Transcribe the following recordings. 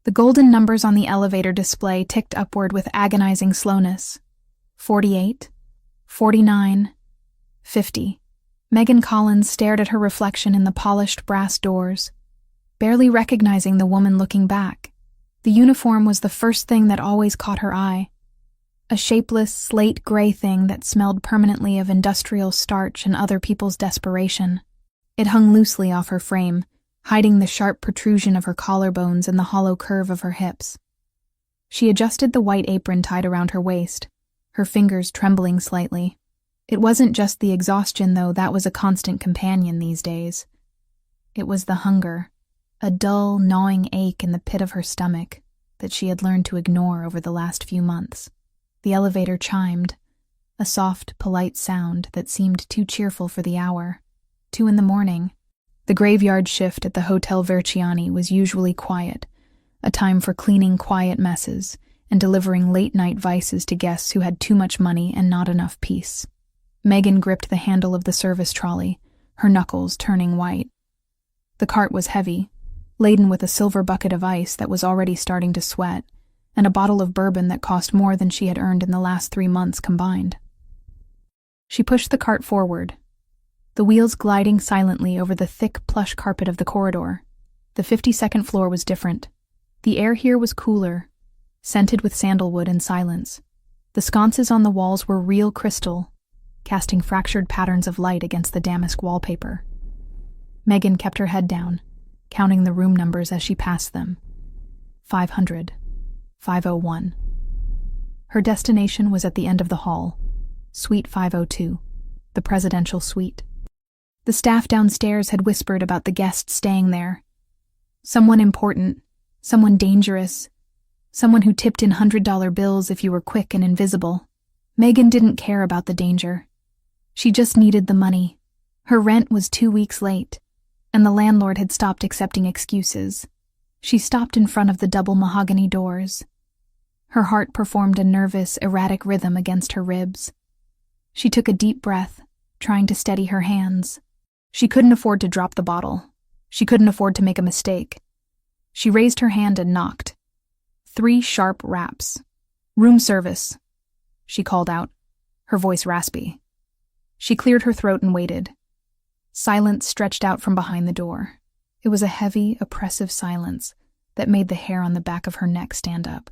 The golden numbers on the elevator display ticked upward with agonizing slowness. 48, 49, 50. Megan Collins stared at her reflection in the polished brass doors, barely recognizing the woman looking back. The uniform was the first thing that always caught her eye. A shapeless, slate-gray thing that smelled permanently of industrial starch and other people's desperation. It hung loosely off her frame, hiding the sharp protrusion of her collarbones and the hollow curve of her hips. She adjusted the white apron tied around her waist, her fingers trembling slightly. It wasn't just the exhaustion, though, that was a constant companion these days. It was the hunger, a dull, gnawing ache in the pit of her stomach that she had learned to ignore over the last few months. The elevator chimed, a soft, polite sound that seemed too cheerful for the hour. 2 a.m. The graveyard shift at the Hotel Verciani was usually quiet, a time for cleaning quiet messes and delivering late-night vices to guests who had too much money and not enough peace. Megan gripped the handle of the service trolley, her knuckles turning white. The cart was heavy, laden with a silver bucket of ice that was already starting to sweat, and a bottle of bourbon that cost more than she had earned in the last 3 months combined. She pushed the cart forward, the wheels gliding silently over the thick plush carpet of the corridor. The 52nd floor was different. The air here was cooler, scented with sandalwood and silence. The sconces on the walls were real crystal, casting fractured patterns of light against the damask wallpaper. Megan kept her head down, counting the room numbers as she passed them. 500, 501. Her destination was at the end of the hall, Suite 502, the presidential suite. The staff downstairs had whispered about the guests staying there. Someone important, someone dangerous, someone who tipped in $100 bills if you were quick and invisible. Megan didn't care about the danger. She just needed the money. Her rent was 2 weeks late, and the landlord had stopped accepting excuses. She stopped in front of the double mahogany doors. Her heart performed a nervous, erratic rhythm against her ribs. She took a deep breath, trying to steady her hands. She couldn't afford to drop the bottle. She couldn't afford to make a mistake. She raised her hand and knocked. 3 sharp raps. "Room service," she called out, her voice raspy. She cleared her throat and waited. Silence stretched out from behind the door. It was a heavy, oppressive silence that made the hair on the back of her neck stand up.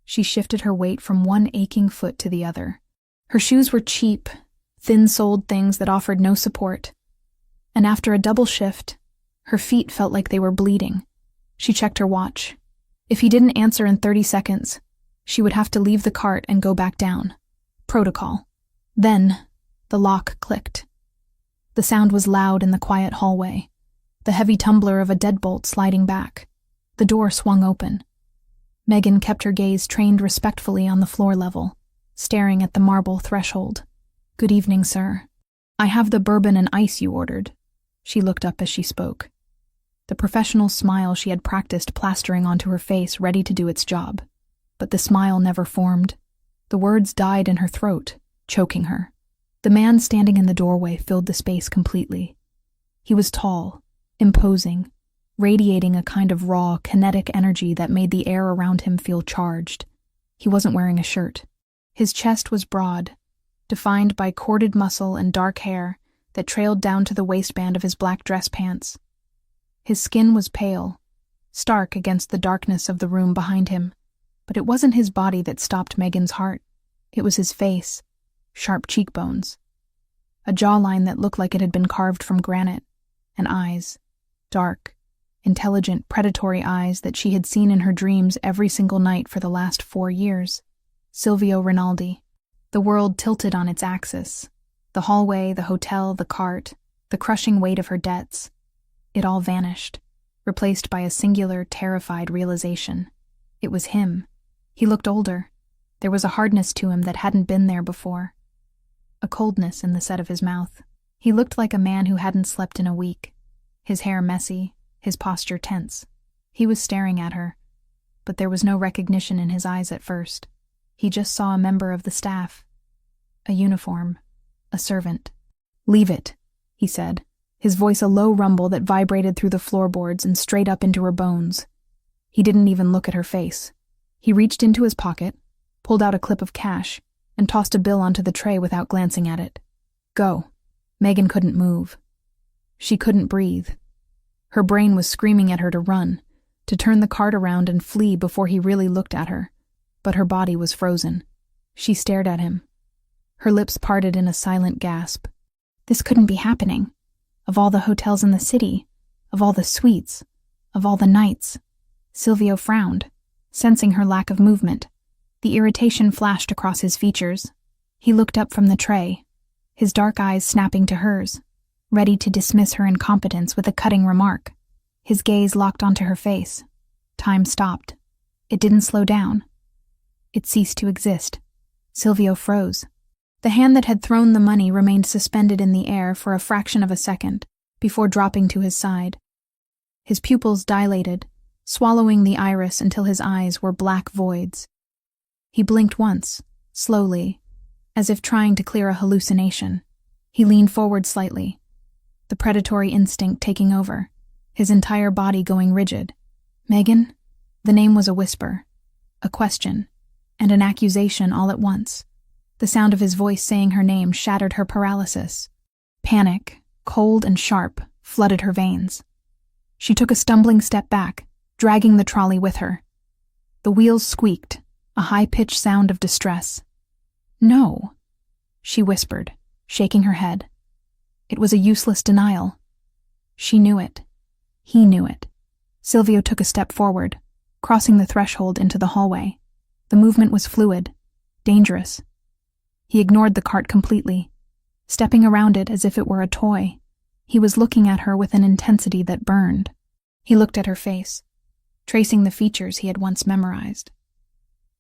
She shifted her weight from one aching foot to the other. Her shoes were cheap, thin-soled things that offered no support. And after a double shift, her feet felt like they were bleeding. She checked her watch. If he didn't answer in 30 seconds, she would have to leave the cart and go back down. Protocol. Then, the lock clicked. The sound was loud in the quiet hallway, the heavy tumbler of a deadbolt sliding back. The door swung open. Megan kept her gaze trained respectfully on the floor level, staring at the marble threshold. "Good evening, sir. I have the bourbon and ice you ordered." She looked up as she spoke. The professional smile she had practiced plastering onto her face ready to do its job. But the smile never formed. The words died in her throat, choking her. The man standing in the doorway filled the space completely. He was tall, imposing, radiating a kind of raw, kinetic energy that made the air around him feel charged. He wasn't wearing a shirt. His chest was broad, defined by corded muscle and dark hair that trailed down to the waistband of his black dress pants. His skin was pale, stark against the darkness of the room behind him, but it wasn't his body that stopped Megan's heart. It was his face, sharp cheekbones, a jawline that looked like it had been carved from granite, and eyes, dark, intelligent, predatory eyes that she had seen in her dreams every single night for the last 4 years. Silvio Rinaldi. The world tilted on its axis. The hallway, the hotel, the cart, the crushing weight of her debts. It all vanished, replaced by a singular, terrified realization. It was him. He looked older. There was a hardness to him that hadn't been there before. A coldness in the set of his mouth. He looked like a man who hadn't slept in a week. His hair messy, his posture tense. He was staring at her, but there was no recognition in his eyes at first. He just saw a member of the staff. A uniform. A servant. "Leave it," he said, his voice a low rumble that vibrated through the floorboards and straight up into her bones. He didn't even look at her face. He reached into his pocket, pulled out a clip of cash, and tossed a bill onto the tray without glancing at it. Go. Megan couldn't move. She couldn't breathe. Her brain was screaming at her to run, to turn the cart around and flee before he really looked at her, but her body was frozen. She stared at him. Her lips parted in a silent gasp. This couldn't be happening. Of all the hotels in the city, of all the suites, of all the nights. Silvio frowned, sensing her lack of movement. The irritation flashed across his features. He looked up from the tray, his dark eyes snapping to hers, ready to dismiss her incompetence with a cutting remark. His gaze locked onto her face. Time stopped. It didn't slow down. It ceased to exist. Silvio froze. The hand that had thrown the money remained suspended in the air for a fraction of a second, before dropping to his side. His pupils dilated, swallowing the iris until his eyes were black voids. He blinked once, slowly, as if trying to clear a hallucination. He leaned forward slightly, the predatory instinct taking over, his entire body going rigid. Megan? The name was a whisper, a question, and an accusation all at once. The sound of his voice saying her name shattered her paralysis. Panic, cold and sharp, flooded her veins. She took a stumbling step back, dragging the trolley with her. The wheels squeaked, a high-pitched sound of distress. No, she whispered, shaking her head. It was a useless denial. She knew it. He knew it. Silvio took a step forward, crossing the threshold into the hallway. The movement was fluid, dangerous. He ignored the cart completely, stepping around it as if it were a toy. He was looking at her with an intensity that burned. He looked at her face, tracing the features he had once memorized.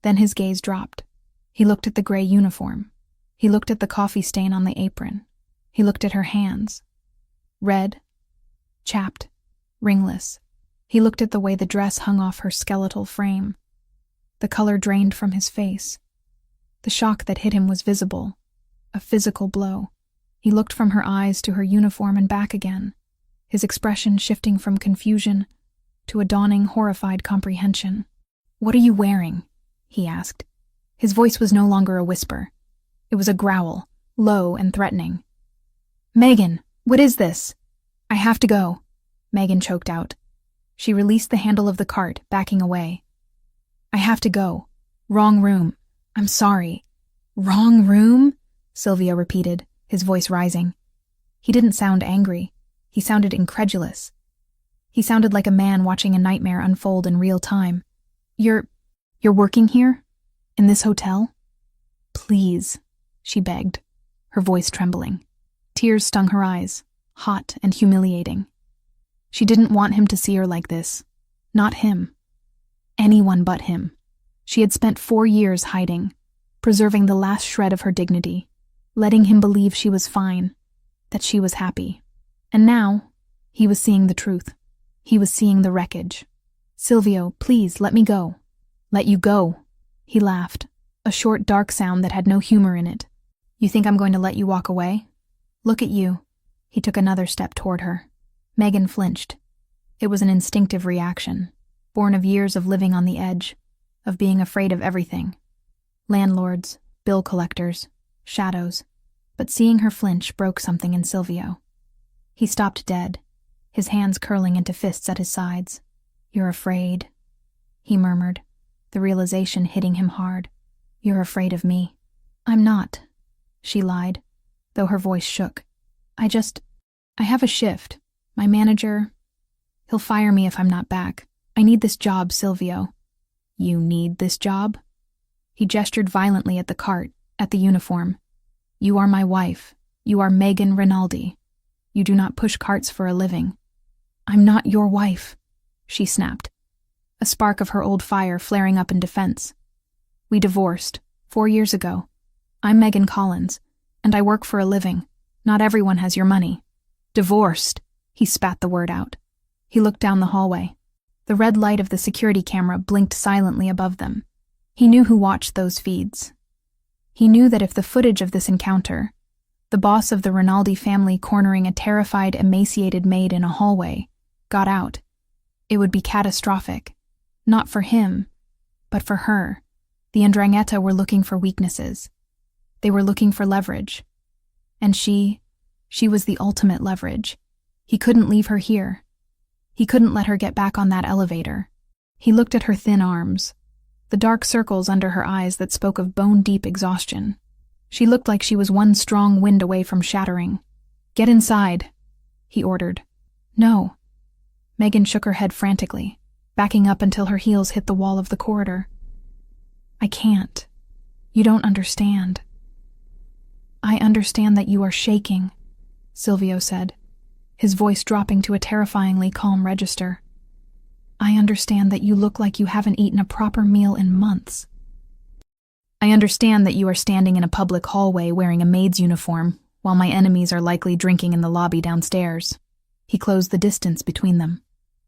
Then his gaze dropped. He looked at the gray uniform. He looked at the coffee stain on the apron. He looked at her hands. Red, chapped, ringless. He looked at the way the dress hung off her skeletal frame. The color drained from his face. The shock that hit him was visible, a physical blow. He looked from her eyes to her uniform and back again, his expression shifting from confusion to a dawning, horrified comprehension. "What are you wearing?" he asked. His voice was no longer a whisper. It was a growl, low and threatening. "Megan, what is this?" "I have to go," Megan choked out. She released the handle of the cart, backing away. "I have to go. Wrong room. I'm sorry." "Wrong room?" Silvio repeated, his voice rising. He didn't sound angry. He sounded incredulous. He sounded like a man watching a nightmare unfold in real time. You're working here? In this hotel?" "Please," she begged, her voice trembling. Tears stung her eyes, hot and humiliating. She didn't want him to see her like this. Not him. Anyone but him. She had spent 4 years hiding, preserving the last shred of her dignity, letting him believe she was fine, that she was happy. And now, he was seeing the truth. He was seeing the wreckage. "Silvio, please, let me go." "Let you go?" He laughed, a short, dark sound that had no humor in it. "You think I'm going to let you walk away? Look at you." He took another step toward her. Megan flinched. It was an instinctive reaction, born of years of living on the edge, of being afraid of everything. Landlords, bill collectors, shadows. But seeing her flinch broke something in Silvio. He stopped dead, his hands curling into fists at his sides. "You're afraid," he murmured, the realization hitting him hard. "You're afraid of me." "I'm not," she lied, though her voice shook. I have a shift. My manager, he'll fire me if I'm not back. I need this job, Silvio." "You need this job?" He gestured violently at the cart, at the uniform. "You are my wife. You are Megan Rinaldi. You do not push carts for a living." "I'm not your wife," she snapped, a spark of her old fire flaring up in defense. "We divorced 4 years ago. I'm Megan Collins, and I work for a living. Not everyone has your money." "Divorced," he spat the word out. He looked down the hallway. The red light of the security camera blinked silently above them. He knew who watched those feeds. He knew that if the footage of this encounter, the boss of the Rinaldi family cornering a terrified, emaciated maid in a hallway, got out, it would be catastrophic, Not for him, but for her. The Ndrangheta were looking for weaknesses. They were looking for leverage. And she was the ultimate leverage. He couldn't leave her here. He couldn't let her get back on that elevator. He looked at her thin arms, the dark circles under her eyes that spoke of bone-deep exhaustion. She looked like she was one strong wind away from shattering. "Get inside," he ordered. "No." Megan shook her head frantically, backing up until her heels hit the wall of the corridor. "I can't. You don't understand." "I understand that you are shaking," Silvio said, his voice dropping to a terrifyingly calm register. "I understand that you look like you haven't eaten a proper meal in months. I understand that you are standing in a public hallway wearing a maid's uniform, while my enemies are likely drinking in the lobby downstairs." He closed the distance between them.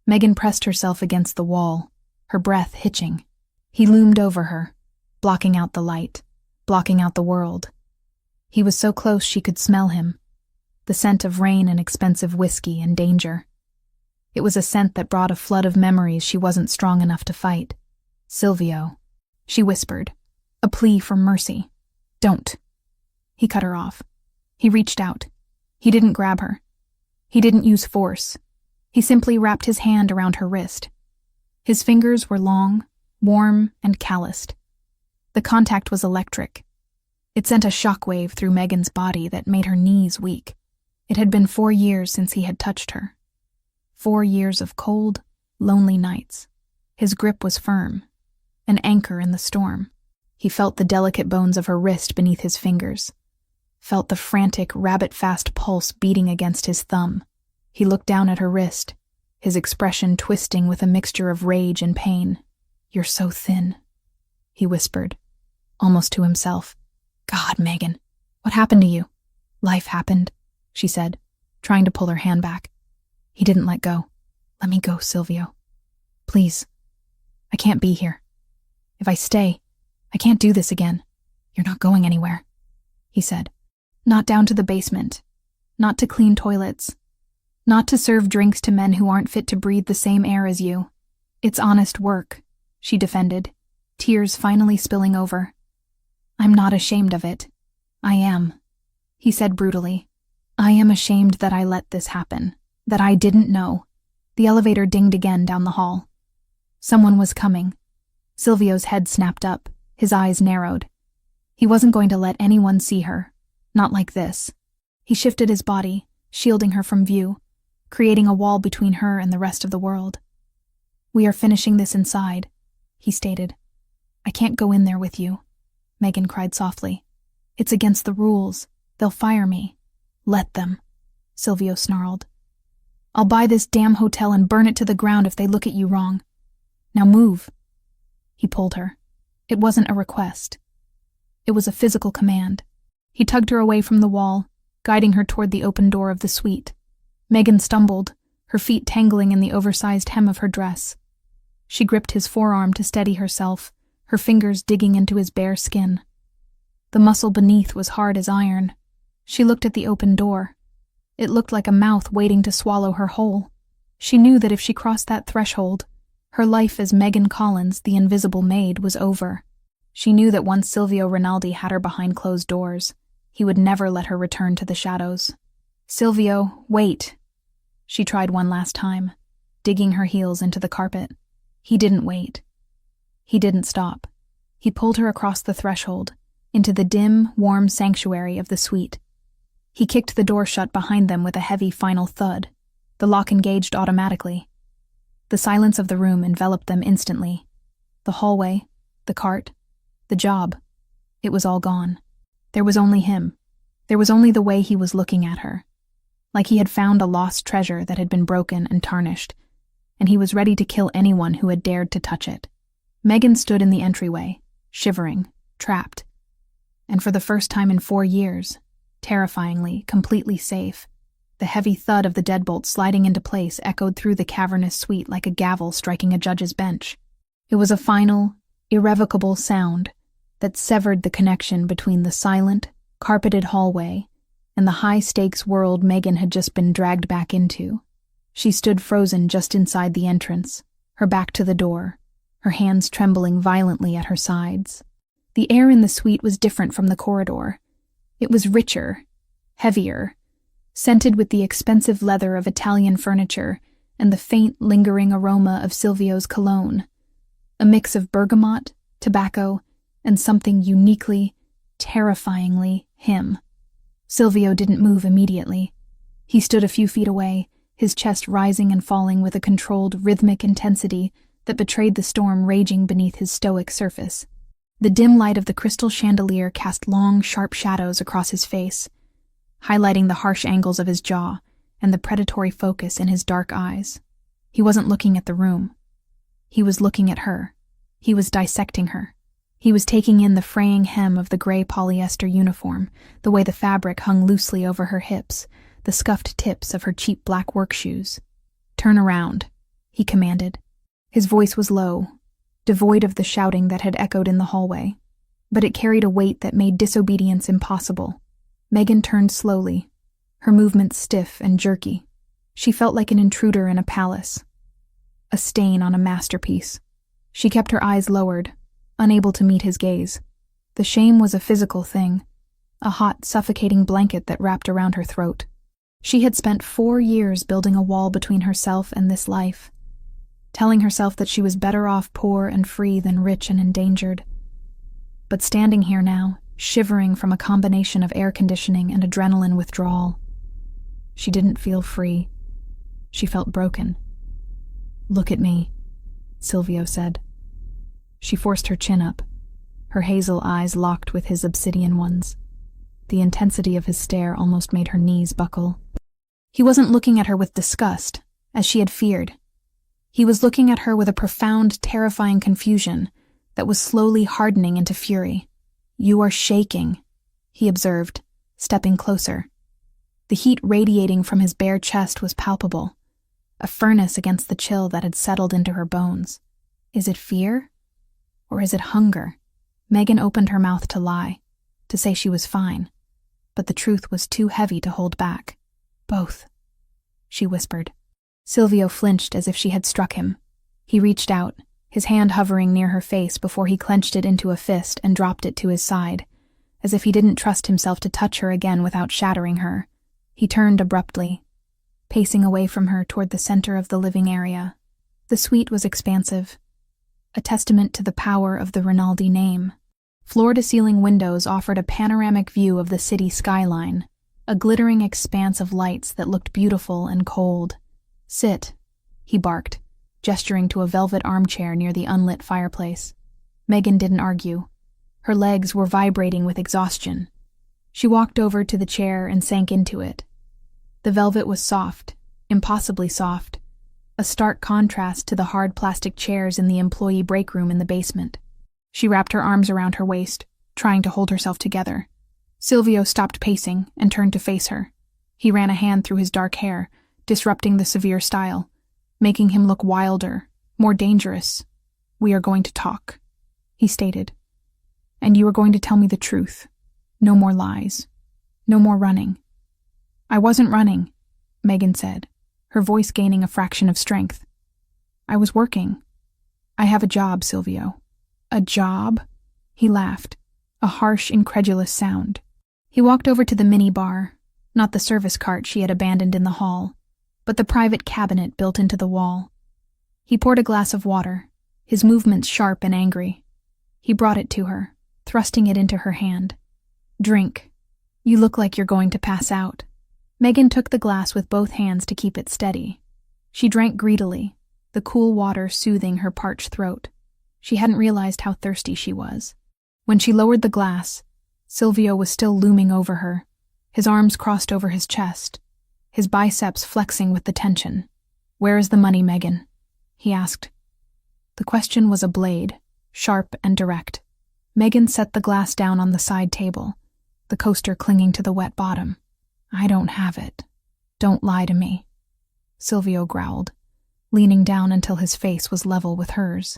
Megan pressed herself against the wall, her breath hitching. He loomed over her, blocking out the light, blocking out the world. He was so close she could smell him, the scent of rain and expensive whiskey and danger. It was a scent that brought a flood of memories she wasn't strong enough to fight. "Silvio," she whispered, a plea for mercy. "Don't." He cut her off. He reached out. He didn't grab her. He didn't use force. He simply wrapped his hand around her wrist. His fingers were long, warm, and calloused. The contact was electric. It sent a shockwave through Megan's body that made her knees weak. It had been 4 years since he had touched her. 4 years of cold, lonely nights. His grip was firm, an anchor in the storm. He felt the delicate bones of her wrist beneath his fingers, felt the frantic, rabbit-fast pulse beating against his thumb. He looked down at her wrist, his expression twisting with a mixture of rage and pain. "You're so thin," he whispered, almost to himself. "God, Megan, what happened to you?" "Life happened," she said, trying to pull her hand back. He didn't let go. "Let me go, Silvio. Please. I can't be here. If I stay, I can't do this again." "You're not going anywhere," he said. "Not down to the basement. Not to clean toilets. Not to serve drinks to men who aren't fit to breathe the same air as you. It's honest work," she defended, tears finally spilling over. "I'm not ashamed of it. I am," he said brutally. "I am ashamed that I let this happen, that I didn't know." The elevator dinged again down the hall. Someone was coming. Silvio's head snapped up, his eyes narrowed. He wasn't going to let anyone see her, not like this. He shifted his body, shielding her from view, creating a wall between her and the rest of the world. "We are finishing this inside," he stated. "I can't go in there with you," Megan cried softly. "It's against the rules. They'll fire me." "Let them," Silvio snarled. "I'll buy this damn hotel and burn it to the ground if they look at you wrong. Now move." He pulled her. It wasn't a request. It was a physical command. He tugged her away from the wall, guiding her toward the open door of the suite. Megan stumbled, her feet tangling in the oversized hem of her dress. She gripped his forearm to steady herself, her fingers digging into his bare skin. The muscle beneath was hard as iron. She looked at the open door. It looked like a mouth waiting to swallow her whole. She knew that if she crossed that threshold, her life as Megan Collins, the invisible maid, was over. She knew that once Silvio Rinaldi had her behind closed doors, he would never let her return to the shadows. "Silvio, wait." She tried one last time, digging her heels into the carpet. He didn't wait. He didn't stop. He pulled her across the threshold, into the dim, warm sanctuary of the suite. He kicked the door shut behind them with a heavy final thud. The lock engaged automatically. The silence of the room enveloped them instantly. The hallway, the cart, the job. It was all gone. There was only him. There was only the way he was looking at her. Like he had found a lost treasure that had been broken and tarnished, and he was ready to kill anyone who had dared to touch it. Megan stood in the entryway, shivering, trapped. And for the first time in 4 years, terrifyingly, completely safe, the heavy thud of the deadbolt sliding into place echoed through the cavernous suite like a gavel striking a judge's bench. It was a final, irrevocable sound that severed the connection between the silent, carpeted hallway and the high-stakes world Megan had just been dragged back into. She stood frozen just inside the entrance, her back to the door, her hands trembling violently at her sides. The air in the suite was different from the corridor. It was richer, heavier, scented with the expensive leather of Italian furniture and the faint, lingering aroma of Silvio's cologne, a mix of bergamot, tobacco, and something uniquely, terrifyingly him. Silvio didn't move immediately. He stood a few feet away, his chest rising and falling with a controlled, rhythmic intensity that betrayed the storm raging beneath his stoic surface. The dim light of the crystal chandelier cast long, sharp shadows across his face, highlighting the harsh angles of his jaw and the predatory focus in his dark eyes. He wasn't looking at the room. He was looking at her. He was dissecting her. He was taking in the fraying hem of the gray polyester uniform, the way the fabric hung loosely over her hips, the scuffed tips of her cheap black work shoes. "Turn around," he commanded. His voice was low, devoid of the shouting that had echoed in the hallway, but it carried a weight that made disobedience impossible. Megan turned slowly, her movements stiff and jerky. She felt like an intruder in a palace, a stain on a masterpiece. She kept her eyes lowered, unable to meet his gaze. The shame was a physical thing, a hot, suffocating blanket that wrapped around her throat. She had spent 4 years building a wall between herself and this life, telling herself that she was better off poor and free than rich and endangered. But standing here now, shivering from a combination of air conditioning and adrenaline withdrawal, she didn't feel free. She felt broken. "Look at me," Silvio said. She forced her chin up, her hazel eyes locked with his obsidian ones. The intensity of his stare almost made her knees buckle. He wasn't looking at her with disgust, as she had feared. He was looking at her with a profound, terrifying confusion that was slowly hardening into fury. "You are shaking," he observed, stepping closer. The heat radiating from his bare chest was palpable, a furnace against the chill that had settled into her bones. Is it fear? Or is it hunger? Megan opened her mouth to lie, to say she was fine, but the truth was too heavy to hold back. "Both," she whispered. Silvio flinched as if she had struck him. He reached out, his hand hovering near her face before he clenched it into a fist and dropped it to his side, as if he didn't trust himself to touch her again without shattering her. He turned abruptly, pacing away from her toward the center of the living area. The suite was expansive, a testament to the power of the Rinaldi name. Floor-to-ceiling windows offered a panoramic view of the city skyline, a glittering expanse of lights that looked beautiful and cold. "Sit," he barked, gesturing to a velvet armchair near the unlit fireplace. Megan didn't argue. Her legs were vibrating with exhaustion. She walked over to the chair and sank into it. The velvet was soft, impossibly soft, a stark contrast to the hard plastic chairs in the employee break room in the basement. She wrapped her arms around her waist, trying to hold herself together. Silvio stopped pacing and turned to face her. He ran a hand through his dark hair, disrupting the severe style, making him look wilder, more dangerous. "We are going to talk," he stated. "And you are going to tell me the truth. No more lies. No more running." "I wasn't running," Megan said, her voice gaining a fraction of strength. "I was working. I have a job, Silvio." "A job?" He laughed, a harsh, incredulous sound. He walked over to the mini-bar, not the service cart she had abandoned in the hall, but the private cabinet built into the wall. He poured a glass of water, his movements sharp and angry. He brought it to her, thrusting it into her hand. "Drink. You look like you're going to pass out." Megan took the glass with both hands to keep it steady. She drank greedily, the cool water soothing her parched throat. She hadn't realized how thirsty she was. When she lowered the glass, Silvio was still looming over her, his arms crossed over his chest, his biceps flexing with the tension. "Where is the money, Megan?" he asked. The question was a blade, sharp and direct. Megan set the glass down on the side table, the coaster clinging to the wet bottom. "I don't have it. Don't lie to me," Silvio growled, leaning down until his face was level with hers.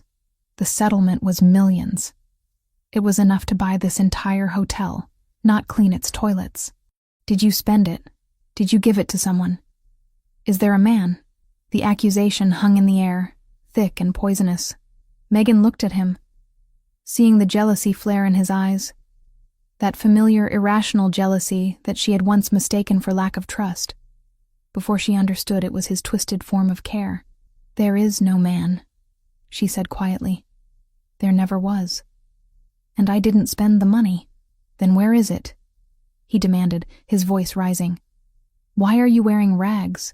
The settlement was millions. It was enough to buy this entire hotel, not clean its toilets. "Did you spend it? Did you give it to someone? Is there a man?" The accusation hung in the air, thick and poisonous. Megan looked at him, seeing the jealousy flare in his eyes. That familiar, irrational jealousy that she had once mistaken for lack of trust, before she understood it was his twisted form of care. "There is no man," she said quietly. "There never was. And I didn't spend the money. Then where is it?" he demanded, his voice rising. "Why are you wearing rags?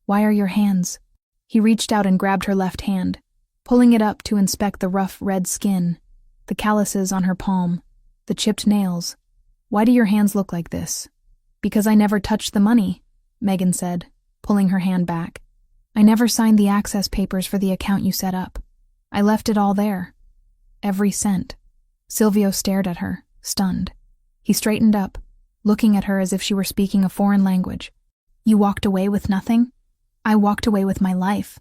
Why are your hands?" He reached out and grabbed her left hand, pulling it up to inspect the rough red skin, the calluses on her palm, the chipped nails. "Why do your hands look like this?" "Because I never touched the money," Megan said, pulling her hand back. "I never signed the access papers for the account you set up. I left it all there. Every cent." Silvio stared at her, stunned. He straightened up, looking at her as if she were speaking a foreign language. "You walked away with nothing?" "I walked away with my life,"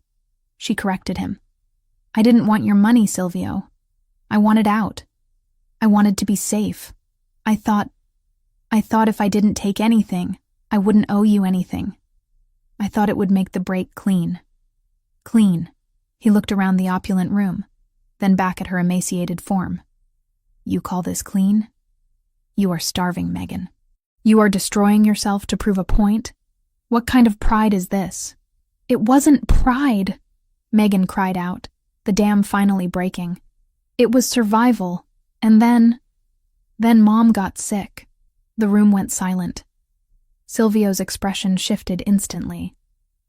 she corrected him. "I didn't want your money, Silvio. I wanted out. I wanted to be safe. I thought if I didn't take anything, I wouldn't owe you anything. I thought it would make the break clean." Clean. He looked around the opulent room, then back at her emaciated form. "You call this clean? You are starving, Megan. You are destroying yourself to prove a point? What kind of pride is this?" "It wasn't pride," Megan cried out, the dam finally breaking. "It was survival, and then Mom got sick." The room went silent. Silvio's expression shifted instantly.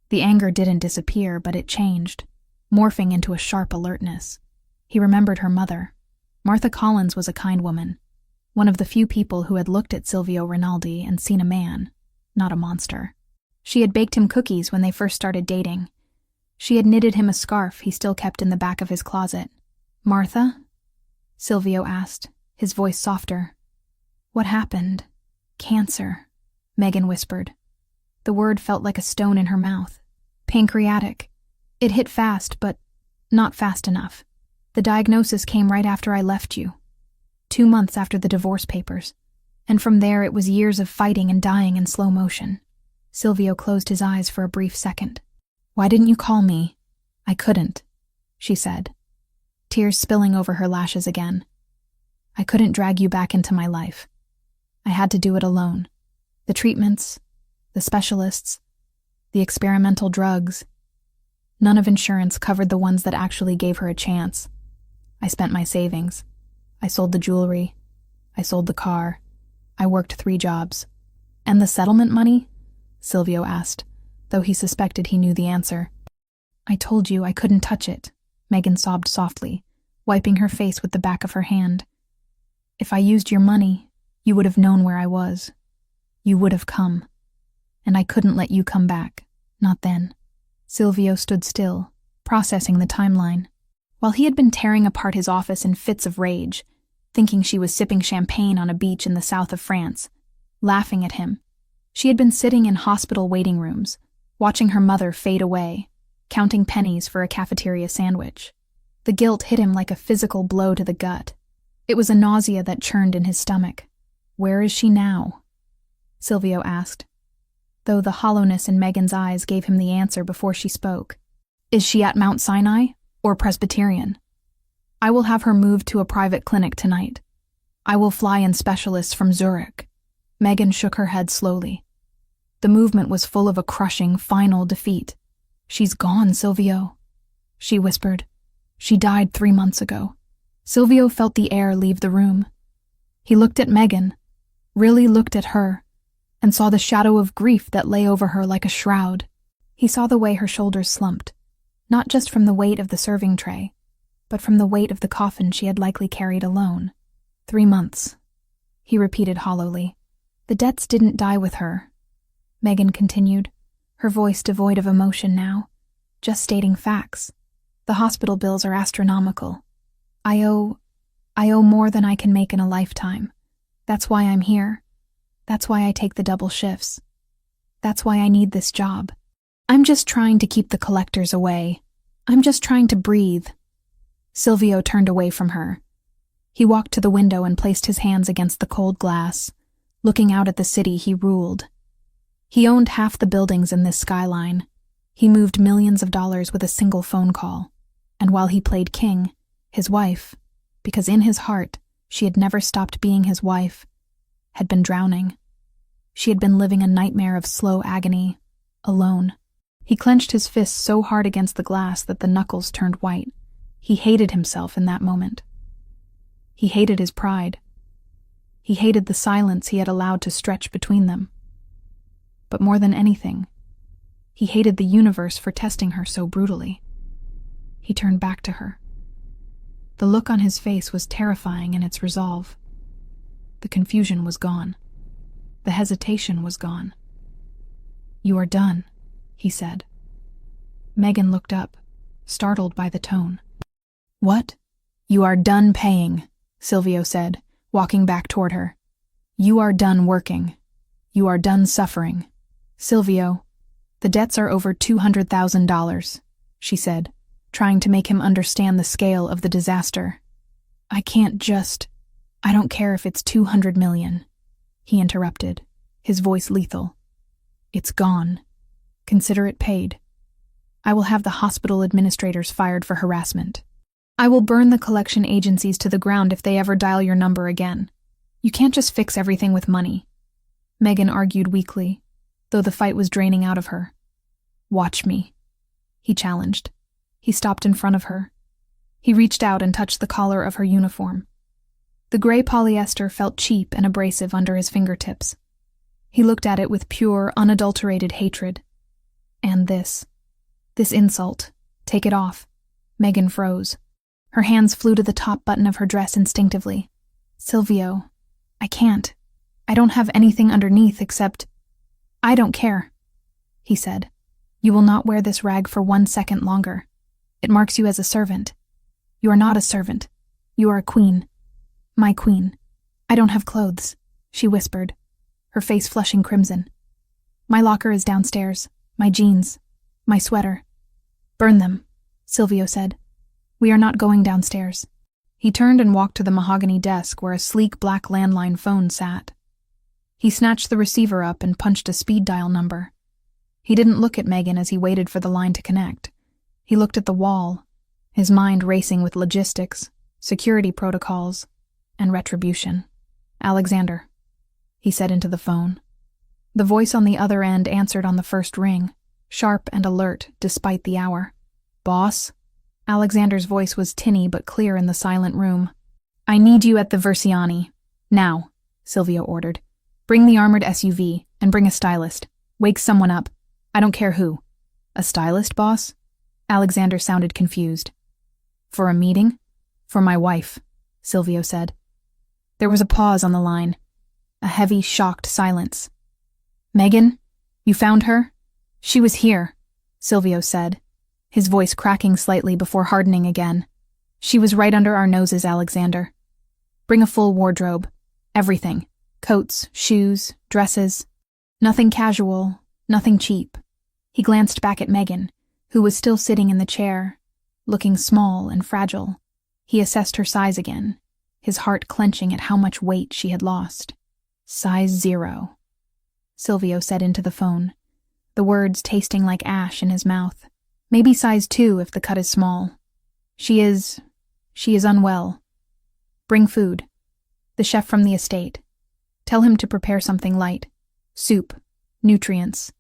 The anger didn't disappear, but it changed, morphing into a sharp alertness. He remembered her mother. Martha Collins was a kind woman, one of the few people who had looked at Silvio Rinaldi and seen a man, not a monster. She had baked him cookies when they first started dating. She had knitted him a scarf he still kept in the back of his closet. "Martha?" Silvio asked, his voice softer. "What happened?" "Cancer," Megan whispered. The word felt like a stone in her mouth. "Pancreatic. It hit fast, but not fast enough. The diagnosis came right after I left you, 2 months after the divorce papers, and from there it was years of fighting and dying in slow motion." Silvio closed his eyes for a brief second. "Why didn't you call me?" "I couldn't," she said, tears spilling over her lashes again. "I couldn't drag you back into my life. I had to do it alone. The treatments, the specialists, the experimental drugs. None of insurance covered the ones that actually gave her a chance. I spent my savings. I sold the jewelry. I sold the car. I worked 3 jobs." "And the settlement money?" Silvio asked, though he suspected he knew the answer. "I told you I couldn't touch it," Megan sobbed softly, wiping her face with the back of her hand. "If I used your money, you would have known where I was. You would have come. And I couldn't let you come back. Not then." Silvio stood still, processing the timeline. While he had been tearing apart his office in fits of rage, thinking she was sipping champagne on a beach in the south of France, laughing at him, she had been sitting in hospital waiting rooms, watching her mother fade away, counting pennies for a cafeteria sandwich. The guilt hit him like a physical blow to the gut. It was a nausea that churned in his stomach. "Where is she now?" Silvio asked, though the hollowness in Megan's eyes gave him the answer before she spoke. "Is she at Mount Sinai or Presbyterian? I will have her moved to a private clinic tonight. I will fly in specialists from Zurich." Megan shook her head slowly. The movement was full of a crushing, final defeat. "She's gone, Silvio," she whispered. "She died 3 months ago." Silvio felt the air leave the room. He looked at Megan, really looked at her, and saw the shadow of grief that lay over her like a shroud. He saw the way her shoulders slumped, not just from the weight of the serving tray, but from the weight of the coffin she had likely carried alone. 3 months, he repeated hollowly. "The debts didn't die with her," Megan continued, her voice devoid of emotion now, just stating facts. "The hospital bills are astronomical. I owe more than I can make in a lifetime. That's why I'm here. That's why I take the double shifts. That's why I need this job. I'm just trying to keep the collectors away. I'm just trying to breathe." Silvio turned away from her. He walked to the window and placed his hands against the cold glass, looking out at the city he ruled. He owned half the buildings in this skyline. He moved millions of dollars with a single phone call. And while he played king, His wife, because in his heart she had never stopped being his wife, had been drowning. She had been living a nightmare of slow agony, alone. He clenched his fists so hard against the glass that the knuckles turned white. He hated himself in that moment. He hated his pride. He hated the silence he had allowed to stretch between them. But more than anything, he hated the universe for testing her so brutally. He turned back to her. The look on his face was terrifying in its resolve. The confusion was gone. The hesitation was gone. "You are done," he said. Megan looked up, startled by the tone. "What?" "You are done paying," Silvio said, walking back toward her. "You are done working. You are done suffering." "Silvio, the debts are over $200,000, she said, trying to make him understand the scale of the disaster. "I can't just... I don't care if it's 200 million, he interrupted, his voice lethal. "It's gone. Consider it paid. I will have the hospital administrators fired for harassment. I will burn the collection agencies to the ground if they ever dial your number again. You can't just fix everything with money." Megan argued weakly, though the fight was draining out of her. "Watch me," he challenged. He stopped in front of her. He reached out and touched the collar of her uniform. The gray polyester felt cheap and abrasive under his fingertips. He looked at it with pure, unadulterated hatred. "And this insult. Take it off." Megan froze. Her hands flew to the top button of her dress instinctively. "Silvio, I can't. I don't have anything underneath except—" "I don't care," he said. "You will not wear this rag for 1 second longer. It marks you as a servant. You are not a servant. You are a queen. My queen. I don't have clothes," she whispered, her face flushing crimson. "My locker is downstairs. My jeans. My sweater." "Burn them," Silvio said. "We are not going downstairs." He turned and walked to the mahogany desk where a sleek black landline phone sat. He snatched the receiver up and punched a speed dial number. He didn't look at Megan as he waited for the line to connect. He looked at the wall, his mind racing with logistics, security protocols, and retribution. "Alexander," he said into the phone. The voice on the other end answered on the first ring, sharp and alert despite the hour. "Boss?" Alexander's voice was tinny but clear in the silent room. "I need you at the Versiani. Now," Silvio ordered. "Bring the armored SUV, and bring a stylist. Wake someone up. I don't care who." "A stylist, boss?" Alexander sounded confused. "For a meeting?" "For my wife," Silvio said. There was a pause on the line. A heavy, shocked silence. "Megan? You found her?" "She was here," Silvio said, his voice cracking slightly before hardening again. "She was right under our noses, Alexander. Bring a full wardrobe. Everything. Coats, shoes, dresses. Nothing casual, nothing cheap." He glanced back at Megan, who was still sitting in the chair, looking small and fragile. He assessed her size again, his heart clenching at how much weight she had lost. "Size 0, Silvio said into the phone, the words tasting like ash in his mouth. "Maybe size 2 if the cut is small. She is unwell. Bring food. The chef from the estate. Tell him to prepare something light. Soup, nutrients.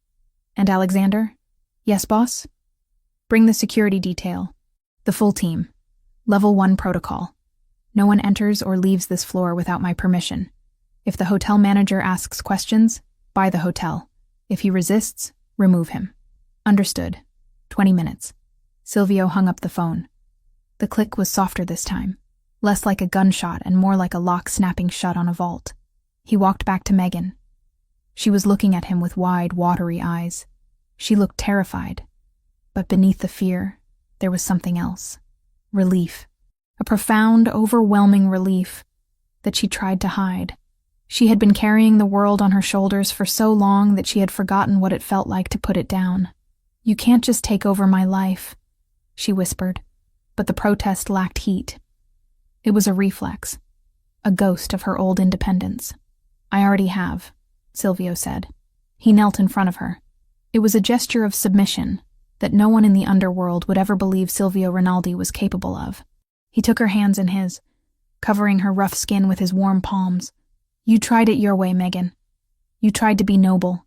And Alexander?" "Yes, boss?" "Bring the security detail. The full team. Level 1 protocol. No one enters or leaves this floor without my permission. If the hotel manager asks questions, buy the hotel. If he resists, remove him." "Understood. 20 minutes. Silvio hung up the phone. The click was softer this time, less like a gunshot and more like a lock snapping shut on a vault. He walked back to Megan. She was looking at him with wide, watery eyes. She looked terrified, but beneath the fear, there was something else. Relief. A profound, overwhelming relief that she tried to hide. She had been carrying the world on her shoulders for so long that she had forgotten what it felt like to put it down. "You can't just take over my life," she whispered, but the protest lacked heat. It was a reflex, a ghost of her old independence. "I already have," Silvio said. He knelt in front of her. It was a gesture of submission that no one in the underworld would ever believe Silvio Rinaldi was capable of. He took her hands in his, covering her rough skin with his warm palms. You tried it your way, Megan. You tried to be noble.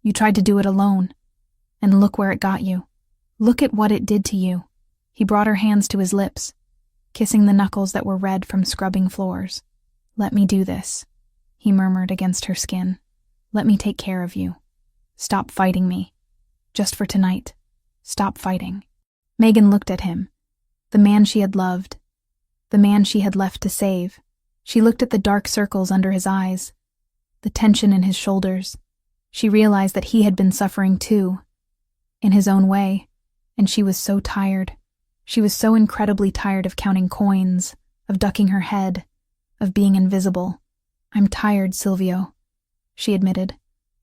You tried to do it alone. And look where it got you. Look at what it did to you. He brought her hands to his lips, kissing the knuckles that were red from scrubbing floors. Let me do this, he murmured against her skin. Let me take care of you. Stop fighting me. Just for tonight. Stop fighting. Megan looked at him, the man she had loved, the man she had left to save. She looked at the dark circles under his eyes, the tension in his shoulders. She realized that he had been suffering too, in his own way, and she was so tired. She was so incredibly tired of counting coins, of ducking her head, of being invisible. I'm tired, Silvio, she admitted,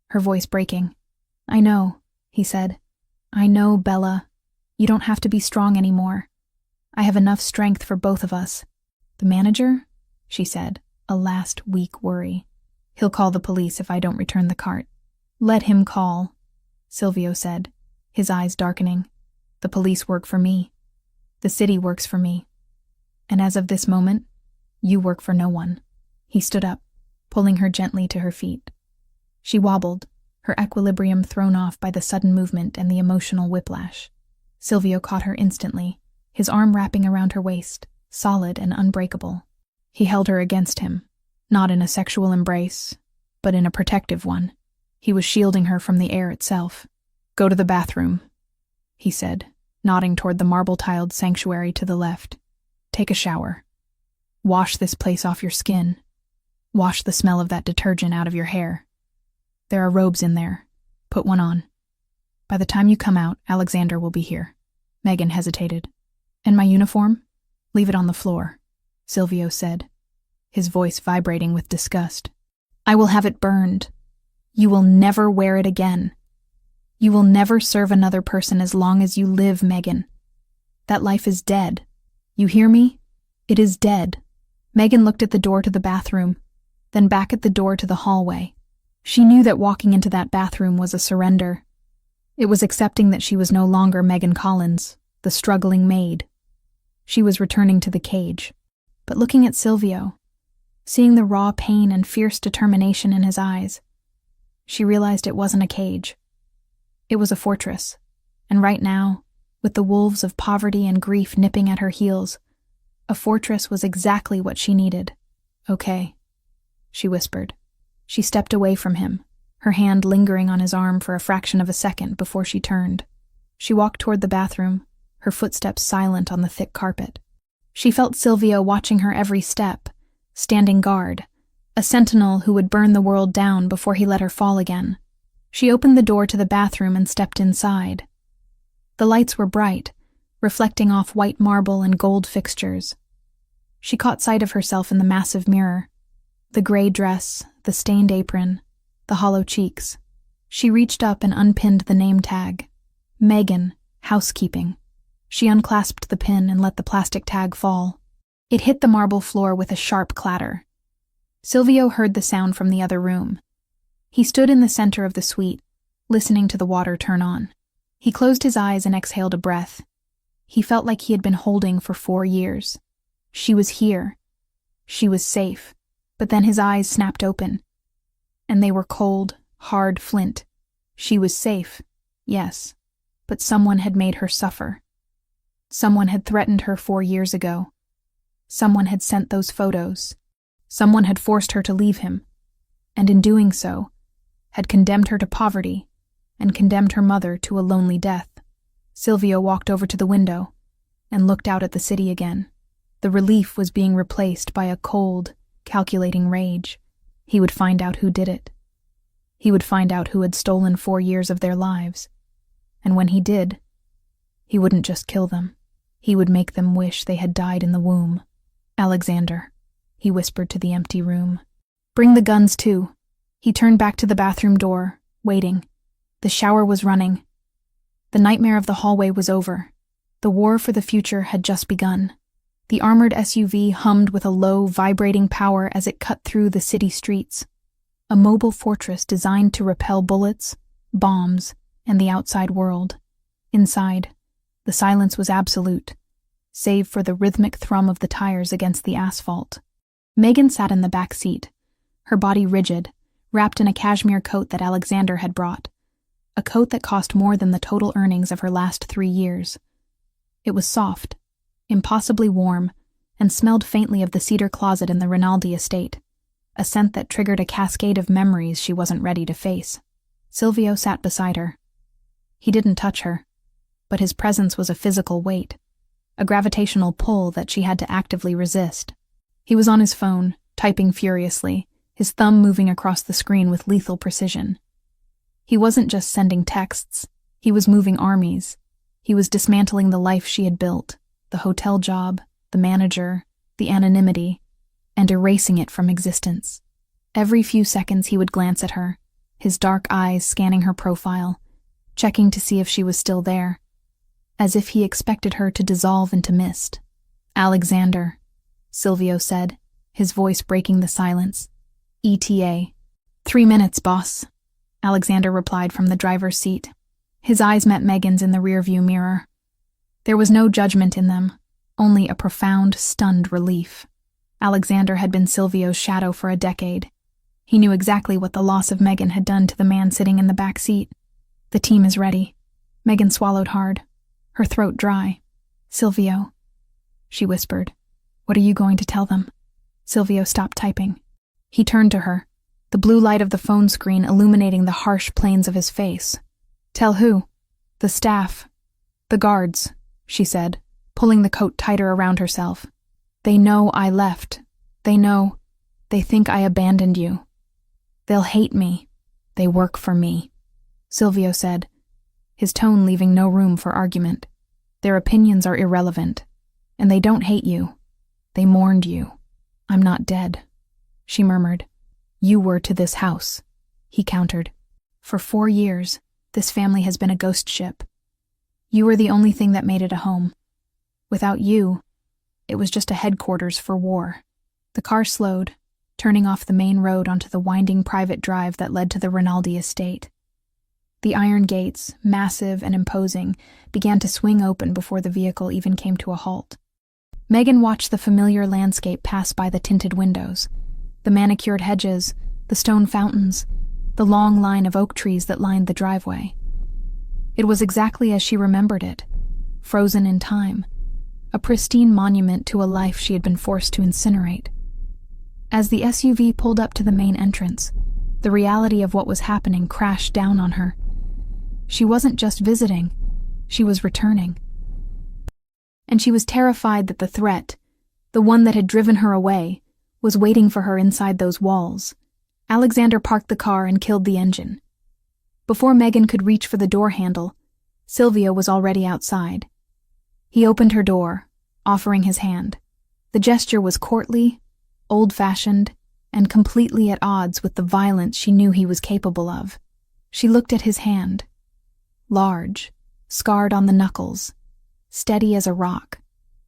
her voice breaking. I know, he said. I know, Bella. You don't have to be strong anymore. I have enough strength for both of us. The manager? She said, a last weak worry. He'll call the police if I don't return the cart. Let him call, Silvio said, his eyes darkening. The police work for me. The city works for me. And as of this moment, you work for no one. He stood up, pulling her gently to her feet. She wobbled, her equilibrium thrown off by the sudden movement and the emotional whiplash. Silvio caught her instantly, his arm wrapping around her waist, solid and unbreakable. He held her against him, not in a sexual embrace, but in a protective one. He was shielding her from the air itself. Go to the bathroom, he said, nodding toward the marble-tiled sanctuary to the left. Take a shower. Wash this place off your skin. Wash the smell of that detergent out of your hair. There are robes in there. Put one on. By the time you come out, Alexander will be here. Megan hesitated. And my uniform? Leave it on the floor, Silvio said, his voice vibrating with disgust. I will have it burned. You will never wear it again. You will never serve another person as long as you live, Megan. That life is dead. You hear me? It is dead. Megan looked at the door to the bathroom, then back at the door to the hallway. She knew that walking into that bathroom was a surrender. It was accepting that she was no longer Megan Collins, the struggling maid. She was returning to the cage. But looking at Silvio, seeing the raw pain and fierce determination in his eyes, she realized it wasn't a cage. It was a fortress, and right now, with the wolves of poverty and grief nipping at her heels, a fortress was exactly what she needed. Okay, she whispered. She stepped away from him, her hand lingering on his arm for a fraction of a second before she turned. She walked toward the bathroom, her footsteps silent on the thick carpet. She felt Silvio watching her every step, standing guard, a sentinel who would burn the world down before he let her fall again. She opened the door to the bathroom and stepped inside. The lights were bright, reflecting off white marble and gold fixtures. She caught sight of herself in the massive mirror, the gray dress, the stained apron, the hollow cheeks. She reached up and unpinned the name tag. Megan, housekeeping. She unclasped the pin and let the plastic tag fall. It hit the marble floor with a sharp clatter. Silvio heard the sound from the other room. He stood in the center of the suite, listening to the water turn on. He closed his eyes and exhaled a breath. He felt like he had been holding for 4 years. She was here. She was safe. But then his eyes snapped open, and they were cold, hard flint. She was safe, yes, but someone had made her suffer. Someone had threatened her 4 years ago. Someone had sent those photos. Someone had forced her to leave him, and in doing so, had condemned her to poverty and condemned her mother to a lonely death. Silvio walked over to the window and looked out at the city again. The relief was being replaced by a cold, calculating rage. He would find out who did it. He would find out who had stolen 4 years of their lives. And when he did, he wouldn't just kill them. He would make them wish they had died in the womb. Alexander, he whispered to the empty room. Bring the guns too. He turned back to the bathroom door, waiting. The shower was running. The nightmare of the hallway was over. The war for the future had just begun. The armored SUV hummed with a low, vibrating power as it cut through the city streets. A mobile fortress designed to repel bullets, bombs, and the outside world. Inside, the silence was absolute. save for the rhythmic thrum of the tires against the asphalt. Megan sat in the back seat, her body rigid, wrapped in a cashmere coat that Alexander had brought, a coat that cost more than the total earnings of her last 3 years. It was soft, impossibly warm, and smelled faintly of the cedar closet in the Rinaldi estate, a scent that triggered a cascade of memories she wasn't ready to face. Silvio sat beside her. He didn't touch her, but his presence was a physical weight, a gravitational pull that she had to actively resist. He was on his phone, typing furiously, his thumb moving across the screen with lethal precision. He wasn't just sending texts, he was moving armies. He was dismantling the life she had built, the hotel job, the manager, the anonymity, and erasing it from existence. Every few seconds he would glance at her, his dark eyes scanning her profile, checking to see if she was still there, as if he expected her to dissolve into mist. "Alexander," Silvio said, his voice breaking the silence. "ETA. 3 minutes, boss," Alexander replied from the driver's seat. His eyes met Megan's in the rearview mirror. There was no judgment in them, only a profound, stunned relief. Alexander had been Silvio's shadow for a decade. He knew exactly what the loss of Megan had done to the man sitting in the back seat. "The team is ready." Megan swallowed hard, her throat dry. "Silvio," she whispered, "what are you going to tell them?" Silvio stopped typing. He turned to her, the blue light of the phone screen illuminating the harsh planes of his face. "Tell who?" "The staff. The guards," she said, pulling the coat tighter around herself. "They know I left. They know. They think I abandoned you. They'll hate me. They work for me," Silvio said, his tone leaving no room for argument. "Their opinions are irrelevant, and they don't hate you. They mourned you. I'm not dead," she murmured. "You were to this house," he countered. "For 4 years, this family has been a ghost ship. You were the only thing that made it a home. Without you, it was just a headquarters for war." The car slowed, turning off the main road onto the winding private drive that led to the Rinaldi estate. The iron gates, massive and imposing, began to swing open before the vehicle even came to a halt. Megan watched the familiar landscape pass by the tinted windows, the manicured hedges, the stone fountains, the long line of oak trees that lined the driveway. It was exactly as she remembered it, frozen in time, a pristine monument to a life she had been forced to incinerate. As the SUV pulled up to the main entrance, the reality of what was happening crashed down on her. She wasn't just visiting, she was returning. And she was terrified that the threat, the one that had driven her away, was waiting for her inside those walls. Alexander parked the car and killed the engine. Before Megan could reach for the door handle, Silvio was already outside. He opened her door, offering his hand. The gesture was courtly, old-fashioned, and completely at odds with the violence she knew he was capable of. She looked at his hand. Large, scarred on the knuckles, steady as a rock.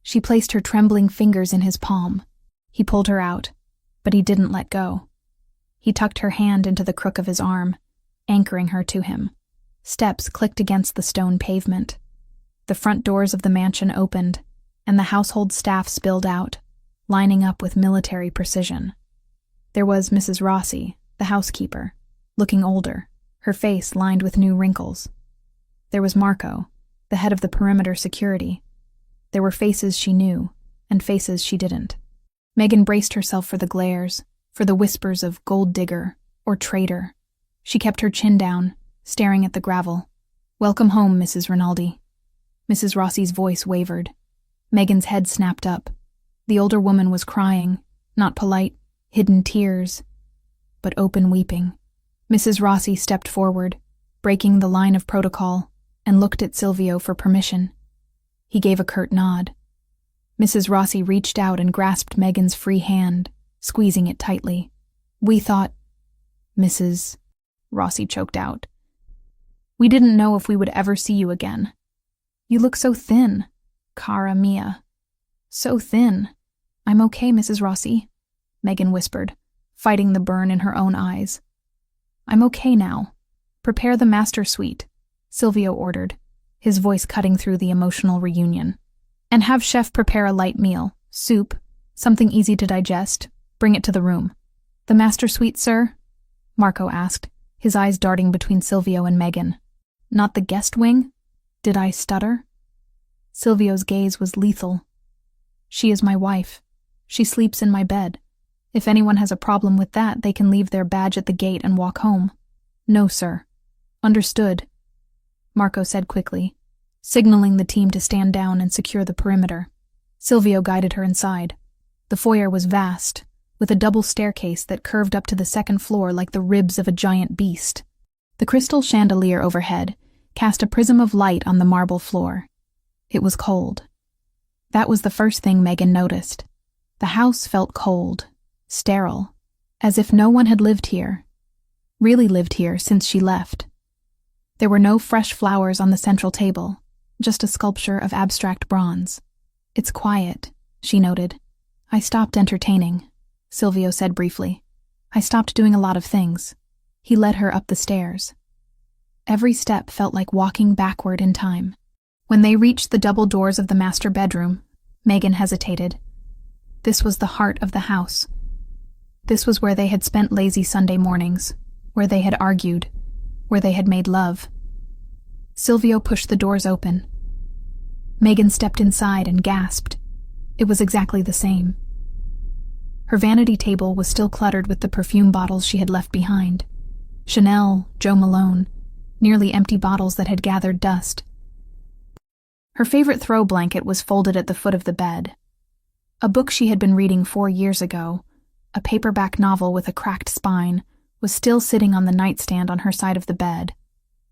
She placed her trembling fingers in his palm. He pulled her out, but he didn't let go. He tucked her hand into the crook of his arm, anchoring her to him. Steps clicked against the stone pavement. The front doors of the mansion opened, and the household staff spilled out, lining up with military precision. There was Mrs. Rossi, the housekeeper, looking older, her face lined with new wrinkles. There was Marco, the head of the perimeter security. There were faces she knew, and faces she didn't. Megan braced herself for the glares, for the whispers of gold digger or traitor. She kept her chin down, staring at the gravel. "Welcome home, Mrs. Rinaldi." Mrs. Rossi's voice wavered. Megan's head snapped up. The older woman was crying, not polite, hidden tears, but open weeping. Mrs. Rossi stepped forward, breaking the line of protocol, and looked at Silvio for permission. He gave a curt nod. Mrs. Rossi reached out and grasped Megan's free hand, squeezing it tightly. "We thought..." Mrs. Rossi choked out. "We didn't know if we would ever see you again. You look so thin, cara mia. So thin." "I'm okay, Mrs. Rossi," Megan whispered, fighting the burn in her own eyes. "I'm okay now. Prepare the master suite," Silvio ordered, his voice cutting through the emotional reunion. And have chef prepare a light meal, soup, something easy to digest. Bring it to the room. The master suite, sir? Marco asked, his eyes darting between Silvio and Megan. Not the guest wing? Did I stutter? Silvio's gaze was lethal. She is my wife. She sleeps in my bed. If anyone has a problem with that, they can leave their badge at the gate and walk home. No, sir. Understood, Marco said quickly, signaling the team to stand down and secure the perimeter. Silvio guided her inside. The foyer was vast, with a double staircase that curved up to the second floor like the ribs of a giant beast. The crystal chandelier overhead cast a prism of light on the marble floor. It was cold. That was the first thing Megan noticed. The house felt cold, sterile, as if no one had really lived here since she left. There were no fresh flowers on the central table, just a sculpture of abstract bronze. It's quiet, she noted. I stopped entertaining, Silvio said briefly. I stopped doing a lot of things. He led her up the stairs. Every step felt like walking backward in time. When they reached the double doors of the master bedroom, Megan hesitated. This was the heart of the house. This was where they had spent lazy Sunday mornings, where they had argued, where they had made love. Silvio pushed the doors open. Megan stepped inside and gasped. It was exactly the same. Her vanity table was still cluttered with the perfume bottles she had left behind. Chanel, Jo Malone, nearly empty bottles that had gathered dust. Her favorite throw blanket was folded at the foot of the bed. A book she had been reading 4 years ago, a paperback novel with a cracked spine, was still sitting on the nightstand on her side of the bed,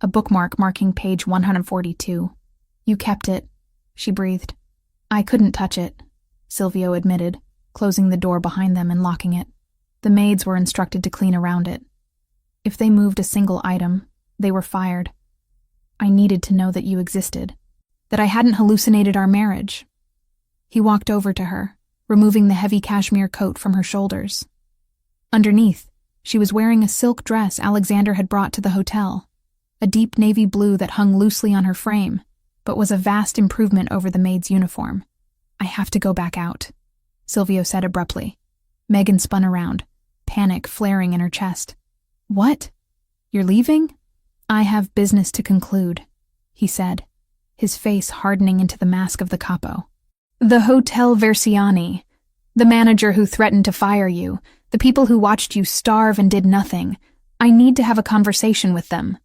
a bookmark marking page 142. You kept it, she breathed. I couldn't touch it, Silvio admitted, closing the door behind them and locking it. The maids were instructed to clean around it. If they moved a single item, they were fired. I needed to know that you existed, that I hadn't hallucinated our marriage. He walked over to her, removing the heavy cashmere coat from her shoulders. Underneath, she was wearing a silk dress Alexander had brought to the hotel, a deep navy blue that hung loosely on her frame, but was a vast improvement over the maid's uniform. I have to go back out, Silvio said abruptly. Megan spun around, panic flaring in her chest. What? You're leaving? I have business to conclude, he said, his face hardening into the mask of the capo. The Hotel Versiani, the manager who threatened to fire you, the people who watched you starve and did nothing. I need to have a conversation with them.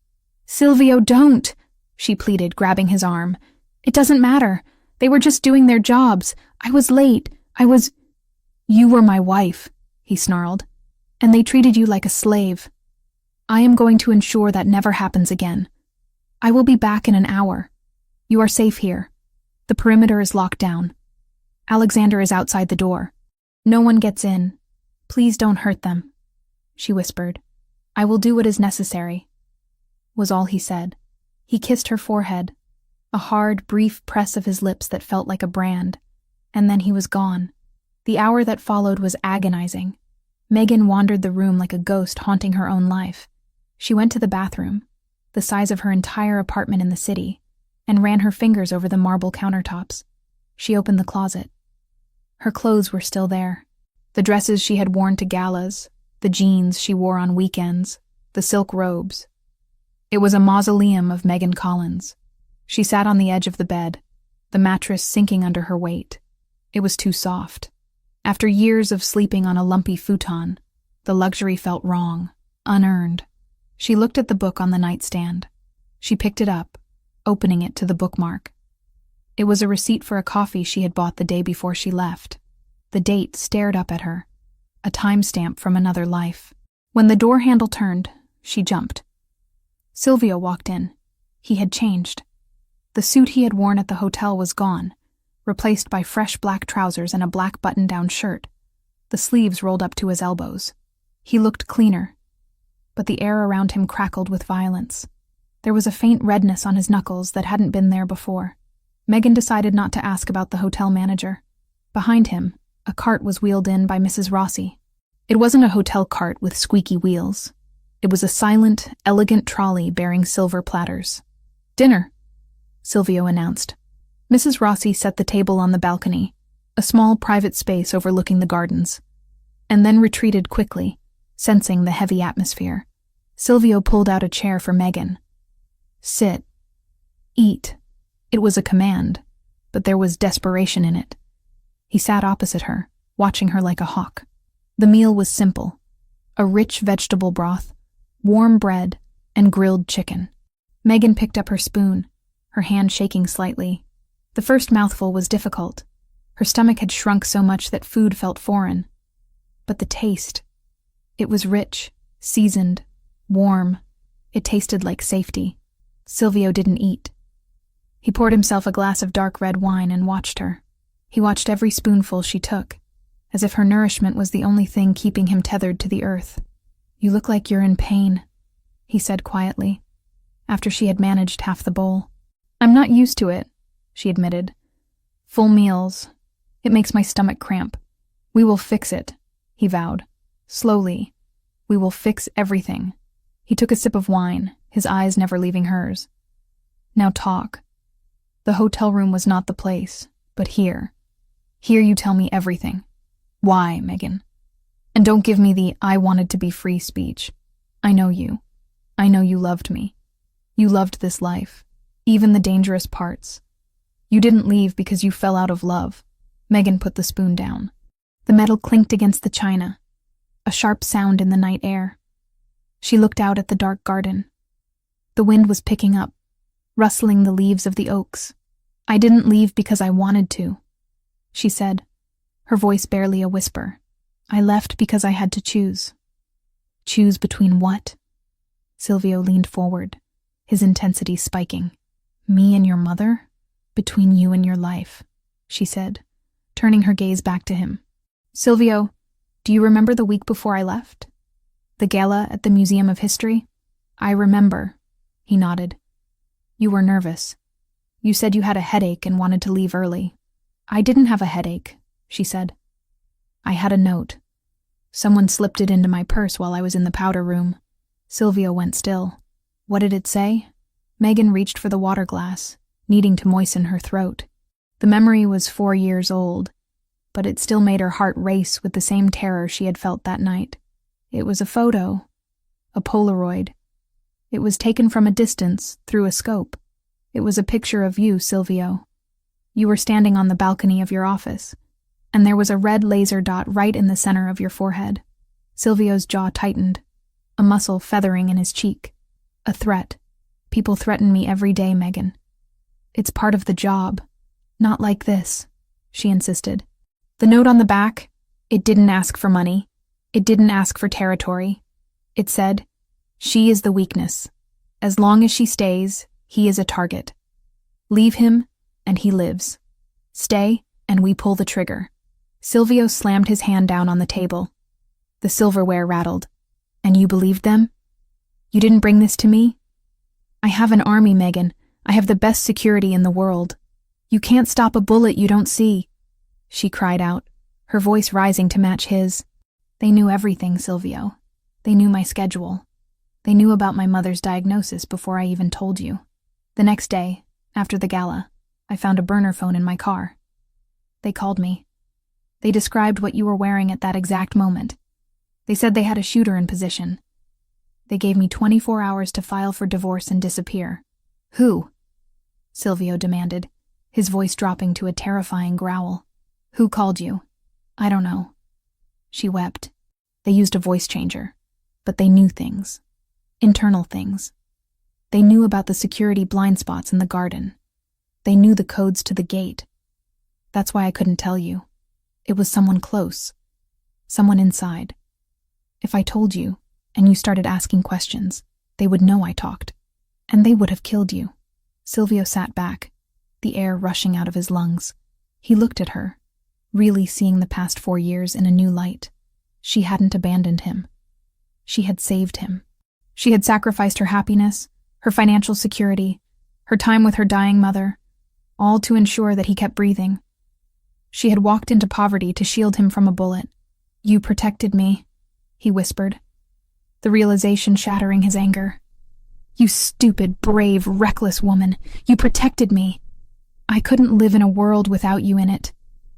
Silvio, don't, she pleaded, grabbing his arm. It doesn't matter. They were just doing their jobs. I was late. You were my wife, he snarled, and they treated you like a slave. I am going to ensure that never happens again. I will be back in an hour. You are safe here. The perimeter is locked down. Alexander is outside the door. No one gets in. Please don't hurt them, she whispered. I will do what is necessary, was all he said. He kissed her forehead, a hard, brief press of his lips that felt like a brand, and then he was gone. The hour that followed was agonizing. Megan wandered the room like a ghost haunting her own life. She went to the bathroom, the size of her entire apartment in the city, and ran her fingers over the marble countertops. She opened the closet. Her clothes were still there. The dresses she had worn to galas, the jeans she wore on weekends, the silk robes. It was a mausoleum of Megan Collins. She sat on the edge of the bed, the mattress sinking under her weight. It was too soft. After years of sleeping on a lumpy futon, the luxury felt wrong, unearned. She looked at the book on the nightstand. She picked it up, opening it to the bookmark. It was a receipt for a coffee she had bought the day before she left. The date stared up at her, a timestamp from another life. When the door handle turned, she jumped. Silvio walked in. He had changed. The suit he had worn at the hotel was gone, replaced by fresh black trousers and a black button-down shirt, the sleeves rolled up to his elbows. He looked cleaner, but the air around him crackled with violence. There was a faint redness on his knuckles that hadn't been there before. Megan decided not to ask about the hotel manager. Behind him, a cart was wheeled in by Mrs. Rossi. It wasn't a hotel cart with squeaky wheels. It was a silent, elegant trolley bearing silver platters. Dinner, Silvio announced. Mrs. Rossi set the table on the balcony, a small private space overlooking the gardens, and then retreated quickly, sensing the heavy atmosphere. Silvio pulled out a chair for Megan. Sit. Eat. It was a command, but there was desperation in it. He sat opposite her, watching her like a hawk. The meal was simple: a rich vegetable broth, warm bread, and grilled chicken. Megan picked up her spoon, her hand shaking slightly. The first mouthful was difficult. Her stomach had shrunk so much that food felt foreign. But the taste, it was rich, seasoned, warm. It tasted like safety. Silvio didn't eat. He poured himself a glass of dark red wine and watched her. He watched every spoonful she took, as if her nourishment was the only thing keeping him tethered to the earth. "You look like you're in pain," he said quietly, after she had managed half the bowl. "I'm not used to it," she admitted. "Full meals. It makes my stomach cramp. We will fix it," he vowed. "Slowly. We will fix everything." He took a sip of wine, his eyes never leaving hers. "Now talk. The hotel room was not the place, but here. Here you tell me everything. Why, Megan? And don't give me the 'I wanted to be free' speech. I know you. I know you loved me. You loved this life, even the dangerous parts. You didn't leave because you fell out of love." Megan put the spoon down. The metal clinked against the china, a sharp sound in the night air. She looked out at the dark garden. The wind was picking up, rustling the leaves of the oaks. "I didn't leave because I wanted to," she said, her voice barely a whisper. "I left because I had to choose." "Choose between what?" Silvio leaned forward, his intensity spiking. "Me and your mother? Between you and your life," she said, turning her gaze back to him. "Silvio, do you remember the week before I left? The gala at the Museum of History?" "I remember," he nodded. "You were nervous. You said you had a headache and wanted to leave early." "I didn't have a headache," she said. "I had a note. Someone slipped it into my purse while I was in the powder room." Silvio went still. "What did it say?" Megan reached for the water glass, needing to moisten her throat. The memory was 4 years old, but it still made her heart race with the same terror she had felt that night. It was a photo, a Polaroid. It was taken from a distance, through a scope. It was a picture of you, Silvio. You were standing on the balcony of your office, and there was a red laser dot right in the center of your forehead. Silvio's jaw tightened, a muscle feathering in his cheek. "A threat. People threaten me every day, Megan. It's part of the job. Not like this," she insisted. The note on the back, it didn't ask for money. It didn't ask for territory. It said, "She is the weakness. As long as she stays, he is a target. Leave him, and he lives. Stay, and we pull the trigger." Silvio slammed his hand down on the table. The silverware rattled. "And you believed them? You didn't bring this to me? I have an army, Megan. I have the best security in the world. You can't stop a bullet you don't see," she cried out, her voice rising to match his. "They knew everything, Silvio. They knew my schedule. They knew about my mother's diagnosis before I even told you. The next day, after the gala, I found a burner phone in my car. They called me. They described what you were wearing at that exact moment. They said they had a shooter in position. They gave me 24 hours to file for divorce and disappear." "Who?" Silvio demanded, his voice dropping to a terrifying growl. "Who called you?" "I don't know." She wept. "They used a voice changer, but they knew things. Internal things. They knew about the security blind spots in the garden. They knew the codes to the gate. That's why I couldn't tell you. It was someone close. Someone inside. If I told you, and you started asking questions, they would know I talked. And they would have killed you." Silvio sat back, the air rushing out of his lungs. He looked at her, really seeing the past 4 years in a new light. She hadn't abandoned him. She had saved him. She had sacrificed her happiness, her financial security, her time with her dying mother, all to ensure that he kept breathing. She had walked into poverty to shield him from a bullet. "You protected me," he whispered, the realization shattering his anger. "You stupid, brave, reckless woman. You protected me." I couldn't live in a world without you in it,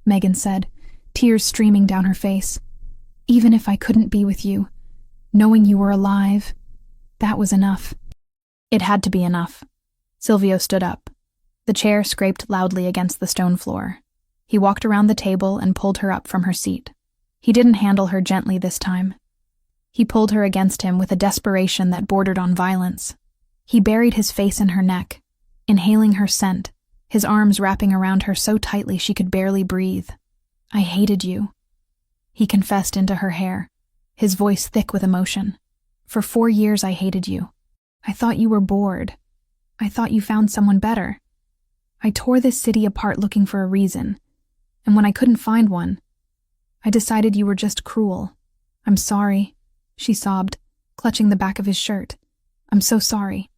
Megan said, tears streaming down her face. Even if I couldn't be with you, knowing you were alive, that was enough. It had to be enough. Silvio stood up. The chair scraped loudly against the stone floor. He walked around the table and pulled her up from her seat. He didn't handle her gently this time. He pulled her against him with a desperation that bordered on violence. He buried his face in her neck, inhaling her scent, his arms wrapping around her so tightly she could barely breathe. I hated you. He confessed into her hair, his voice thick with emotion. For 4 years I hated you. I thought you were bored. I thought you found someone better. I tore this city apart looking for a reason, and when I couldn't find one, I decided you were just cruel. I'm sorry, she sobbed, clutching the back of his shirt. I'm so sorry.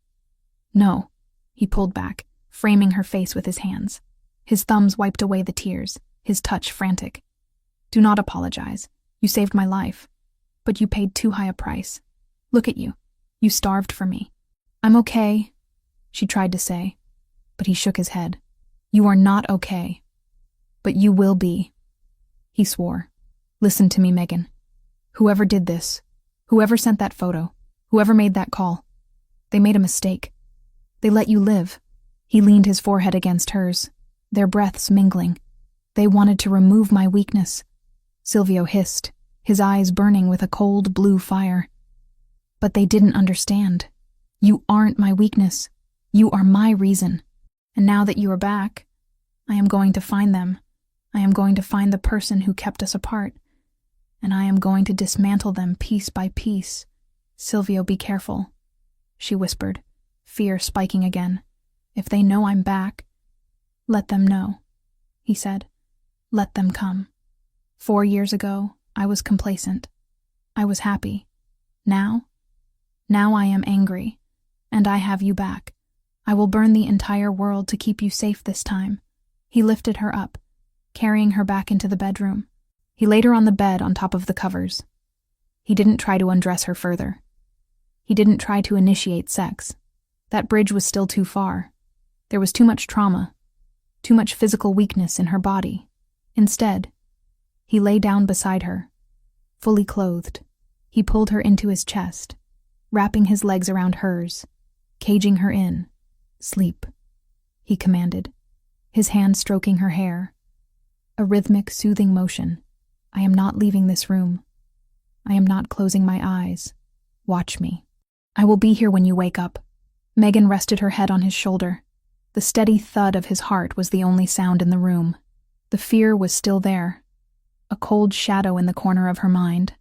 No, he pulled back, framing her face with his hands. His thumbs wiped away the tears, his touch frantic. Do not apologize. You saved my life. But you paid too high a price. Look at you. You starved for me. I'm okay, she tried to say, but he shook his head. You are not okay. But you will be. He swore. Listen to me, Megan. Whoever did this, whoever sent that photo, whoever made that call, they made a mistake. They let you live. He leaned his forehead against hers, their breaths mingling. They wanted to remove my weakness. Silvio hissed, his eyes burning with a cold blue fire. But they didn't understand. You aren't my weakness. You are my reason. And now that you are back, I am going to find them. I am going to find the person who kept us apart. And I am going to dismantle them piece by piece. Silvio, be careful, she whispered, fear spiking again. If they know I'm back, let them know, he said. Let them come. 4 years ago, I was complacent. I was happy. Now I am angry, and I have you back. I will burn the entire world to keep you safe this time. He lifted her up, carrying her back into the bedroom. He laid her on the bed on top of the covers. He didn't try to undress her further. He didn't try to initiate sex. That bridge was still too far. There was too much trauma, too much physical weakness in her body. Instead, he lay down beside her, fully clothed. He pulled her into his chest, wrapping his legs around hers, caging her in. Sleep, he commanded, his hand stroking her hair. A rhythmic, soothing motion. I am not leaving this room. I am not closing my eyes. Watch me. I will be here when you wake up. Megan rested her head on his shoulder. The steady thud of his heart was the only sound in the room. The fear was still there, a cold shadow in the corner of her mind.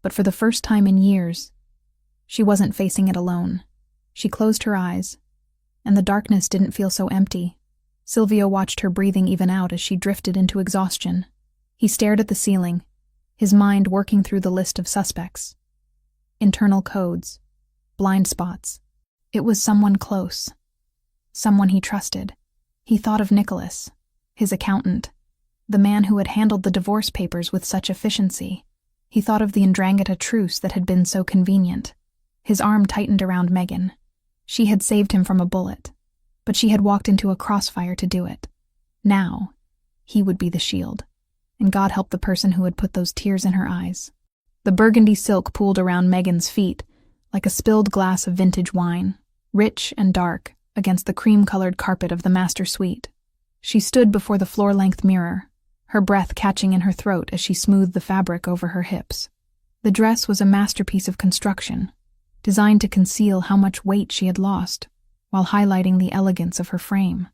But for the first time in years, she wasn't facing it alone. She closed her eyes, and the darkness didn't feel so empty. Silvio watched her breathing even out as she drifted into exhaustion. He stared at the ceiling, his mind working through the list of suspects. Internal codes, blind spots. It was someone close, someone he trusted. He thought of Nicholas, his accountant, the man who had handled the divorce papers with such efficiency. He thought of the Ndrangheta truce that had been so convenient. His arm tightened around Megan. She had saved him from a bullet, but she had walked into a crossfire to do it. Now, he would be the shield, and God help the person who had put those tears in her eyes. The burgundy silk pooled around Megan's feet like a spilled glass of vintage wine, rich and dark against the cream-colored carpet of the master suite. She stood before the floor-length mirror, her breath catching in her throat as she smoothed the fabric over her hips. The dress was a masterpiece of construction, designed to conceal how much weight she had lost, while highlighting the elegance of her frame.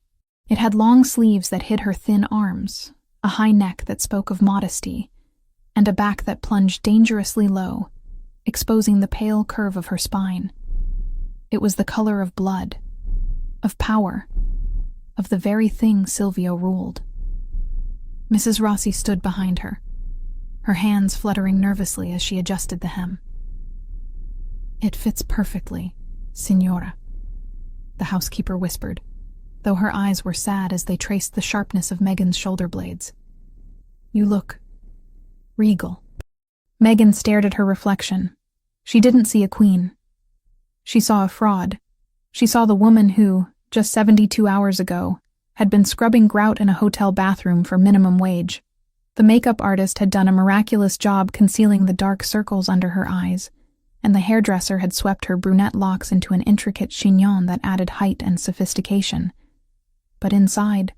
It had long sleeves that hid her thin arms, a high neck that spoke of modesty, and a back that plunged dangerously low, exposing the pale curve of her spine. It was the color of blood, of power, of the very thing Silvio ruled. Mrs. Rossi stood behind her, her hands fluttering nervously as she adjusted the hem. "It fits perfectly, Signora," the housekeeper whispered, though her eyes were sad as they traced the sharpness of Megan's shoulder blades. "You look regal." Megan stared at her reflection. She didn't see a queen. She saw a fraud. She saw the woman who, just 72 hours ago, had been scrubbing grout in a hotel bathroom for minimum wage. The makeup artist had done a miraculous job concealing the dark circles under her eyes, and the hairdresser had swept her brunette locks into an intricate chignon that added height and sophistication. But inside,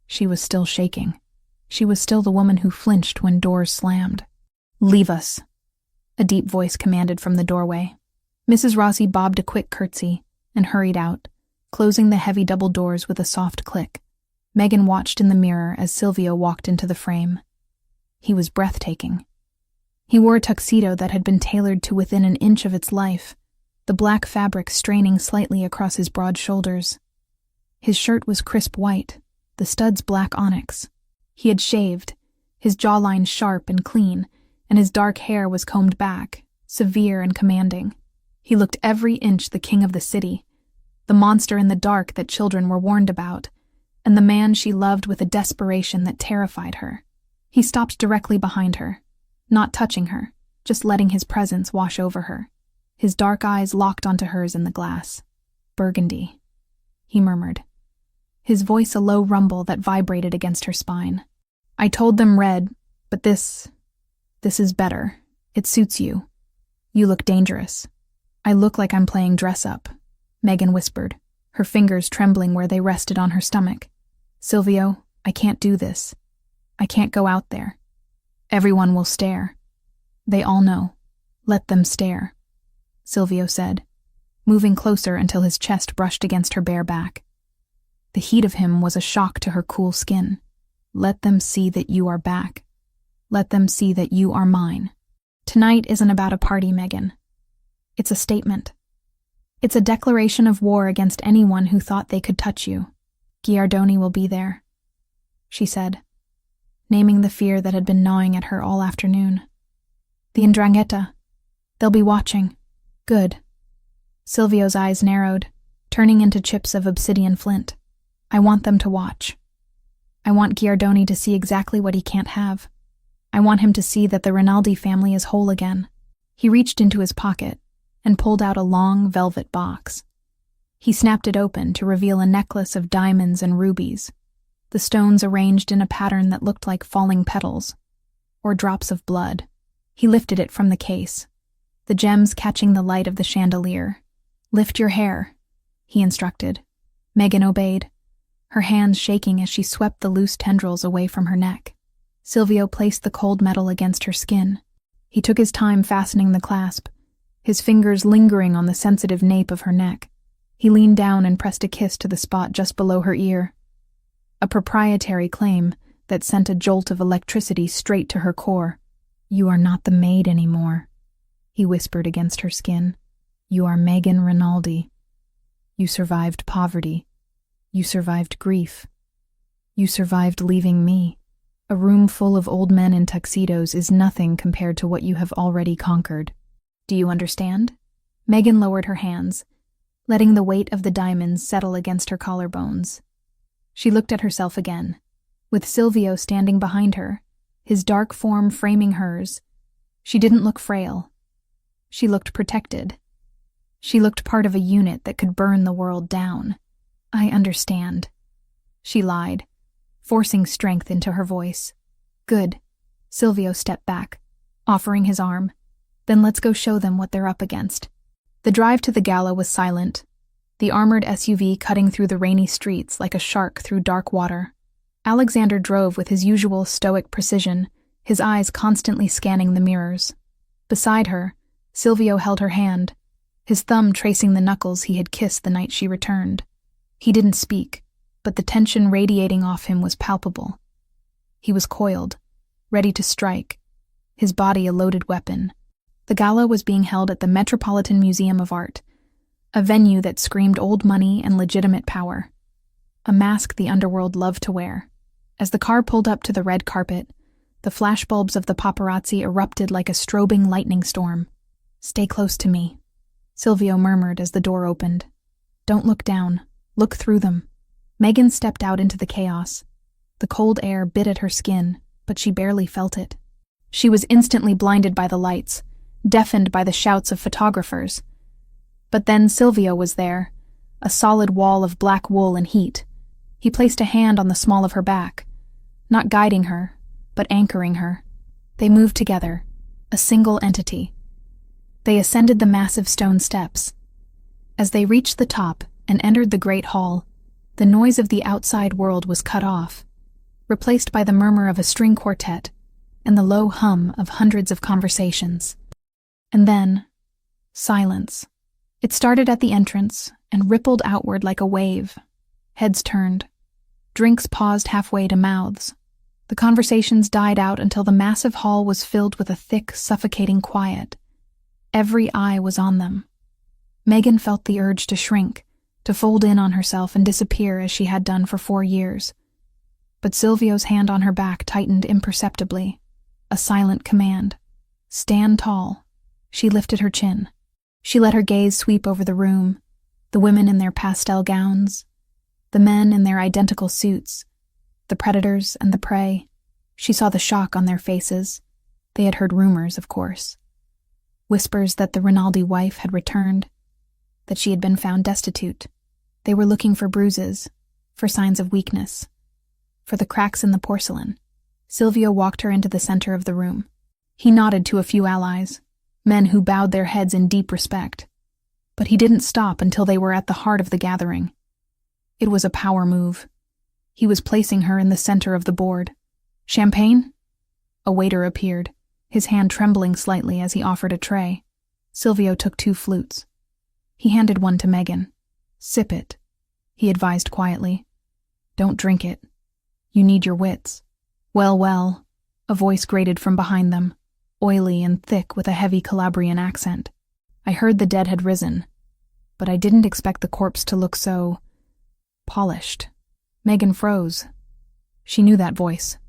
she was still shaking. She was still the woman who flinched when doors slammed. "Leave us," a deep voice commanded from the doorway. Mrs. Rossi bobbed a quick curtsy and hurried out, closing the heavy double doors with a soft click. Megan watched in the mirror as Silvio walked into the frame. He was breathtaking. He wore a tuxedo that had been tailored to within an inch of its life, the black fabric straining slightly across his broad shoulders. His shirt was crisp white, the studs black onyx. He had shaved, his jawline sharp and clean, and his dark hair was combed back, severe and commanding. He looked every inch the king of the city, the monster in the dark that children were warned about, and the man she loved with a desperation that terrified her. He stopped directly behind her, not touching her, just letting his presence wash over her. His dark eyes locked onto hers in the glass. "Burgundy," he murmured, his voice a low rumble that vibrated against her spine. "I told them red, but this is better. It suits you. You look dangerous." "I look like I'm playing dress-up," Megan whispered, her fingers trembling where they rested on her stomach. "Silvio, I can't do this. I can't go out there. Everyone will stare. They all know. Let them stare," Silvio said, moving closer until his chest brushed against her bare back. The heat of him was a shock to her cool skin. "Let them see that you are back. Let them see that you are mine. Tonight isn't about a party, Megan. It's a statement. It's a declaration of war against anyone who thought they could touch you. Giardoni will be there," she said, naming the fear that had been gnawing at her all afternoon. "The 'Ndrangheta. They'll be watching." "Good." Silvio's eyes narrowed, turning into chips of obsidian flint. "I want them to watch. I want Giardoni to see exactly what he can't have. I want him to see that the Rinaldi family is whole again." He reached into his pocket and pulled out a long velvet box. He snapped it open to reveal a necklace of diamonds and rubies, the stones arranged in a pattern that looked like falling petals, or drops of blood. He lifted it from the case, the gems catching the light of the chandelier. "Lift your hair," he instructed. Megan obeyed, her hands shaking as she swept the loose tendrils away from her neck. Silvio placed the cold metal against her skin. He took his time fastening the clasp, his fingers lingering on the sensitive nape of her neck. He leaned down and pressed a kiss to the spot just below her ear. A proprietary claim that sent a jolt of electricity straight to her core. "You are not the maid anymore," he whispered against her skin. "You are Megan Rinaldi. You survived poverty. You survived grief. You survived leaving me. A room full of old men in tuxedos is nothing compared to what you have already conquered. Do you understand?" Megan lowered her hands, letting the weight of the diamonds settle against her collarbones. She looked at herself again, with Silvio standing behind her, his dark form framing hers. She didn't look frail. She looked protected. She looked part of a unit that could burn the world down. "I understand," she lied, forcing strength into her voice. "Good." Silvio stepped back, offering his arm. "Then let's go show them what they're up against." The drive to the gala was silent, the armored SUV cutting through the rainy streets like a shark through dark water. Alexander drove with his usual stoic precision, his eyes constantly scanning the mirrors. Beside her, Silvio held her hand, his thumb tracing the knuckles he had kissed the night she returned. He didn't speak, but the tension radiating off him was palpable. He was coiled, ready to strike, his body a loaded weapon. The gala was being held at the Metropolitan Museum of Art, a venue that screamed old money and legitimate power, a mask the underworld loved to wear. As the car pulled up to the red carpet, the flashbulbs of the paparazzi erupted like a strobing lightning storm. "Stay close to me," Silvio murmured as the door opened. "Don't look down. Look through them." Megan stepped out into the chaos. The cold air bit at her skin, but she barely felt it. She was instantly blinded by the lights, deafened by the shouts of photographers. But then Silvio was there, a solid wall of black wool and heat. He placed a hand on the small of her back, not guiding her, but anchoring her. They moved together, a single entity. They ascended the massive stone steps. As they reached the top and entered the great hall, the noise of the outside world was cut off, replaced by the murmur of a string quartet and the low hum of hundreds of conversations. And then, silence. It started at the entrance and rippled outward like a wave. Heads turned. Drinks paused halfway to mouths. The conversations died out until the massive hall was filled with a thick, suffocating quiet. Every eye was on them. Megan felt the urge to shrink, to fold in on herself and disappear as she had done for 4 years. But Silvio's hand on her back tightened imperceptibly. A silent command. Stand tall. She lifted her chin. She let her gaze sweep over the room, the women in their pastel gowns, the men in their identical suits, the predators and the prey. She saw the shock on their faces. They had heard rumors, of course. Whispers that the Rinaldi wife had returned, that she had been found destitute. They were looking for bruises, for signs of weakness, for the cracks in the porcelain. Silvio walked her into the center of the room. He nodded to a few allies, men who bowed their heads in deep respect. But he didn't stop until they were at the heart of the gathering. It was a power move. He was placing her in the center of the board. Champagne? A waiter appeared, his hand trembling slightly as he offered a tray. Silvio took 2 flutes. He handed one to Megan. Sip it, he advised quietly. Don't drink it. You need your wits. Well, well, a voice grated from behind them, oily and thick with a heavy Calabrian accent. I heard the dead had risen, but I didn't expect the corpse to look so polished. Megan froze. She knew that voice.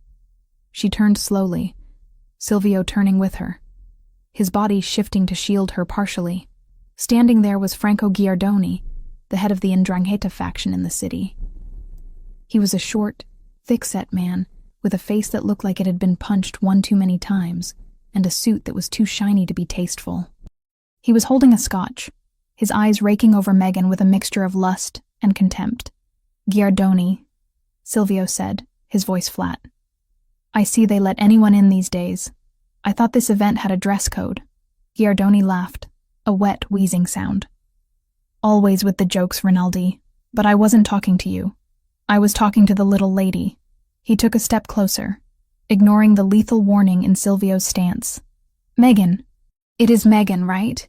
She turned slowly, Silvio turning with her, his body shifting to shield her partially. Standing there was Franco Giardoni, the head of the 'Ndrangheta faction in the city. He was a short, thick-set man with a face that looked like it had been punched one too many times, and a suit that was too shiny to be tasteful. He was holding a scotch, his eyes raking over Megan with a mixture of lust and contempt. Giardoni, Silvio said, his voice flat. I see they let anyone in these days. I thought this event had a dress code. Giardoni laughed, a wet, wheezing sound. Always with the jokes, Rinaldi, but I wasn't talking to you. I was talking to the little lady. He took a step closer, ignoring the lethal warning in Silvio's stance. Megan. It is Megan, right?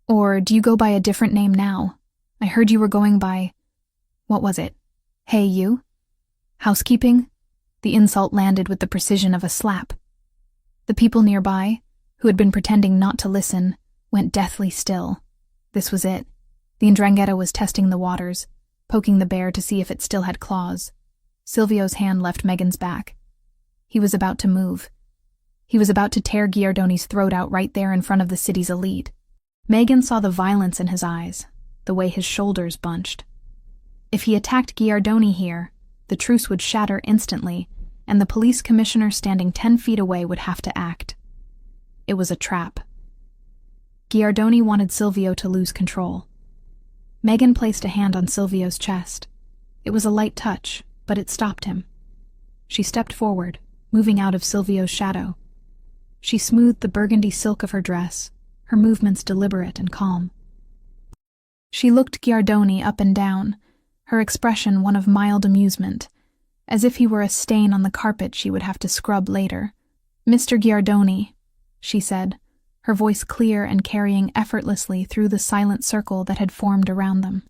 Or do you go by a different name now? I heard you were going by... What was it? Hey, you? Housekeeping? The insult landed with the precision of a slap. The people nearby, who had been pretending not to listen, went deathly still. This was it. The 'Ndrangheta was testing the waters, poking the bear to see if it still had claws. Silvio's hand left Megan's back. He was about to move. He was about to tear Giardoni's throat out right there in front of the city's elite. Megan saw the violence in his eyes, the way his shoulders bunched. If he attacked Giardoni here, the truce would shatter instantly, and the police commissioner standing 10 feet away would have to act. It was a trap. Giardoni wanted Silvio to lose control. Megan placed a hand on Silvio's chest. It was a light touch, but it stopped him. She stepped forward, moving out of Silvio's shadow. She smoothed the burgundy silk of her dress, her movements deliberate and calm. She looked Giardoni up and down, her expression one of mild amusement, as if he were a stain on the carpet she would have to scrub later. Mr. Giardoni, she said, her voice clear and carrying effortlessly through the silent circle that had formed around them.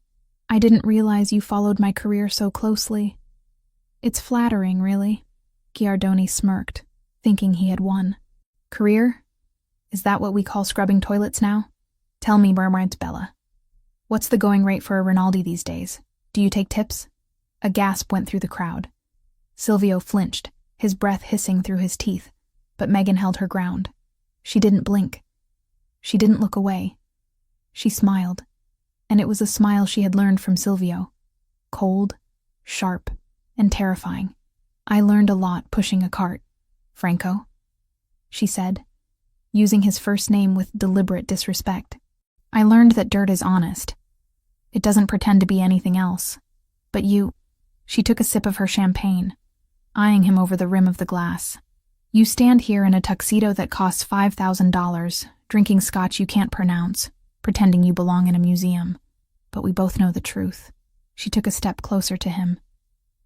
I didn't realize you followed my career so closely. It's flattering, really. Giardoni smirked, thinking he had won. Career? Is that what we call scrubbing toilets now? Tell me, murmured Bella. What's the going rate for a Rinaldi these days? Do you take tips? A gasp went through the crowd. Silvio flinched, his breath hissing through his teeth, but Megan held her ground. She didn't blink. She didn't look away. She smiled, and it was a smile she had learned from Silvio. Cold, sharp, and terrifying. I learned a lot pushing a cart, Franco, she said, using his first name with deliberate disrespect. I learned that dirt is honest. It doesn't pretend to be anything else. But you... She took a sip of her champagne, eyeing him over the rim of the glass. You stand here in a tuxedo that costs $5,000, drinking scotch you can't pronounce, pretending you belong in a museum. But we both know the truth. She took a step closer to him,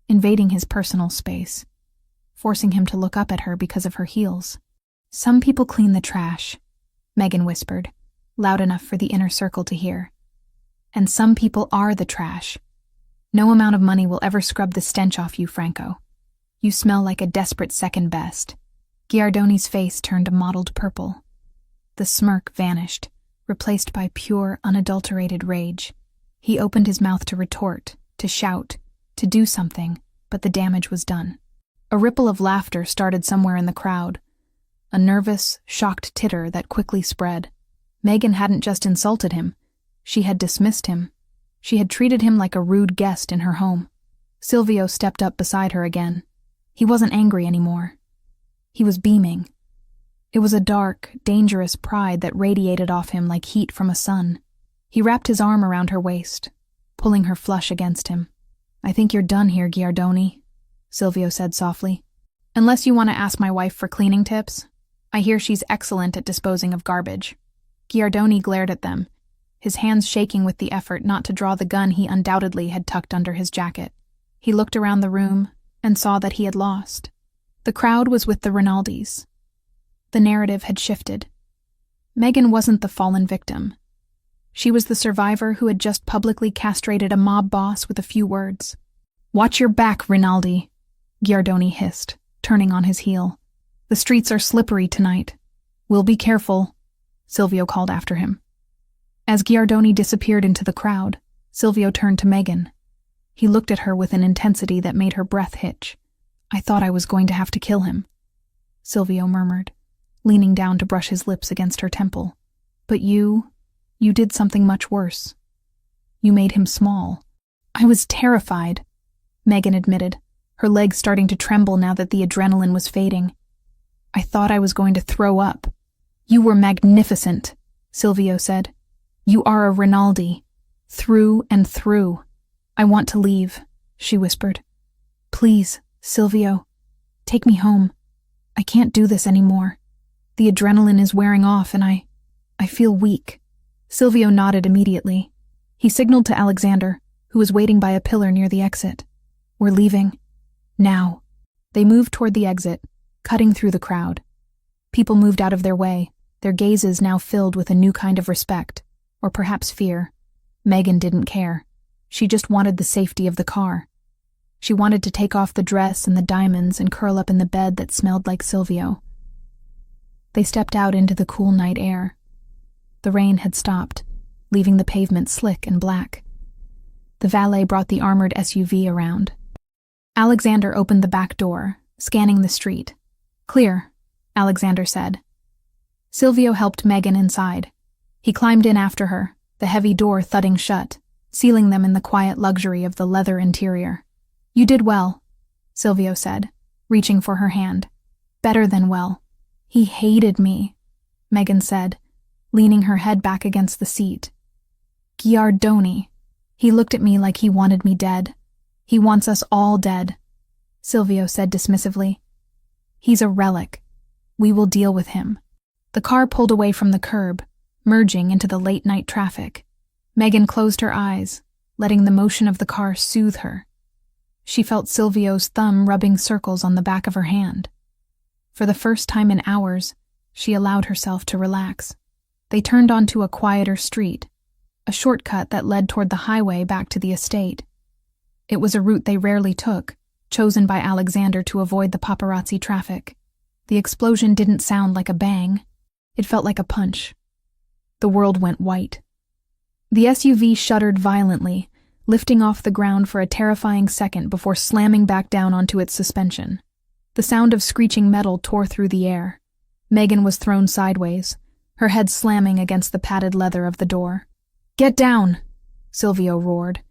invading his personal space, forcing him to look up at her because of her heels. Some people clean the trash, Megan whispered, loud enough for the inner circle to hear. And some people are the trash. No amount of money will ever scrub the stench off you, Franco. You smell like a desperate second best. Giardoni's face turned a mottled purple. The smirk vanished, replaced by pure, unadulterated rage. He opened his mouth to retort, to shout, to do something, but the damage was done. A ripple of laughter started somewhere in the crowd, a nervous, shocked titter that quickly spread. Megan hadn't just insulted him. She had dismissed him. She had treated him like a rude guest in her home. Silvio stepped up beside her again. He wasn't angry anymore. He was beaming. It was a dark, dangerous pride that radiated off him like heat from a sun. He wrapped his arm around her waist, pulling her flush against him. I think you're done here, Giardoni, Silvio said softly. Unless you want to ask my wife for cleaning tips. I hear she's excellent at disposing of garbage. Giardoni glared at them, his hands shaking with the effort not to draw the gun he undoubtedly had tucked under his jacket. He looked around the room and saw that he had lost. The crowd was with the Rinaldis. The narrative had shifted. Megan wasn't the fallen victim. She was the survivor who had just publicly castrated a mob boss with a few words. Watch your back, Rinaldi, Giardoni hissed, turning on his heel. The streets are slippery tonight. We'll be careful, Silvio called after him. As Giardoni disappeared into the crowd, Silvio turned to Megan. He looked at her with an intensity that made her breath hitch. I thought I was going to have to kill him, Silvio murmured, leaning down to brush his lips against her temple. But you did something much worse. You made him small. I was terrified, Megan admitted, her legs starting to tremble now that the adrenaline was fading. I thought I was going to throw up. You were magnificent, Silvio said. You are a Rinaldi, through and through. I want to leave, she whispered. Please, Silvio, take me home. I can't do this anymore. The adrenaline is wearing off and I feel weak. Silvio nodded immediately. He signaled to Alexander, who was waiting by a pillar near the exit. We're leaving. Now. They moved toward the exit, cutting through the crowd. People moved out of their way, their gazes now filled with a new kind of respect, or perhaps fear. Megan didn't care. She just wanted the safety of the car. She wanted to take off the dress and the diamonds and curl up in the bed that smelled like Silvio. They stepped out into the cool night air. The rain had stopped, leaving the pavement slick and black. The valet brought the armored SUV around. Alexander opened the back door, scanning the street. Clear, Alexander said. Silvio helped Megan inside. He climbed in after her, the heavy door thudding shut, sealing them in the quiet luxury of the leather interior. You did well, Silvio said, reaching for her hand. Better than well. He hated me, Megan said, leaning her head back against the seat. Giardoni. He looked at me like he wanted me dead. He wants us all dead, Silvio said dismissively. He's a relic. We will deal with him. The car pulled away from the curb, merging into the late-night traffic. Megan closed her eyes, letting the motion of the car soothe her. She felt Silvio's thumb rubbing circles on the back of her hand. For the first time in hours, she allowed herself to relax. They turned onto a quieter street, a shortcut that led toward the highway back to the estate. It was a route they rarely took, chosen by Alexander to avoid the paparazzi traffic. The explosion didn't sound like a bang. It felt like a punch. The world went white. The SUV shuddered violently, lifting off the ground for a terrifying second before slamming back down onto its suspension. The sound of screeching metal tore through the air. Megan was thrown sideways, her head slamming against the padded leather of the door. Get down, Silvio roared.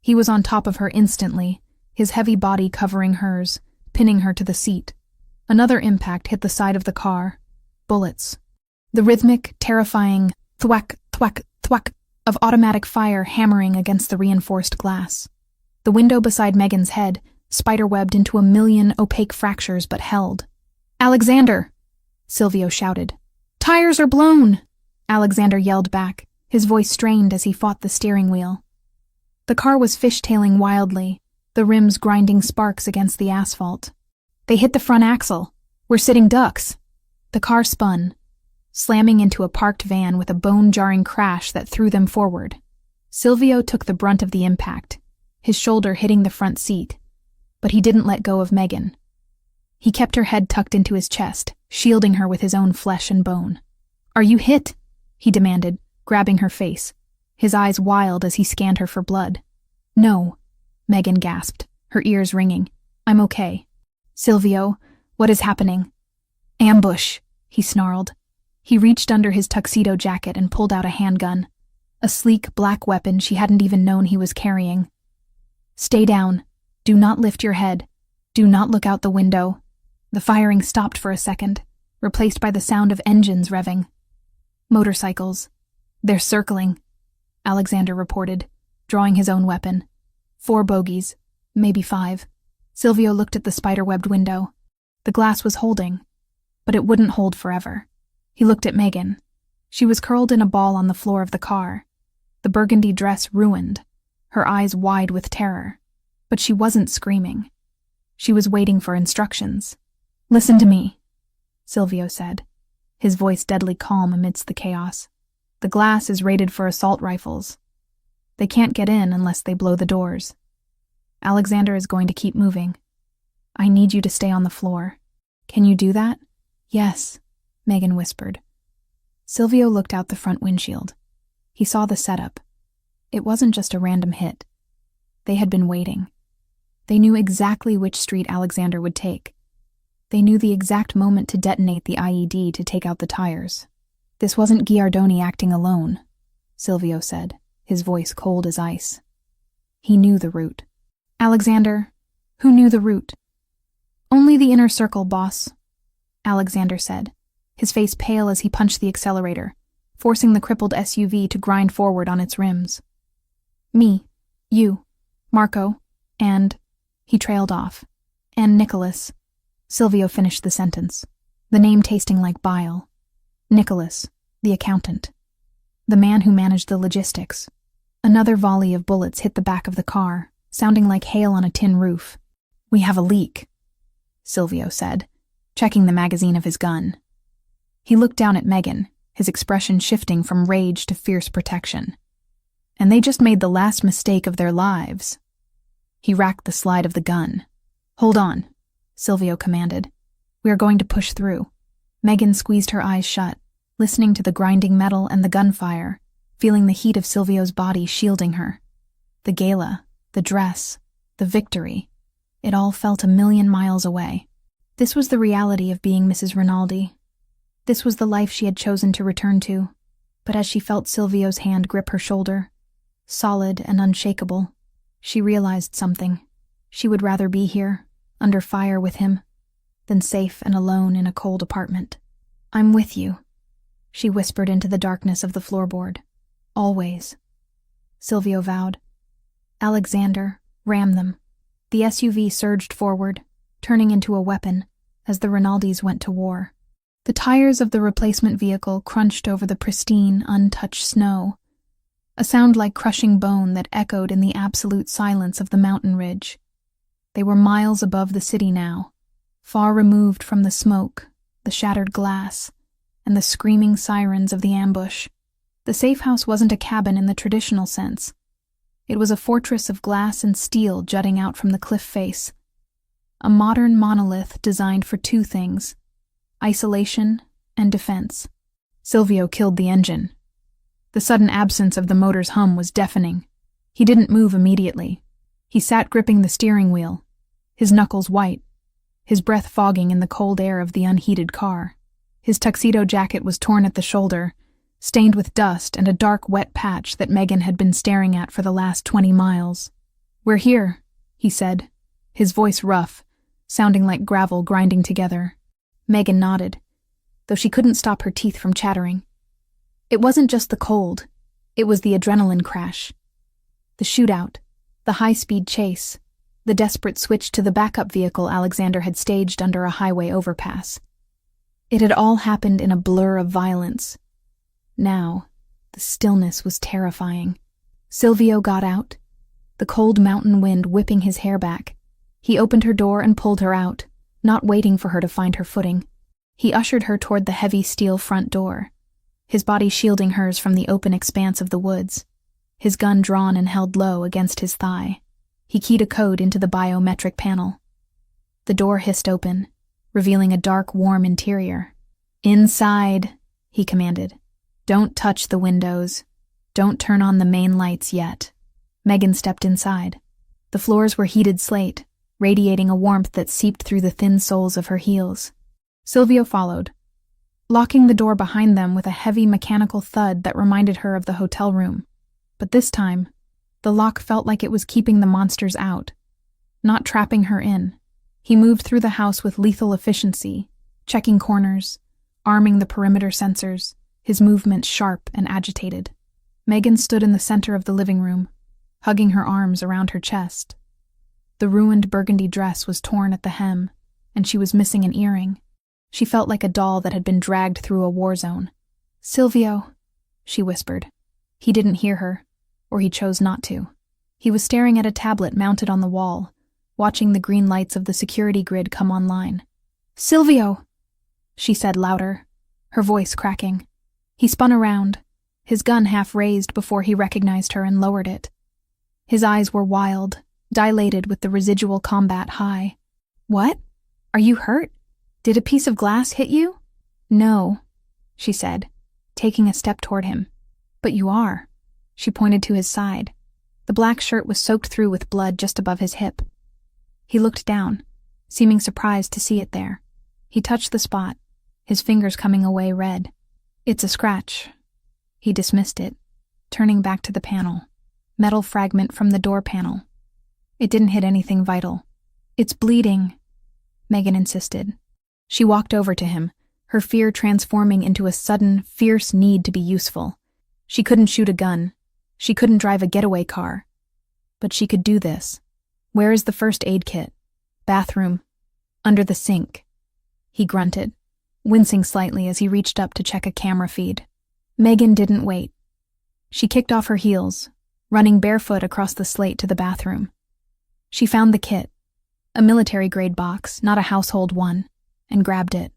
He was on top of her instantly, his heavy body covering hers, pinning her to the seat. Another impact hit the side of the car. Bullets. The rhythmic, terrifying thwack, thwack, thwack of automatic fire hammering against the reinforced glass. The window beside Megan's head spiderwebbed into a million opaque fractures but held. "Alexander!" Silvio shouted. "Tires are blown!" Alexander yelled back, his voice strained as he fought the steering wheel. The car was fishtailing wildly, the rims grinding sparks against the asphalt. "They hit the front axle. We're sitting ducks." The car spun, slamming into a parked van with a bone-jarring crash that threw them forward. Silvio took the brunt of the impact, his shoulder hitting the front seat, but he didn't let go of Megan. He kept her head tucked into his chest, shielding her with his own flesh and bone. "Are you hit?" he demanded, grabbing her face, his eyes wild as he scanned her for blood. "No," Megan gasped, her ears ringing. "I'm okay." "Silvio, what is happening?" "Ambush," he snarled. He reached under his tuxedo jacket and pulled out a handgun, a sleek black weapon she hadn't even known he was carrying. "Stay down. Do not lift your head. Do not look out the window." The firing stopped for a second, replaced by the sound of engines revving. "Motorcycles. They're circling," Alexander reported, drawing his own weapon. 4 bogies, maybe 5. Silvio looked at the spider-webbed window. The glass was holding, but it wouldn't hold forever. He looked at Megan. She was curled in a ball on the floor of the car, the burgundy dress ruined, her eyes wide with terror. But she wasn't screaming. She was waiting for instructions. "Listen to me," Silvio said, his voice deadly calm amidst the chaos. "The glass is rated for assault rifles. They can't get in unless they blow the doors. Alexander is going to keep moving. I need you to stay on the floor. Can you do that?" "Yes," Megan whispered. Silvio looked out the front windshield. He saw the setup. It wasn't just a random hit. They had been waiting. They knew exactly which street Alexander would take. They knew the exact moment to detonate the IED to take out the tires. "This wasn't Giardoni acting alone," Silvio said, his voice cold as ice. "He knew the route." "Alexander, who knew the route?" "Only the inner circle, boss," Alexander said, his face pale as he punched the accelerator, forcing the crippled SUV to grind forward on its rims. "Me, you, Marco, and..." He trailed off. "And Nicholas." Silvio finished the sentence, the name tasting like bile. Nicholas, the accountant. The man who managed the logistics. Another volley of bullets hit the back of the car, sounding like hail on a tin roof. "We have a leak," Silvio said, checking the magazine of his gun. He looked down at Megan, his expression shifting from rage to fierce protection. "And they just made the last mistake of their lives." He racked the slide of the gun. "Hold on," Silvio commanded. "We are going to push through." Megan squeezed her eyes shut, listening to the grinding metal and the gunfire, feeling the heat of Silvio's body shielding her. The gala, the dress, the victory, it all felt a million miles away. This was the reality of being Mrs. Rinaldi. This was the life she had chosen to return to. But as she felt Silvio's hand grip her shoulder, solid and unshakable, she realized something. She would rather be here, under fire with him, than safe and alone in a cold apartment. "I'm with you," she whispered into the darkness of the floorboard. "Always." Silvio vowed. "Alexander, ram them." The SUV surged forward, turning into a weapon, as the Rinaldis went to war. The tires of the replacement vehicle crunched over the pristine, untouched snow, a sound like crushing bone that echoed in the absolute silence of the mountain ridge. They were miles above the city now, far removed from the smoke, the shattered glass, and the screaming sirens of the ambush. The safe house wasn't a cabin in the traditional sense. It was a fortress of glass and steel jutting out from the cliff face. A modern monolith designed for 2 things: isolation and defense. Silvio killed the engine. The sudden absence of the motor's hum was deafening. He didn't move immediately. He sat gripping the steering wheel, his knuckles white, his breath fogging in the cold air of the unheated car. His tuxedo jacket was torn at the shoulder, stained with dust and a dark wet patch that Megan had been staring at for the last 20 miles. "We're here," he said, his voice rough, sounding like gravel grinding together. Megan nodded, though she couldn't stop her teeth from chattering. It wasn't just the cold, it was the adrenaline crash. The shootout, The high-speed chase, the desperate switch to the backup vehicle Alexander had staged under a highway overpass. It had all happened in a blur of violence. Now, the stillness was terrifying. Silvio got out, the cold mountain wind whipping his hair back. He opened her door and pulled her out, not waiting for her to find her footing. He ushered her toward the heavy steel front door, his body shielding hers from the open expanse of the woods, his gun drawn and held low against his thigh. He keyed a code into the biometric panel. The door hissed open, revealing a dark, warm interior. "Inside," he commanded. "Don't touch the windows. Don't turn on the main lights yet." Megan stepped inside. The floors were heated slate, radiating a warmth that seeped through the thin soles of her heels. Silvio followed, locking the door behind them with a heavy mechanical thud that reminded her of the hotel room. But this time, the lock felt like it was keeping the monsters out, not trapping her in. He moved through the house with lethal efficiency, checking corners, arming the perimeter sensors, his movements sharp and agitated. Megan stood in the center of the living room, hugging her arms around her chest. The ruined burgundy dress was torn at the hem, and she was missing an earring. She felt like a doll that had been dragged through a war zone. "Silvio," she whispered. He didn't hear her, or he chose not to. He was staring at a tablet mounted on the wall, watching the green lights of the security grid come online. "Silvio," she said louder, her voice cracking. He spun around, his gun half raised before he recognized her and lowered it. His eyes were wild, dilated with the residual combat high. "What? Are you hurt? Did a piece of glass hit you?" "No," she said, taking a step toward him. "But you are." She pointed to his side. The black shirt was soaked through with blood just above his hip. He looked down, seeming surprised to see it there. He touched the spot, his fingers coming away red. "It's a scratch." He dismissed it, turning back to the panel. Metal fragment from the door panel. It didn't hit anything vital. "It's bleeding," Megan insisted. She walked over to him, her fear transforming into a sudden, fierce need to be useful. She couldn't shoot a gun. She couldn't drive a getaway car. But she could do this. "Where is the first aid kit?" "Bathroom. Under the sink." He grunted, wincing slightly as he reached up to check a camera feed. Megan didn't wait. She kicked off her heels, running barefoot across the slate to the bathroom. She found the kit, a military-grade box, not a household one, and grabbed it.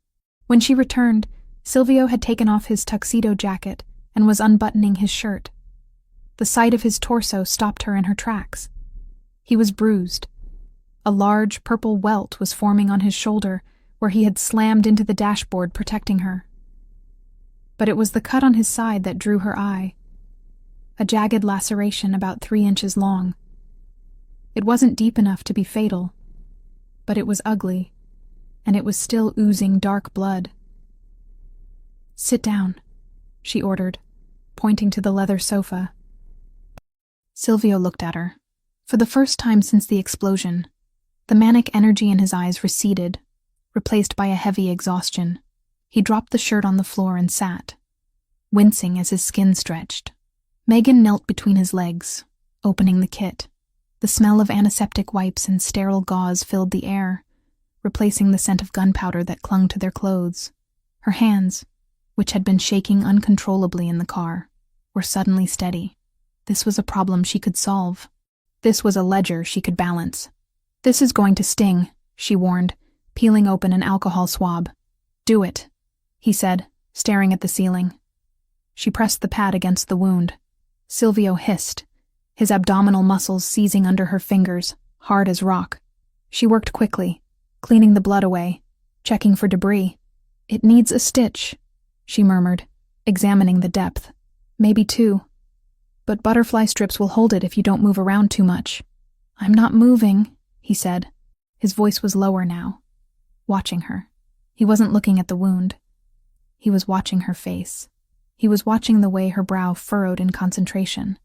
When she returned, Silvio had taken off his tuxedo jacket and was unbuttoning his shirt. The sight of his torso stopped her in her tracks. He was bruised. A large purple welt was forming on his shoulder where he had slammed into the dashboard, protecting her. But it was the cut on his side that drew her eye. A jagged laceration about 3 inches long. It wasn't deep enough to be fatal, but it was ugly, and it was still oozing dark blood. "Sit down," she ordered, pointing to the leather sofa. Silvio looked at her. For the first time since the explosion, the manic energy in his eyes receded, replaced by a heavy exhaustion. He dropped the shirt on the floor and sat, wincing as his skin stretched. Megan knelt between his legs, opening the kit. The smell of antiseptic wipes and sterile gauze filled the air, replacing the scent of gunpowder that clung to their clothes. Her hands, which had been shaking uncontrollably in the car, were suddenly steady. This was a problem she could solve. This was a ledger she could balance. "This is going to sting," she warned, peeling open an alcohol swab. "Do it," he said, staring at the ceiling. She pressed the pad against the wound. Silvio hissed, his abdominal muscles seizing under her fingers, hard as rock. She worked quickly, cleaning the blood away, checking for debris. "It needs a stitch," she murmured, examining the depth. "Maybe 2. But butterfly strips will hold it if you don't move around too much." "I'm not moving," he said. His voice was lower now, watching her. He wasn't looking at the wound. He was watching her face. He was watching the way her brow furrowed in concentration,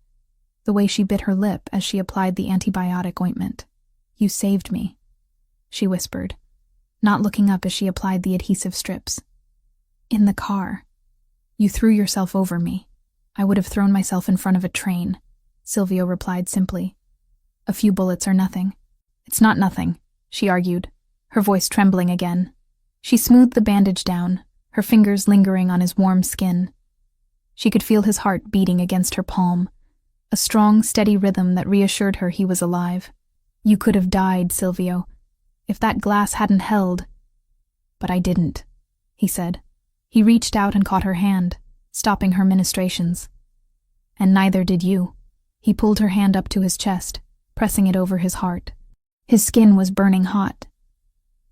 the way she bit her lip as she applied the antibiotic ointment. "You saved me," she whispered, not looking up as she applied the adhesive strips. "In the car. You threw yourself over me. I would have thrown myself in front of a train," Silvio replied simply. A few bullets are nothing. It's not nothing, she argued, her voice trembling again. She smoothed the bandage down, her fingers lingering on his warm skin. She could feel his heart beating against her palm, a strong, steady rhythm that reassured her he was alive. You could have died, Silvio, if that glass hadn't held. But I didn't, he said. He reached out and caught her hand, stopping her ministrations. And neither did you. He pulled her hand up to his chest, pressing it over his heart. His skin was burning hot.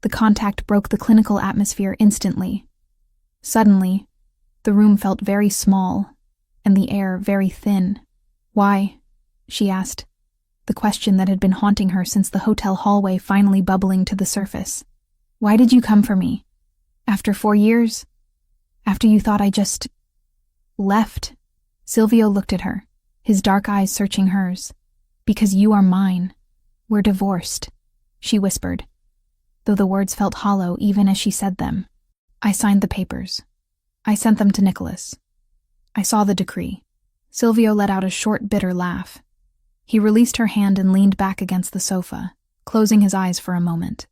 The contact broke the clinical atmosphere instantly. Suddenly, the room felt very small, and the air very thin. Why? She asked, the question that had been haunting her since the hotel hallway finally bubbling to the surface. Why did you come for me? After 4 years? After you thought I just left? Silvio looked at her, his dark eyes searching hers. Because you are mine. We're divorced, she whispered, though the words felt hollow even as she said them. I signed the papers. I sent them to Nicholas. I saw the decree. Silvio let out a short, bitter laugh. He released her hand and leaned back against the sofa, closing his eyes for a moment.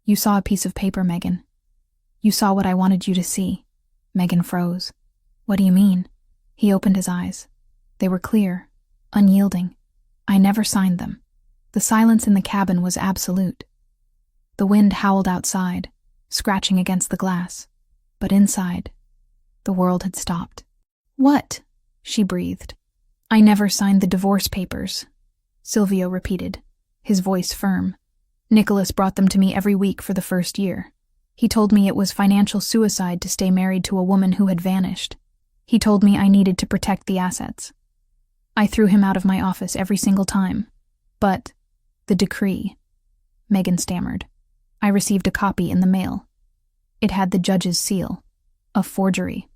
You saw a piece of paper, Megan. You saw what I wanted you to see. Megan froze. What do you mean? He opened his eyes. They were clear, unyielding. I never signed them. The silence in the cabin was absolute. The wind howled outside, scratching against the glass. But inside, the world had stopped. What? She breathed. I never signed the divorce papers, Silvio repeated, his voice firm. Nicholas brought them to me every week for the first year. He told me it was financial suicide to stay married to a woman who had vanished. He told me I needed to protect the assets. I threw him out of my office every single time. But the decree, Megan stammered. I received a copy in the mail. It had the judge's seal. A forgery,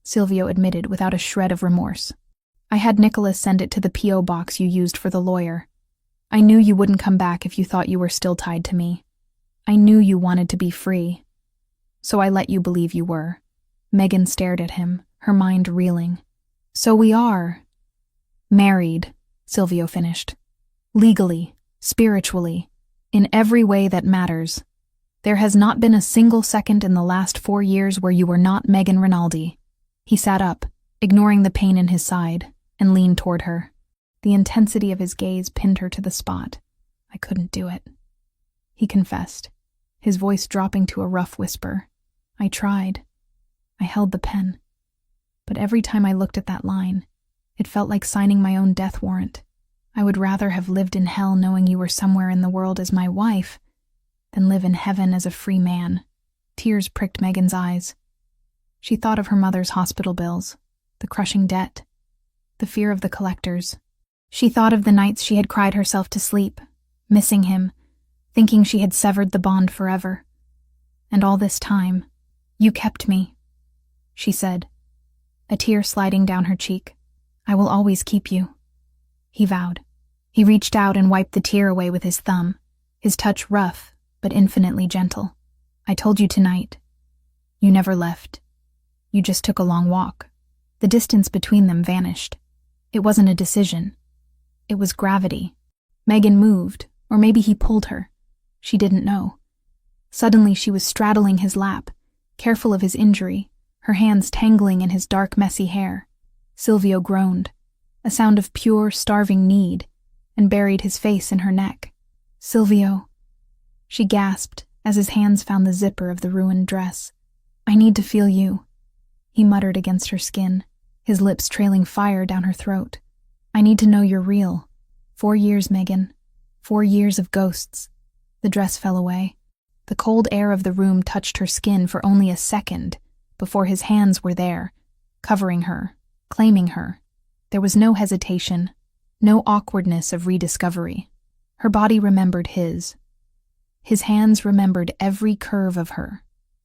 Silvio admitted without a shred of remorse. I had Nicholas send it to the P.O. box you used for the lawyer. I knew you wouldn't come back if you thought you were still tied to me. I knew you wanted to be free. So I let you believe you were. Megan stared at him, her mind reeling. So we are married, Silvio finished. Legally, spiritually, in every way that matters. There has not been a single second in the last 4 years where you were not Megan Rinaldi. He sat up, ignoring the pain in his side, and leaned toward her. The intensity of his gaze pinned her to the spot. I couldn't do it, he confessed, his voice dropping to a rough whisper. I tried. I held the pen. But every time I looked at that line, it felt like signing my own death warrant. I would rather have lived in hell knowing you were somewhere in the world as my wife than live in heaven as a free man. Tears pricked Megan's eyes. She thought of her mother's hospital bills, the crushing debt, the fear of the collectors. She thought of the nights she had cried herself to sleep, missing him, thinking she had severed the bond forever. And all this time, you kept me, she said, a tear sliding down her cheek. I will always keep you, he vowed. He reached out and wiped the tear away with his thumb, his touch rough but infinitely gentle. I told you tonight. You never left. You just took a long walk. The distance between them vanished. It wasn't a decision. It was gravity. Megan moved, or maybe he pulled her. She didn't know. Suddenly she was straddling his lap, careful of his injury, her hands tangling in his dark, messy hair. Silvio groaned, a sound of pure, starving need, and buried his face in her neck. Silvio, she gasped as his hands found the zipper of the ruined dress. I need to feel you, he muttered against her skin, his lips trailing fire down her throat. I need to know you're real. 4 years, Megan. 4 years of ghosts. The dress fell away. The cold air of the room touched her skin for only a second before his hands were there, covering her, claiming her. There was no hesitation, no awkwardness of rediscovery. Her body remembered his. His hands remembered every curve of her.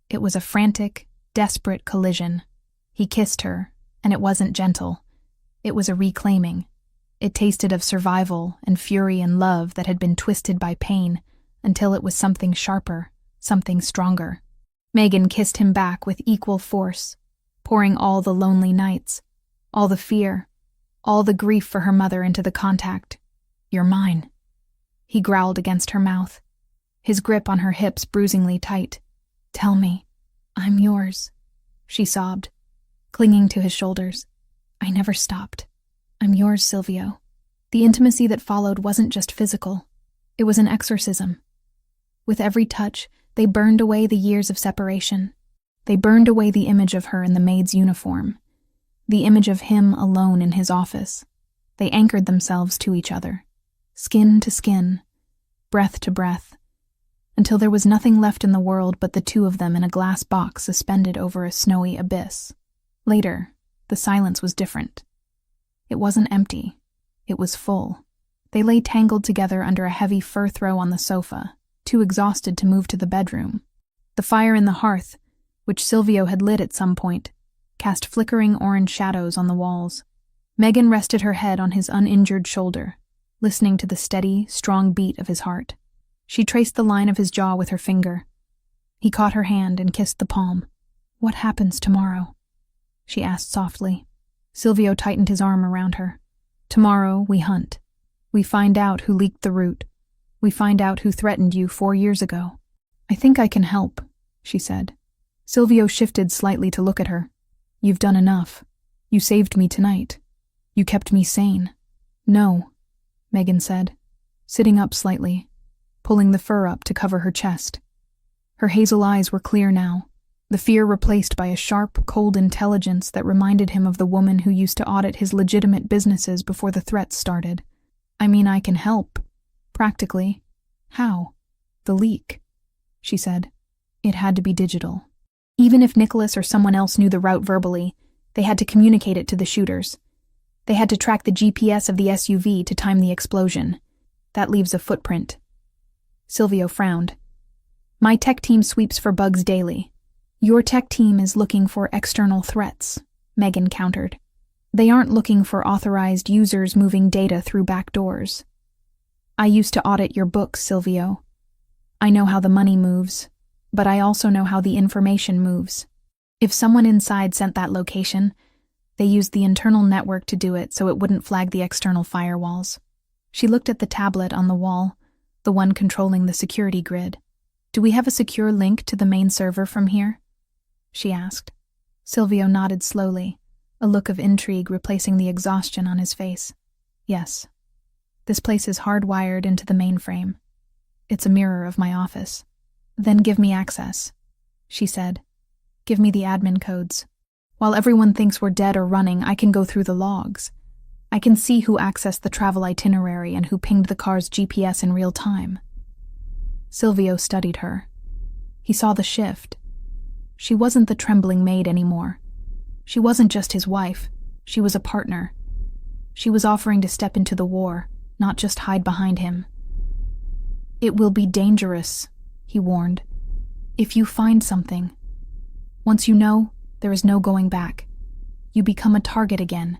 It was a frantic, desperate collision. He kissed her, and it wasn't gentle. It was a reclaiming. It tasted of survival and fury and love that had been twisted by pain until it was something sharper, something stronger. Megan kissed him back with equal force, pouring all the lonely nights, all the fear, all the grief for her mother into the contact. You're mine, He growled against her mouth, his grip on her hips bruisingly tight. "Tell me, I'm yours," she sobbed, clinging to his shoulders. "I never stopped. I'm yours, Silvio." The intimacy that followed wasn't just physical. It was an exorcism. With every touch, they burned away the years of separation. They burned away the image of her in the maid's uniform, the image of him alone in his office. They anchored themselves to each other, skin to skin, breath to breath, until there was nothing left in the world but the two of them in a glass box suspended over a snowy abyss. Later, the silence was different. It wasn't empty. It was full. They lay tangled together under a heavy fur throw on the sofa, too exhausted to move to the bedroom. The fire in the hearth, which Silvio had lit at some point, cast flickering orange shadows on the walls. Megan rested her head on his uninjured shoulder, listening to the steady, strong beat of his heart. She traced the line of his jaw with her finger. He caught her hand and kissed the palm. "What happens tomorrow?" she asked softly. Silvio tightened his arm around her. "Tomorrow we hunt. We find out who leaked the root. We find out who threatened you 4 years ago." "I think I can help," she said. Silvio shifted slightly to look at her. "You've done enough. You saved me tonight. You kept me sane." "No," Megan said, sitting up slightly, pulling the fur up to cover her chest. Her hazel eyes were clear now, the fear replaced by a sharp, cold intelligence that reminded him of the woman who used to audit his legitimate businesses before the threats started. "I mean, I can help. Practically." "How?" "The leak," she said. "It had to be digital. Even if Nicholas or someone else knew the route verbally, they had to communicate it to the shooters. They had to track the GPS of the SUV to time the explosion. That leaves a footprint." Silvio frowned. "My tech team sweeps for bugs daily. Your tech team is looking for external threats," Megan countered. "They aren't looking for authorized users moving data through back doors. I used to audit your books, Silvio. I know how the money moves, but I also know how the information moves. If someone inside sent that location, they used the internal network to do it so it wouldn't flag the external firewalls." She looked at the tablet on the wall, the one controlling the security grid. "Do we have a secure link to the main server from here?" she asked. Silvio nodded slowly, a look of intrigue replacing the exhaustion on his face. "Yes. This place is hardwired into the mainframe. It's a mirror of my office." "Then give me access," she said. "Give me the admin codes. While everyone thinks we're dead or running, I can go through the logs. I can see who accessed the travel itinerary and who pinged the car's GPS in real time." Silvio studied her. He saw the shift. She wasn't the trembling maid anymore. She wasn't just his wife. She was a partner. She was offering to step into the war, not just hide behind him. "It will be dangerous," he warned. "If you find something. Once you know, there is no going back. You become a target again."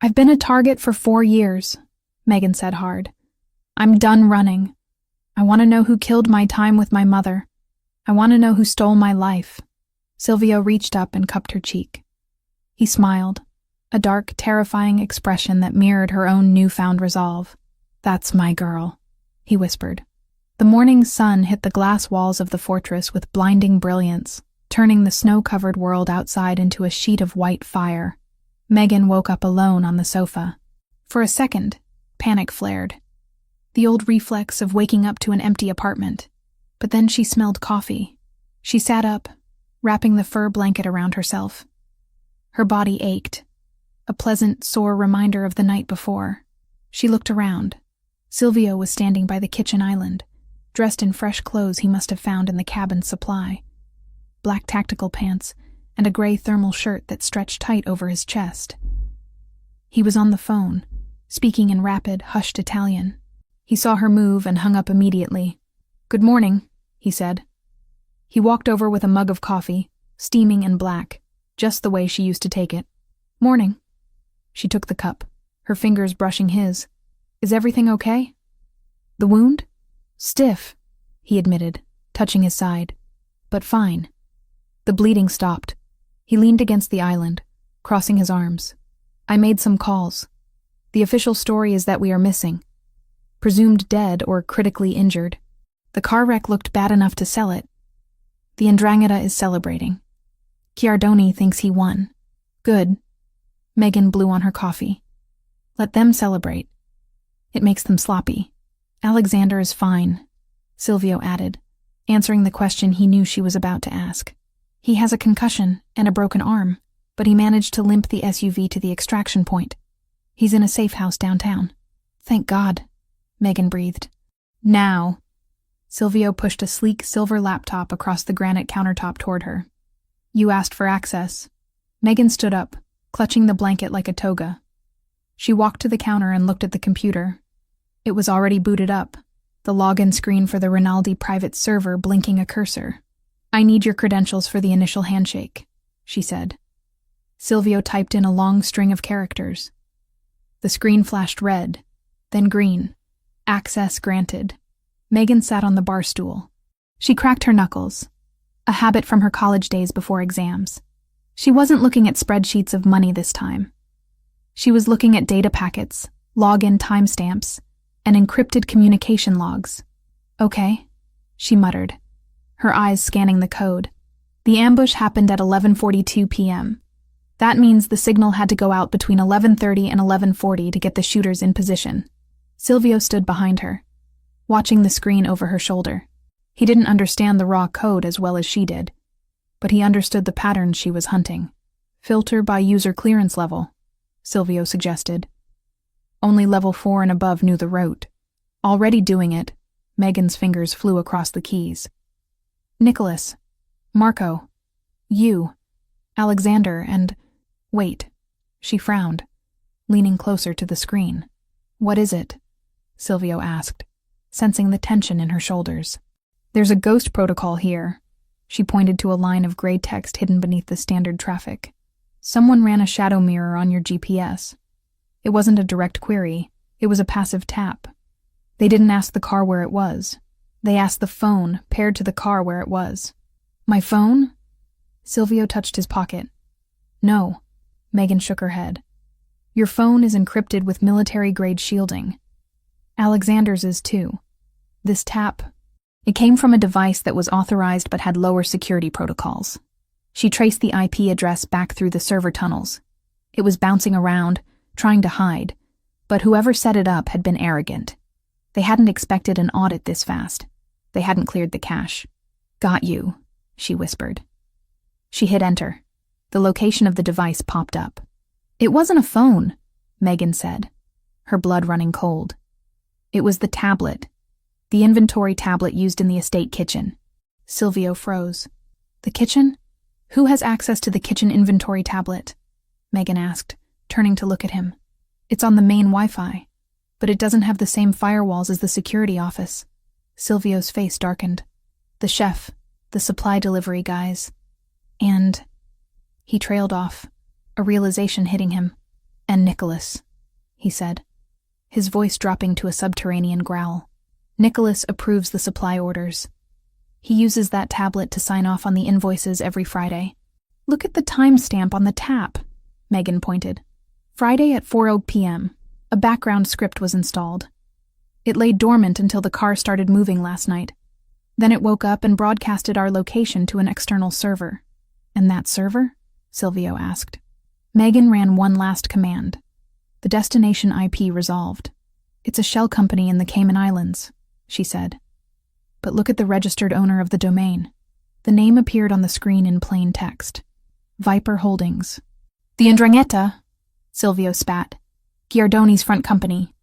"I've been a target for 4 years," Megan said hard. "I'm done running. I want to know who killed my time with my mother. I want to know who stole my life." Silvio reached up and cupped her cheek. He smiled, a dark, terrifying expression that mirrored her own newfound resolve. "That's my girl," he whispered. The morning sun hit the glass walls of the fortress with blinding brilliance, turning the snow-covered world outside into a sheet of white fire. Megan woke up alone on the sofa. For a second, panic flared. The old reflex of waking up to an empty apartment. But then she smelled coffee. She sat up, wrapping the fur blanket around herself. Her body ached, a pleasant, sore reminder of the night before. She looked around. Silvio was standing by the kitchen island, dressed in fresh clothes he must have found in the cabin's supply. Black tactical pants and a gray thermal shirt that stretched tight over his chest. He was on the phone, speaking in rapid, hushed Italian. He saw her move and hung up immediately. "Good morning," he said. He walked over with a mug of coffee, steaming and black, just the way she used to take it. "Morning." She took the cup, her fingers brushing his. "Is everything okay?" "The wound?" "Stiff," he admitted, touching his side. "But fine." The bleeding stopped. He leaned against the island, crossing his arms. "I made some calls. The official story is that we are missing. presumed dead or critically injured. The car wreck looked bad enough to sell it. The 'Ndrangheta is celebrating. Chiardoni thinks he won. Good. Megan blew on her coffee. Let them celebrate. It makes them sloppy. Alexander is fine, Silvio added, answering the question he knew she was about to ask. He has a concussion and a broken arm, but he managed to limp the SUV to the extraction point. He's in a safe house downtown. Thank God, Megan breathed. Now. Silvio pushed a sleek silver laptop across the granite countertop toward her. You asked for access. Megan stood up, clutching the blanket like a toga. She walked to the counter and looked at the computer. It was already booted up, the login screen for the Rinaldi private server blinking a cursor. I need your credentials for the initial handshake, she said. Silvio typed in a long string of characters. The screen flashed red, then green. Access granted. Megan sat on the bar stool. She cracked her knuckles, a habit from her college days before exams. She wasn't looking at spreadsheets of money this time. She was looking at data packets, login timestamps, and encrypted communication logs. Okay, she muttered, her eyes scanning the code. The ambush happened at 11:42 p.m. That means the signal had to go out between 11:30 and 11:40 to get the shooters in position. Silvio stood behind her, watching the screen over her shoulder. He didn't understand the raw code as well as she did, but he understood the patterns she was hunting. Filter by user clearance level, Silvio suggested. Only level 4 and above knew the route. Already doing it, Megan's fingers flew across the keys. Nicholas, Marco, you, Alexander, and... Wait, she frowned, leaning closer to the screen. What is it? Silvio asked, sensing the tension in her shoulders. There's a ghost protocol here. She pointed to a line of gray text hidden beneath the standard traffic. Someone ran a shadow mirror on your GPS. It wasn't a direct query, it was a passive tap. They didn't ask the car where it was. They asked the phone paired to the car where it was. My phone? Silvio touched his pocket. No, Megan shook her head. Your phone is encrypted with military-grade shielding. Alexander's is too. This tap, it came from a device that was authorized but had lower security protocols. She traced the IP address back through the server tunnels. It was bouncing around, trying to hide, but whoever set it up had been arrogant. They hadn't expected an audit this fast. They hadn't cleared the cache. Got you, she whispered. She hit enter. The location of the device popped up. It wasn't a phone, Megan said, her blood running cold. It was the tablet, the inventory tablet used in the estate kitchen. Silvio froze. The kitchen? Who has access to the kitchen inventory tablet? Megan asked, turning to look at him. It's on the main Wi-Fi, but it doesn't have the same firewalls as the security office. Silvio's face darkened. The chef, the supply delivery guys, and... He trailed off, a realization hitting him. And Nicholas, he said, his voice dropping to a subterranean growl. Nicholas approves the supply orders. He uses that tablet to sign off on the invoices every Friday. Look at the timestamp on the tap, Megan pointed. Friday at 4:00 p.m. A background script was installed. It lay dormant until the car started moving last night. Then it woke up and broadcasted our location to an external server. And that server? Silvio asked. Megan ran one last command. The destination IP resolved. It's a shell company in the Cayman Islands, she said. But look at the registered owner of the domain. The name appeared on the screen in plain text. Viper Holdings. The 'Ndrangheta, Silvio spat. Chiardoni's front company.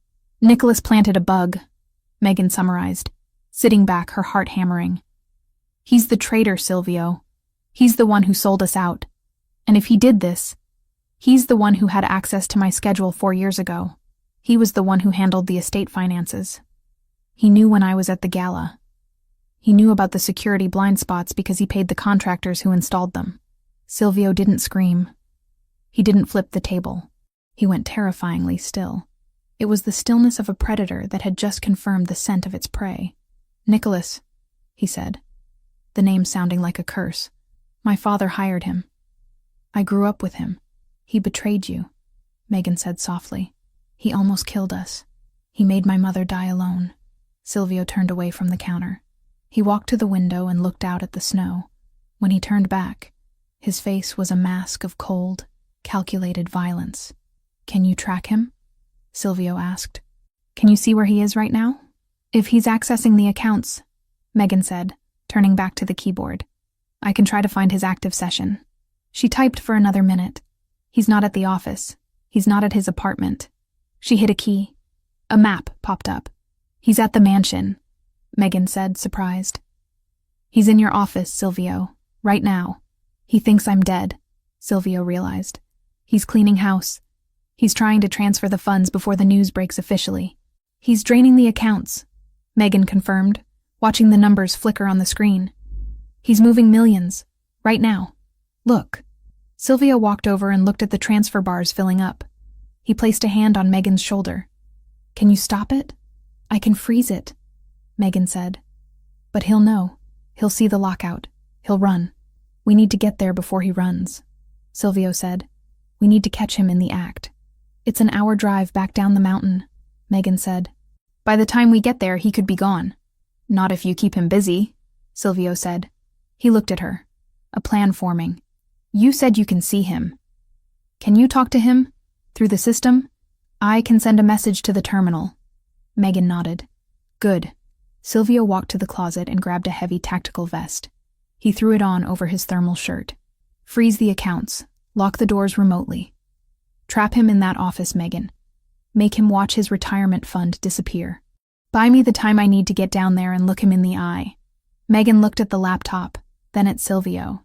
Nicholas planted a bug, Megan summarized, sitting back, her heart hammering. He's the traitor, Silvio. He's the one who sold us out. And if he did this, he's the one who had access to my schedule 4 years ago. He was the one who handled the estate finances. He knew when I was at the gala. He knew about the security blind spots because he paid the contractors who installed them. Silvio didn't scream. He didn't flip the table. He went terrifyingly still. It was the stillness of a predator that had just confirmed the scent of its prey. Nicholas, he said, the name sounding like a curse. My father hired him. I grew up with him. He betrayed you, Megan said softly. He almost killed us. He made my mother die alone. Silvio turned away from the counter. He walked to the window and looked out at the snow. When he turned back, his face was a mask of cold, calculated violence. "Can you track him?" Silvio asked. "Can you see where he is right now?" "If he's accessing the accounts," Megan said, turning back to the keyboard. "I can try to find his active session." She typed for another minute. "He's not at the office. He's not at his apartment." She hit a key. A map popped up. "He's at the mansion," Megan said, surprised. "He's in your office, Silvio, right now. He thinks I'm dead," Silvio realized. "He's cleaning house. He's trying to transfer the funds before the news breaks officially." "He's draining the accounts," Megan confirmed, watching the numbers flicker on the screen. "He's moving millions, right now. Look." Silvio walked over and looked at the transfer bars filling up. He placed a hand on Megan's shoulder. "Can you stop it?" "I can freeze it," Megan said. "But he'll know. He'll see the lockout. He'll run. We need to get there before he runs," Silvio said. "We need to catch him in the act." "It's an hour drive back down the mountain," Megan said. "By the time we get there, he could be gone." "Not if you keep him busy," Silvio said. He looked at her. A plan forming. "You said you can see him. Can you talk to him? Through the system? I can send a message to the terminal." Megan nodded. "Good." Silvio walked to the closet and grabbed a heavy tactical vest. He threw it on over his thermal shirt. "Freeze the accounts. Lock the doors remotely. Trap him in that office, Megan. Make him watch his retirement fund disappear. Buy me the time I need to get down there and look him in the eye." Megan looked at the laptop, then at Silvio.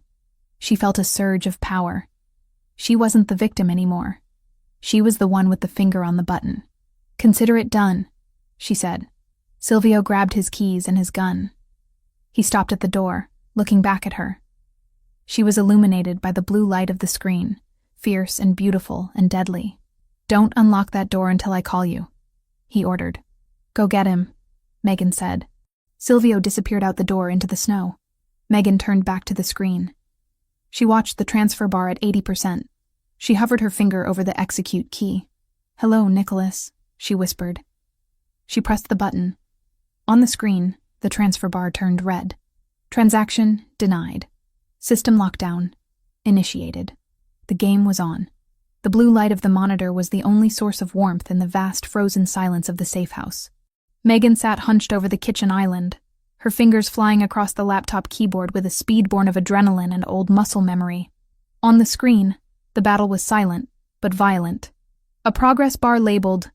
She felt a surge of power. She wasn't the victim anymore. She was the one with the finger on the button. "Consider it done," she said. Silvio grabbed his keys and his gun. He stopped at the door, looking back at her. She was illuminated by the blue light of the screen, fierce and beautiful and deadly. "Don't unlock that door until I call you," he ordered. "Go get him," Megan said. Silvio disappeared out the door into the snow. Megan turned back to the screen. She watched the transfer bar at 80%. She hovered her finger over the execute key. "Hello, Nicholas," she whispered. She pressed the button. On the screen, the transfer bar turned red. Transaction denied. System lockdown initiated. The game was on. The blue light of the monitor was the only source of warmth in the vast frozen silence of the safe house. Megan sat hunched over the kitchen island, her fingers flying across the laptop keyboard with a speed born of adrenaline and old muscle memory. On the screen, the battle was silent, but violent. A progress bar labeled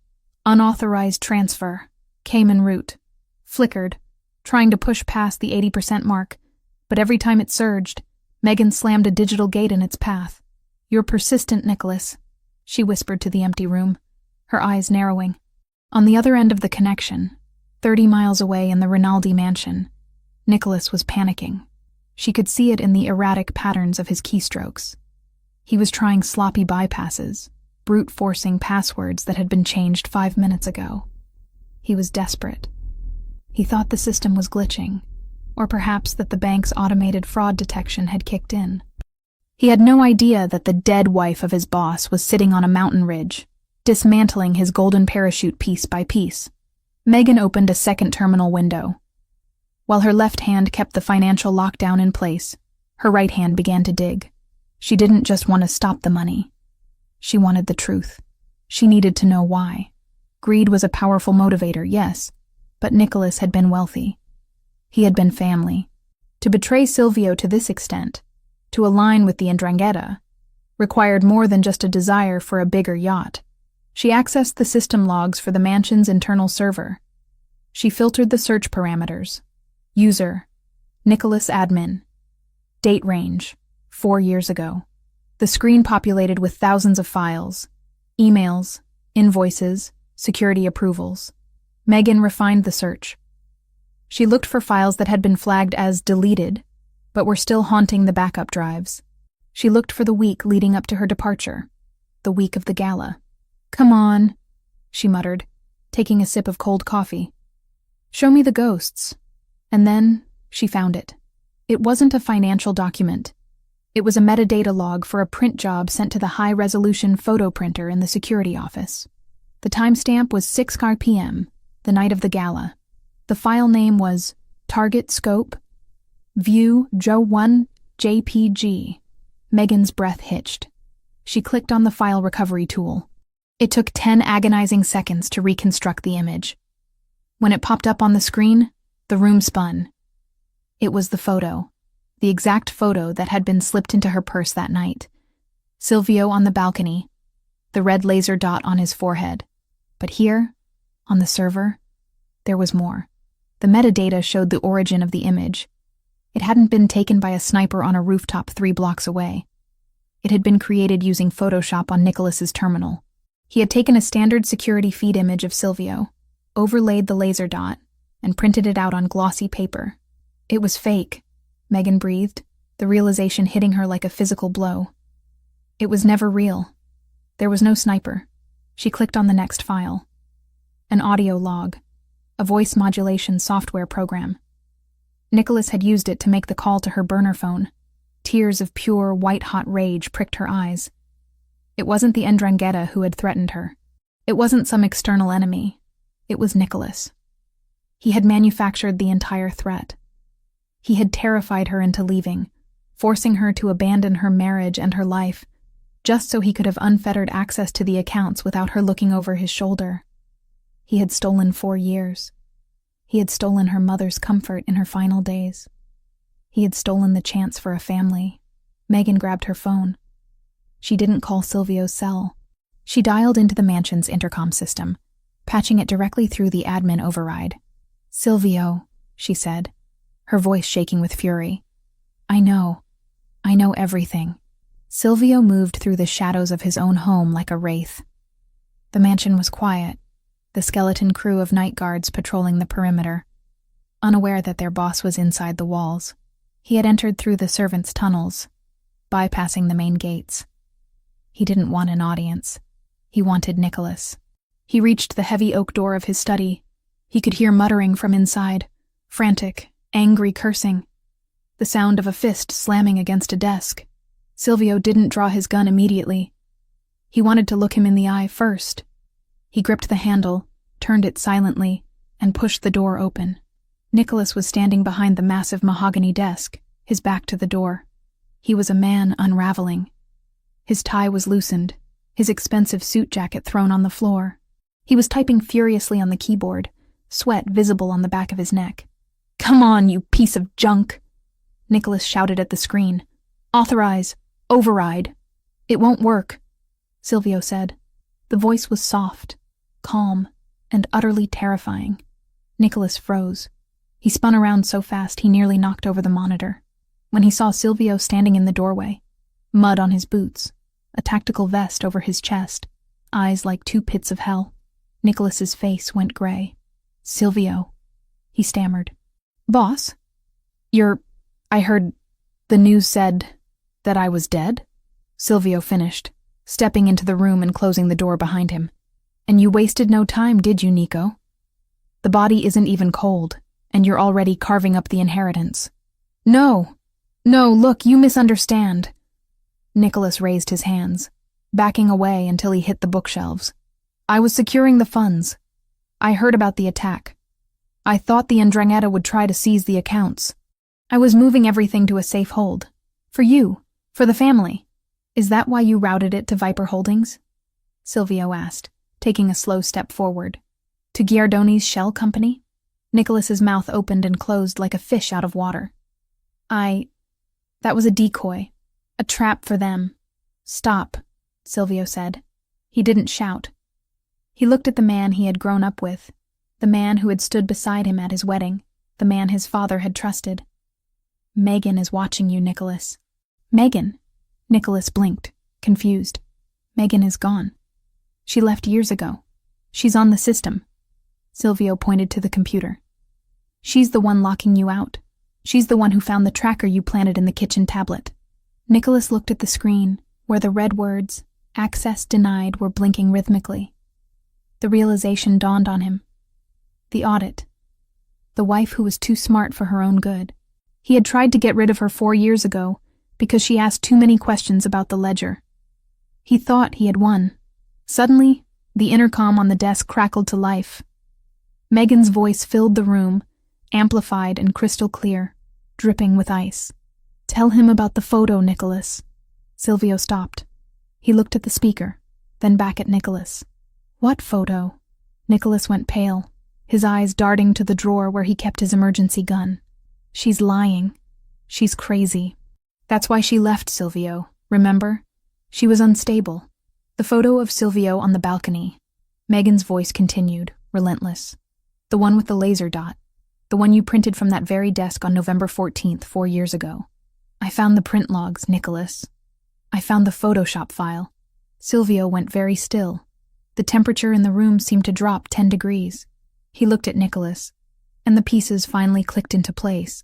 "Unauthorized Transfer" came en route, flickered, trying to push past the 80% mark, but every time it surged, Megan slammed a digital gate in its path. "You're persistent, Nicholas," she whispered to the empty room, her eyes narrowing. On the other end of the connection, 30 miles away in the Rinaldi mansion, Nicholas was panicking. She could see it in the erratic patterns of his keystrokes. He was trying sloppy bypasses, brute-forcing passwords that had been changed 5 minutes ago. He was desperate. He thought the system was glitching, or perhaps that the bank's automated fraud detection had kicked in. He had no idea that the dead wife of his boss was sitting on a mountain ridge, dismantling his golden parachute piece by piece. Megan opened a second terminal window. While her left hand kept the financial lockdown in place, her right hand began to dig. She didn't just want to stop the money. She wanted the truth. She needed to know why. Greed was a powerful motivator, yes, but Nicholas had been wealthy. He had been family. To betray Silvio to this extent, to align with the 'Ndrangheta, required more than just a desire for a bigger yacht. She accessed the system logs for the mansion's internal server. She filtered the search parameters. User, Nicholas admin. Date range, 4 years ago. The screen populated with thousands of files. Emails, invoices, security approvals. Megan refined the search. She looked for files that had been flagged as deleted, but were still haunting the backup drives. She looked for the week leading up to her departure, the week of the gala. "Come on," she muttered, taking a sip of cold coffee. "Show me the ghosts." And then she found it. It wasn't a financial document. It was a metadata log for a print job sent to the high-resolution photo printer in the security office. The timestamp was 6 p.m., the night of the gala. The file name was Target Scope, View Joe 1 JPG. Megan's breath hitched. She clicked on the file recovery tool. It took 10 agonizing seconds to reconstruct the image. When it popped up on the screen, the room spun. It was the photo, the exact photo that had been slipped into her purse that night. Silvio on the balcony, the red laser dot on his forehead. But here, on the server, there was more. The metadata showed the origin of the image. It hadn't been taken by a sniper on a rooftop 3 blocks away. It had been created using Photoshop on Nicholas's terminal. He had taken a standard security feed image of Silvio, overlaid the laser dot, and printed it out on glossy paper. It was fake, Megan breathed, the realization hitting her like a physical blow. It was never real. There was no sniper. She clicked on the next file. An audio log, a voice modulation software program. Nicholas had used it to make the call to her burner phone. Tears of pure, white-hot rage pricked her eyes. It wasn't the Ndrangheta who had threatened her. It wasn't some external enemy. It was Nicholas. He had manufactured the entire threat. He had terrified her into leaving, forcing her to abandon her marriage and her life, just so he could have unfettered access to the accounts without her looking over his shoulder. He had stolen 4 years. He had stolen her mother's comfort in her final days. He had stolen the chance for a family. Megan grabbed her phone. She didn't call Silvio's cell. She dialed into the mansion's intercom system, patching it directly through the admin override. "Silvio," she said, her voice shaking with fury. I know everything." Silvio moved through the shadows of his own home like a wraith. The mansion was quiet, the skeleton crew of night guards patrolling the perimeter, unaware that their boss was inside the walls. He had entered through the servants' tunnels, bypassing the main gates. He didn't want an audience. He wanted Nicholas. He reached the heavy oak door of his study. He could hear muttering from inside, frantic, angry cursing, the sound of a fist slamming against a desk. Silvio didn't draw his gun immediately. He wanted to look him in the eye first. He gripped the handle, turned it silently, and pushed the door open. Nicholas was standing behind the massive mahogany desk, his back to the door. He was a man unraveling. His tie was loosened, his expensive suit jacket thrown on the floor. He was typing furiously on the keyboard, sweat visible on the back of his neck. "Come on, you piece of junk!" Nicholas shouted at the screen. "Authorize! Override!" "It won't work," Silvio said. The voice was soft, calm, and utterly terrifying. Nicholas froze. He spun around so fast he nearly knocked over the monitor. When he saw Silvio standing in the doorway, mud on his boots, a tactical vest over his chest, eyes like 2 pits of hell, Nicholas's face went gray. "Silvio," he stammered. "Boss? I heard the news said that I was dead?" Silvio finished, stepping into the room and closing the door behind him. "And you wasted no time, did you, Nico? The body isn't even cold, and you're already carving up the inheritance." No, look, you misunderstand." Nicholas raised his hands, backing away until he hit the bookshelves. "I was securing the funds. I heard about the attack. I thought the Ndrangheta would try to seize the accounts. I was moving everything to a safe hold. For you, for the family. Is that why you routed it to Viper Holdings?" Silvio asked, taking a slow step forward. "To Giardoni's shell company?" Nicholas's mouth opened and closed like a fish out of water. That was a decoy. A trap for them." "Stop," Silvio said. He didn't shout. He looked at the man he had grown up with, the man who had stood beside him at his wedding, the man his father had trusted. "Megan is watching you, Nicholas." "Megan?" Nicholas blinked, confused. "Megan is gone. She left years ago. She's on the system." Silvio pointed to the computer. "She's the one locking you out. She's the one who found the tracker you planted in the kitchen tablet." Nicholas looked at the screen, where the red words, "Access denied," were blinking rhythmically. The realization dawned on him. The audit. The wife who was too smart for her own good. He had tried to get rid of her 4 years ago because she asked too many questions about the ledger. He thought he had won. Suddenly, The intercom on the desk crackled to life. Megan's voice filled the room, amplified and crystal clear, dripping with ice. "Tell him about the photo, Nicholas." Silvio stopped. He looked at the speaker, then back at Nicholas. "What photo?" Nicholas went pale, his eyes darting to the drawer where he kept his emergency gun. "She's lying. She's crazy. That's why she left, Silvio, remember? She was unstable." The photo of Silvio on the balcony. Megan's voice continued, relentless. "The one with the laser dot. The one you printed from that very desk on November 14th, 4 years ago. I found the print logs, Nicholas. I found the Photoshop file." Silvio went very still. The temperature in the room seemed to drop 10 degrees. He looked at Nicholas, and the pieces finally clicked into place.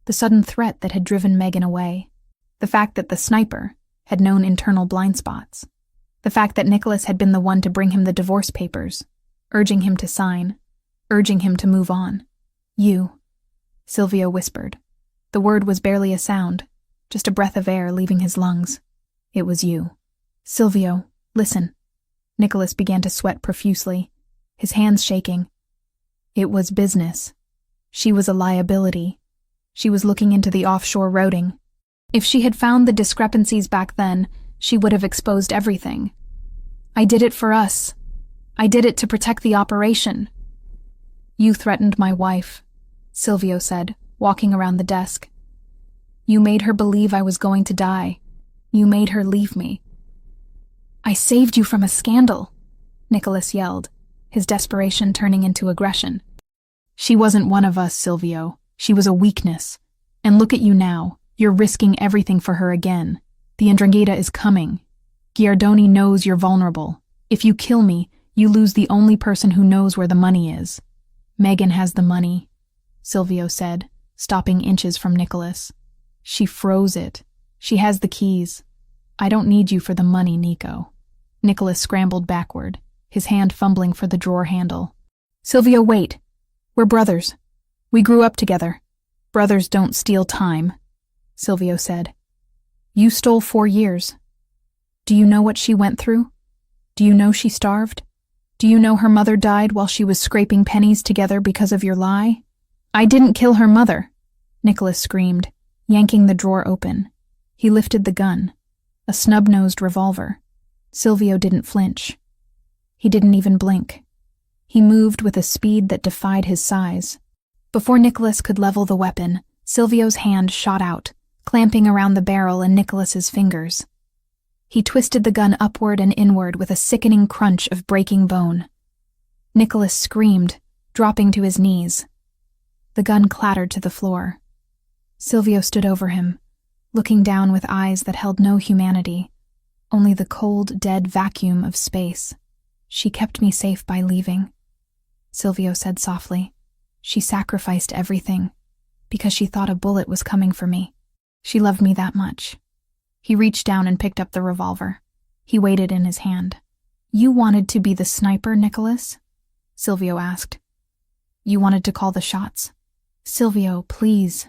The sudden threat that had driven Megan away. The fact that the sniper had known internal blind spots. The fact that Nicholas had been the one to bring him the divorce papers, urging him to sign, urging him to move on. "You," Silvio whispered. The word was barely a sound, just a breath of air leaving his lungs. "It was you." "Silvio, listen." Nicholas began to sweat profusely, his hands shaking. "It was business. She was a liability. She was looking into the offshore routing. If she had found the discrepancies back then, she would have exposed everything. I did it for us. I did it to protect the operation." "You threatened my wife," Silvio said, walking around the desk. "You made her believe I was going to die. You made her leave me." "I saved you from a scandal," Nicholas yelled, his desperation turning into aggression. "She wasn't one of us, Silvio. She was a weakness. And look at you now. You're risking everything for her again. The Ndrangheta is coming. Giardoni knows you're vulnerable. If you kill me, you lose the only person who knows where the money is." "Megan has the money," Silvio said, stopping inches from Nicholas. "She froze it. She has the keys. I don't need you for the money, Nico." Nicholas scrambled backward, his hand fumbling for the drawer handle. "Silvio, wait. We're brothers. We grew up together. Brothers don't steal time," Silvio said. "You stole 4 years. Do you know what she went through? Do you know she starved? Do you know her mother died while she was scraping pennies together because of your lie?" "I didn't kill her mother," Nicholas screamed, yanking the drawer open. He lifted the gun, a snub-nosed revolver. Silvio didn't flinch. He didn't even blink. He moved with a speed that defied his size. Before Nicholas could level the weapon, Silvio's hand shot out, clamping around the barrel and Nicholas's fingers. He twisted the gun upward and inward with a sickening crunch of breaking bone. Nicholas screamed, dropping to his knees. The gun clattered to the floor. Silvio stood over him, looking down with eyes that held no humanity, only the cold, dead vacuum of space. "She kept me safe by leaving," Silvio said softly. "She sacrificed everything, because she thought a bullet was coming for me. She loved me that much." He reached down and picked up the revolver. He weighed it in his hand. "You wanted to be the sniper, Nicholas?" Silvio asked. "You wanted to call the shots?" "Silvio, please,"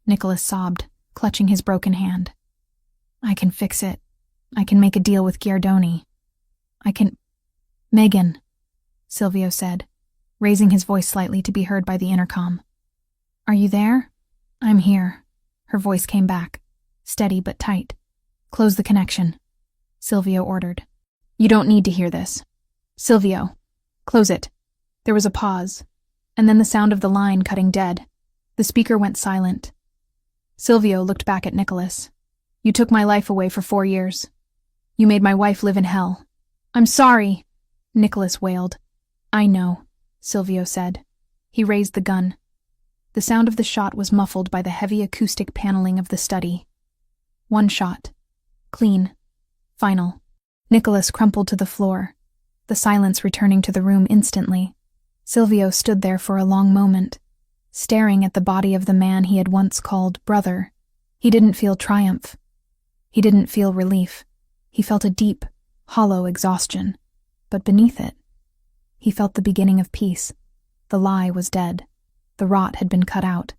Nicholas sobbed, clutching his broken hand. "I can fix it. I can make a deal with Giardoni. I can—" "Megan," Silvio said, raising his voice slightly to be heard by the intercom. "Are you there?" "I'm here." Her voice came back, steady but tight. "Close the connection," Silvio ordered. "You don't need to hear this." "Silvio, close it." There was a pause, and then the sound of the line cutting dead. The speaker went silent. Silvio looked back at Nicholas. "You took my life away for 4 years. You made my wife live in hell." "I'm sorry," Nicholas wailed. "I know," Silvio said. He raised the gun. The sound of the shot was muffled by the heavy acoustic paneling of the study. One shot. Clean. Final. Nicholas crumpled to the floor, the silence returning to the room instantly. Silvio stood there for a long moment, staring at the body of the man he had once called brother. He didn't feel triumph. He didn't feel relief. He felt a deep, hollow exhaustion. But beneath it, he felt the beginning of peace. The lie was dead. The rot had been cut out.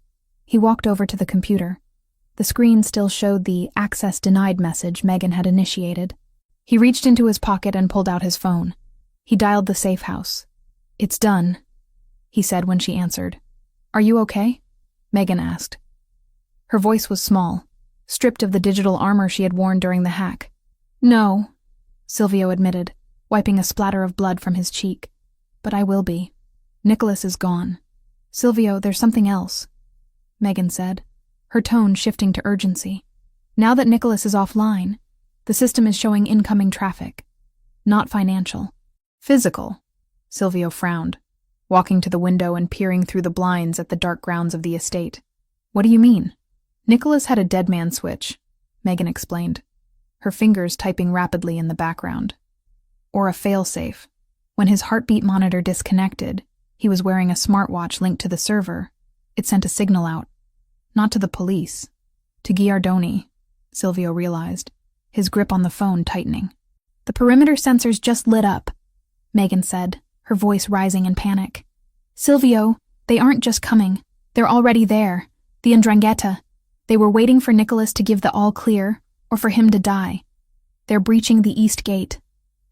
He walked over to the computer. The screen still showed the access denied message Megan had initiated. He reached into his pocket and pulled out his phone. He dialed the safe house. "It's done," he said when she answered. "Are you okay?" Megan asked. Her voice was small, stripped of the digital armor she had worn during the hack. "No," Silvio admitted, wiping a splatter of blood from his cheek. "But I will be. Nicholas is gone." "Silvio, there's something else," Megan said, her tone shifting to urgency. "Now that Nicholas is offline, the system is showing incoming traffic. Not financial. Physical." Silvio frowned, walking to the window and peering through the blinds at the dark grounds of the estate. "What do you mean?" "Nicholas had a dead man switch," Megan explained, her fingers typing rapidly in the background. "Or a failsafe. When his heartbeat monitor disconnected, he was wearing a smartwatch linked to the server. It sent a signal out. Not to the police. To Giardoni," Silvio realized, his grip on the phone tightening. "The perimeter sensors just lit up," Megan said, her voice rising in panic. "Silvio, they aren't just coming. They're already there. The 'Ndrangheta. They were waiting for Nicholas to give the all-clear, or for him to die. They're breaching the east gate."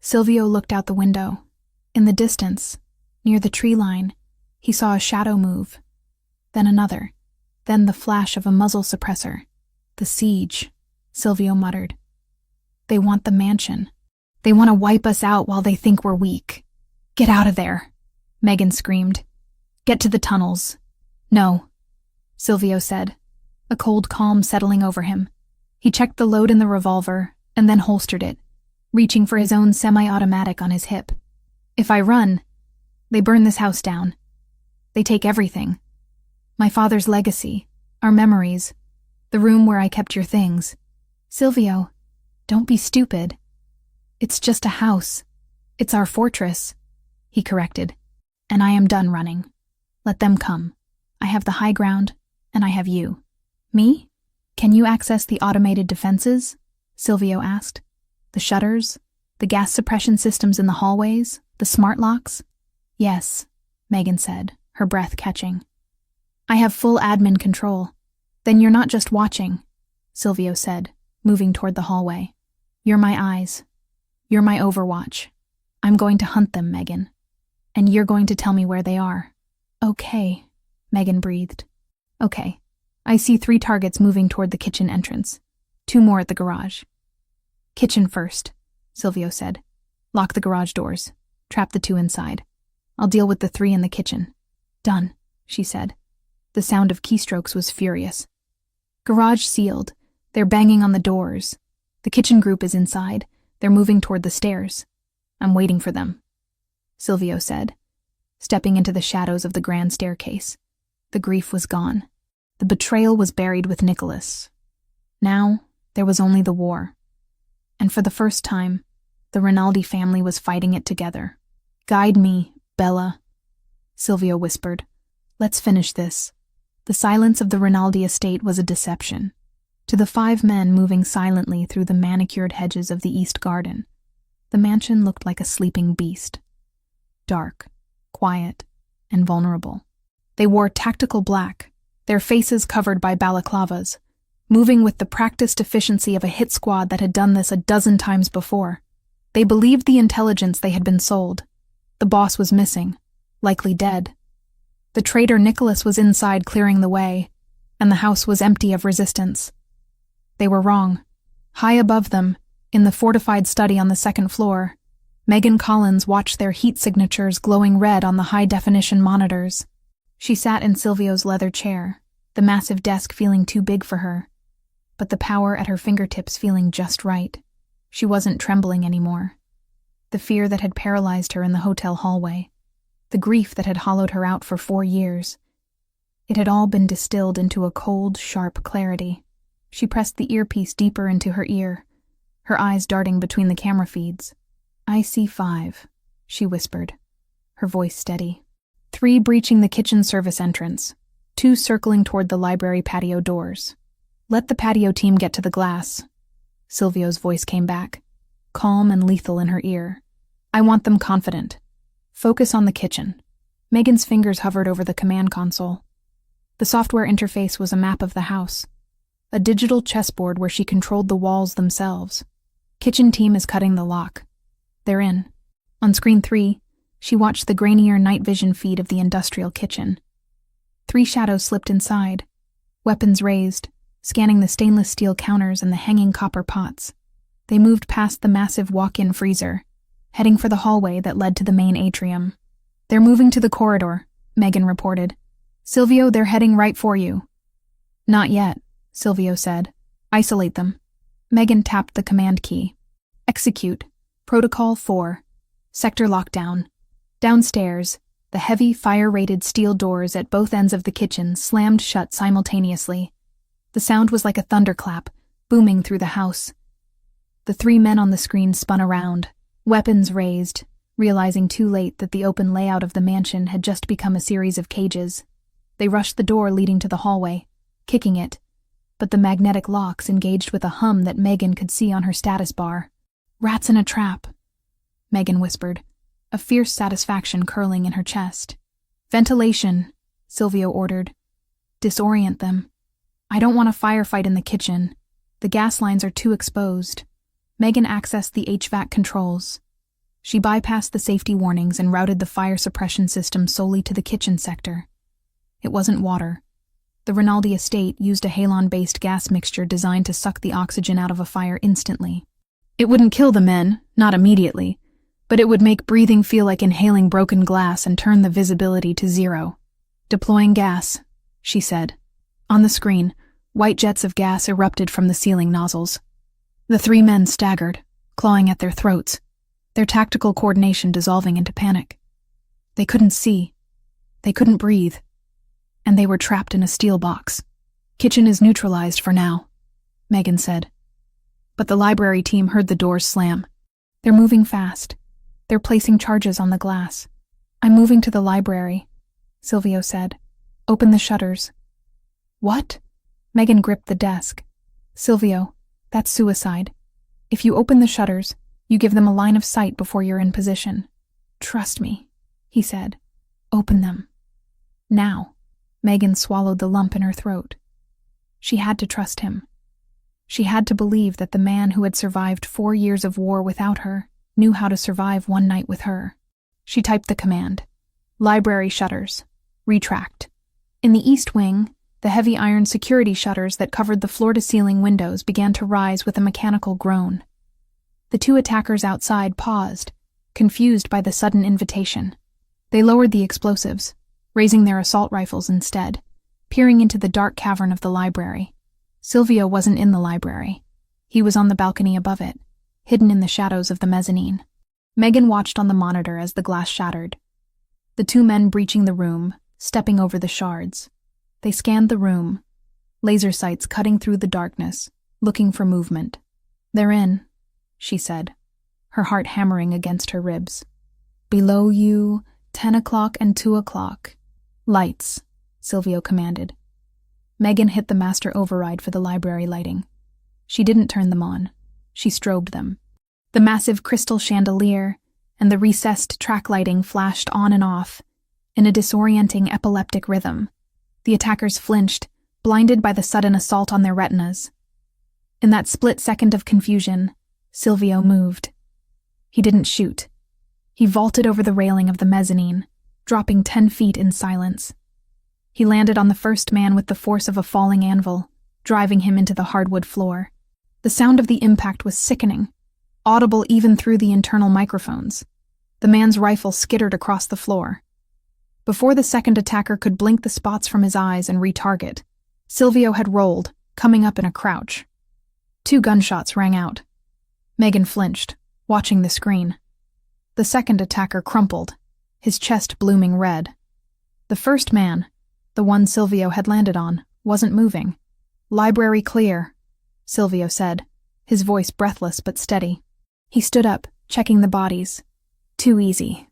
Silvio looked out the window. In the distance, near the tree line, he saw a shadow move. Then another. Then the flash of a muzzle suppressor. "The siege," Silvio muttered. "They want the mansion. They want to wipe us out while they think we're weak." "Get out of there," Megan screamed. "Get to the tunnels." "No," Silvio said, a cold calm settling over him. He checked the load in the revolver and then holstered it, reaching for his own semi-automatic on his hip. "If I run, they burn this house down. They take everything. My father's legacy, our memories, the room where I kept your things. Silvio, don't be stupid. It's just a house. It's our fortress," he corrected. "And I am done running. Let them come. I have the high ground, and I have you." "Me? Can you access the automated defenses?" Silvio asked. "The shutters, the gas suppression systems in the hallways, the smart locks?" "Yes," Megan said, her breath catching. "I have full admin control." "Then you're not just watching," Silvio said, moving toward the hallway. "You're my eyes. You're my overwatch. I'm going to hunt them, Megan. And you're going to tell me where they are." "Okay," Megan breathed. "Okay. I see 3 targets moving toward the kitchen entrance. 2 more at the garage." "Kitchen first," Silvio said. "Lock the garage doors. Trap the 2 inside. I'll deal with the 3 in the kitchen." "Done," she said. The sound of keystrokes was furious. "Garage sealed. They're banging on the doors. The kitchen group is inside. They're moving toward the stairs. I'm waiting for them," Silvio said, stepping into the shadows of the grand staircase. The grief was gone. The betrayal was buried with Nicholas. Now, there was only the war. And for the first time, the Rinaldi family was fighting it together. "Guide me, Bella," Silvio whispered. "Let's finish this." The silence of the Rinaldi estate was a deception. To the 5 men moving silently through the manicured hedges of the east garden, the mansion looked like a sleeping beast. Dark, quiet, and vulnerable. They wore tactical black, their faces covered by balaclavas, moving with the practiced efficiency of a hit squad that had done this a dozen times before. They believed the intelligence they had been sold. The boss was missing, likely dead. The traitor Nicholas was inside clearing the way, and the house was empty of resistance. They were wrong. High above them, in the fortified study on the 2nd floor, Megan Collins watched their heat signatures glowing red on the high-definition monitors. She sat in Silvio's leather chair, the massive desk feeling too big for her, but the power at her fingertips feeling just right. She wasn't trembling anymore. The fear that had paralyzed her in the hotel hallway, the grief that had hollowed her out for 4 years, it had all been distilled into a cold, sharp clarity. She pressed the earpiece deeper into her ear, her eyes darting between the camera feeds. "I see 5, she whispered, her voice steady. 3 breaching the kitchen service entrance, 2 circling toward the library patio doors. Let the patio team get to the glass." Silvio's voice came back, calm and lethal in her ear. "I want them confident. Focus on the kitchen." Megan's fingers hovered over the command console. The software interface was a map of the house, a digital chessboard where she controlled the walls themselves. "Kitchen team is cutting the lock. They're in." On screen 3, she watched the grainier night vision feed of the industrial kitchen. 3 shadows slipped inside, weapons raised, scanning the stainless steel counters and the hanging copper pots. They moved past the massive walk-in freezer, heading for the hallway that led to the main atrium. "They're moving to the corridor," Megan reported. "Silvio, they're heading right for you." "Not yet," Silvio said. "Isolate them." Megan tapped the command key. "Execute. Protocol 4. Sector lockdown." Downstairs, the heavy, fire-rated steel doors at both ends of the kitchen slammed shut simultaneously. The sound was like a thunderclap, booming through the house. The 3 men on the screen spun around, weapons raised, realizing too late that the open layout of the mansion had just become a series of cages. They rushed the door leading to the hallway, kicking it, but the magnetic locks engaged with a hum that Megan could see on her status bar. "Rats in a trap," Megan whispered, a fierce satisfaction curling in her chest. "Ventilation," Silvio ordered. "Disorient them. I don't want a firefight in the kitchen. The gas lines are too exposed." Megan accessed the HVAC controls. She bypassed the safety warnings and routed the fire suppression system solely to the kitchen sector. It wasn't water. The Rinaldi estate used a halon-based gas mixture designed to suck the oxygen out of a fire instantly. It wouldn't kill the men, not immediately, but it would make breathing feel like inhaling broken glass and turn the visibility to 0. "Deploying gas," she said. On the screen, white jets of gas erupted from the ceiling nozzles. The 3 men staggered, clawing at their throats, their tactical coordination dissolving into panic. They couldn't see. They couldn't breathe. And they were trapped in a steel box. "Kitchen is neutralized for now," Megan said. But the library team heard the doors slam. "They're moving fast. They're placing charges on the glass." "I'm moving to the library," Silvio said. "Open the shutters." "What?" Megan gripped the desk. "Silvio, that's suicide. If you open the shutters, you give them a line of sight before you're in position." "Trust me," he said. "Open them. Now." Megan swallowed the lump in her throat. She had to trust him. She had to believe that the man who had survived 4 years of war without her knew how to survive one night with her. She typed the command. "Library shutters. Retract." In the east wing, the heavy iron security shutters that covered the floor-to-ceiling windows began to rise with a mechanical groan. The 2 attackers outside paused, confused by the sudden invitation. They lowered the explosives, raising their assault rifles instead, peering into the dark cavern of the library. Silvio wasn't in the library. He was on the balcony above it, hidden in the shadows of the mezzanine. Megan watched on the monitor as the glass shattered. The 2 men breaching the room, stepping over the shards. They scanned the room, laser sights cutting through the darkness, looking for movement. "They're in," she said, her heart hammering against her ribs. "Below you, 10 o'clock and 2 o'clock. Lights," Silvio commanded. Megan hit the master override for the library lighting. She didn't turn them on. She strobed them. The massive crystal chandelier and the recessed track lighting flashed on and off in a disorienting epileptic rhythm. The attackers flinched, blinded by the sudden assault on their retinas. In that split second of confusion, Silvio moved. He didn't shoot. He vaulted over the railing of the mezzanine, dropping 10 feet in silence. He landed on the first man with the force of a falling anvil, driving him into the hardwood floor. The sound of the impact was sickening, audible even through the internal microphones. The man's rifle skittered across the floor. Before the second attacker could blink the spots from his eyes and retarget, Silvio had rolled, coming up in a crouch. 2 gunshots rang out. Megan flinched, watching the screen. The second attacker crumpled, his chest blooming red. The first man, the one Silvio had landed on, wasn't moving. "Library clear," Silvio said, his voice breathless but steady. He stood up, checking the bodies. Too easy.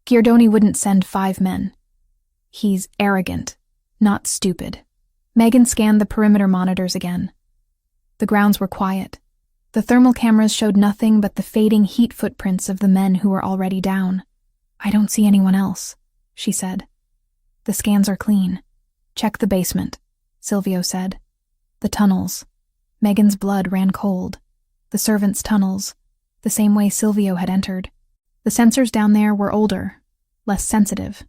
Giordoni wouldn't send 5 men. He's arrogant, not stupid. Megan scanned the perimeter monitors again. The grounds were quiet. The thermal cameras showed nothing but the fading heat footprints of the men who were already down. "I don't see anyone else," she said. "The scans are clean. Check the basement," Silvio said. The tunnels. Megan's blood ran cold. The servants' tunnels, the same way Silvio had entered. The sensors down there were older, less sensitive.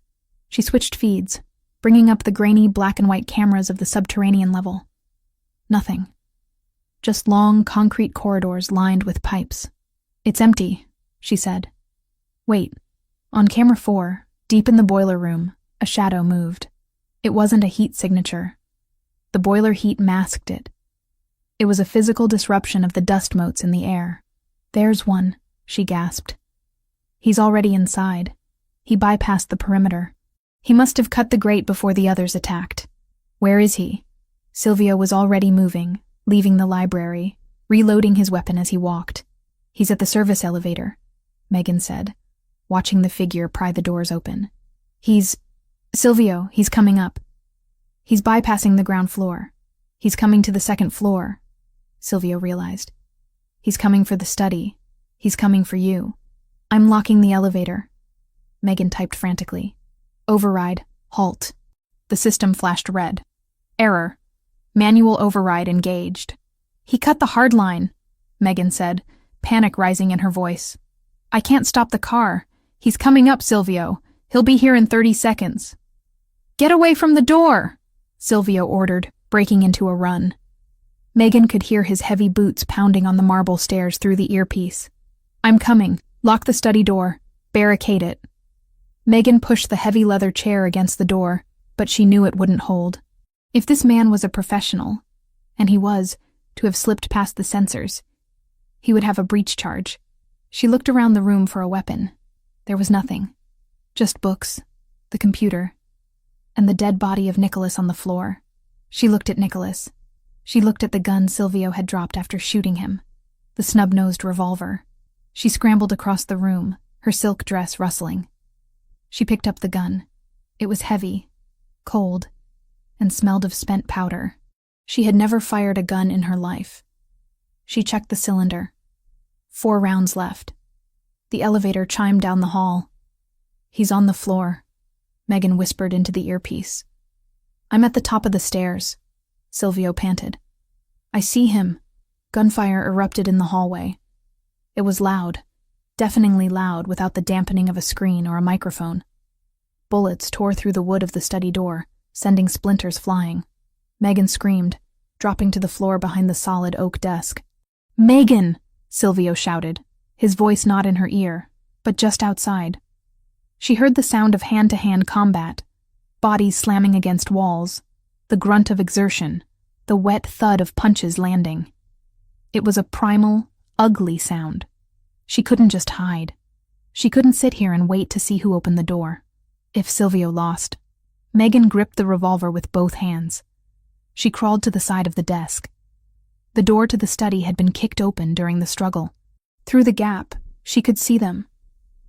She switched feeds, bringing up the grainy black and white cameras of the subterranean level. Nothing. Just long concrete corridors lined with pipes. "It's empty," she said. "Wait." On camera 4, deep in the boiler room, a shadow moved. It wasn't a heat signature. The boiler heat masked it. It was a physical disruption of the dust motes in the air. "There's one," she gasped. "He's already inside. He bypassed the perimeter. He must have cut the grate before the others attacked." "Where is he?" Silvio was already moving, leaving the library, reloading his weapon as he walked. "He's at the service elevator," Megan said, watching the figure pry the doors open. Silvio, he's coming up. He's bypassing the ground floor. He's coming to the second floor," Silvio realized. "He's coming for the study. He's coming for you. I'm locking the elevator." Megan typed frantically. "Override. Halt." The system flashed red. "Error. Manual override engaged." "He cut the hard line," Megan said, panic rising in her voice. "I can't stop the car. He's coming up, Silvio. He'll be here in 30 seconds. "Get away from the door," Silvio ordered, breaking into a run. Megan could hear his heavy boots pounding on the marble stairs through the earpiece. "I'm coming. Lock the study door. Barricade it." Megan pushed the heavy leather chair against the door, but she knew it wouldn't hold. If this man was a professional, and he was, to have slipped past the sensors, he would have a breach charge. She looked around the room for a weapon. There was nothing. Just books, the computer, and the dead body of Nicholas on the floor. She looked at Nicholas. She looked at the gun Silvio had dropped after shooting him, the snub-nosed revolver. She scrambled across the room, her silk dress rustling. She picked up the gun. It was heavy, cold, and smelled of spent powder. She had never fired a gun in her life. She checked the cylinder. 4 rounds left. The elevator chimed down the hall. "He's on the floor," Megan whispered into the earpiece. "I'm at the top of the stairs," Silvio panted. "I see him." Gunfire erupted in the hallway. It was loud, deafeningly loud without the dampening of a screen or a microphone. Bullets tore through the wood of the study door, sending splinters flying. Megan screamed, dropping to the floor behind the solid oak desk. "Megan!" Silvio shouted, his voice not in her ear, but just outside. She heard the sound of hand-to-hand combat, bodies slamming against walls, the grunt of exertion, the wet thud of punches landing. It was a primal, ugly sound. She couldn't just hide. She couldn't sit here and wait to see who opened the door. If Silvio lost. Megan gripped the revolver with both hands. She crawled to the side of the desk. The door to the study had been kicked open during the struggle. Through the gap, she could see them.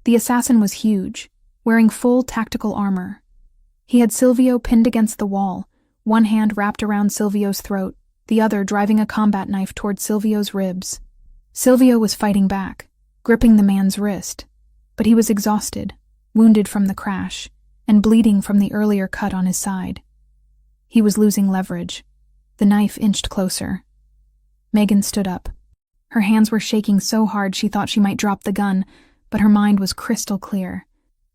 The assassin was huge, wearing full tactical armor. He had Silvio pinned against the wall, one hand wrapped around Silvio's throat, the other driving a combat knife toward Silvio's ribs. Silvio was fighting back, gripping the man's wrist, but he was exhausted, wounded from the crash, and bleeding from the earlier cut on his side. He was losing leverage. The knife inched closer. Megan stood up. Her hands were shaking so hard she thought she might drop the gun, but her mind was crystal clear.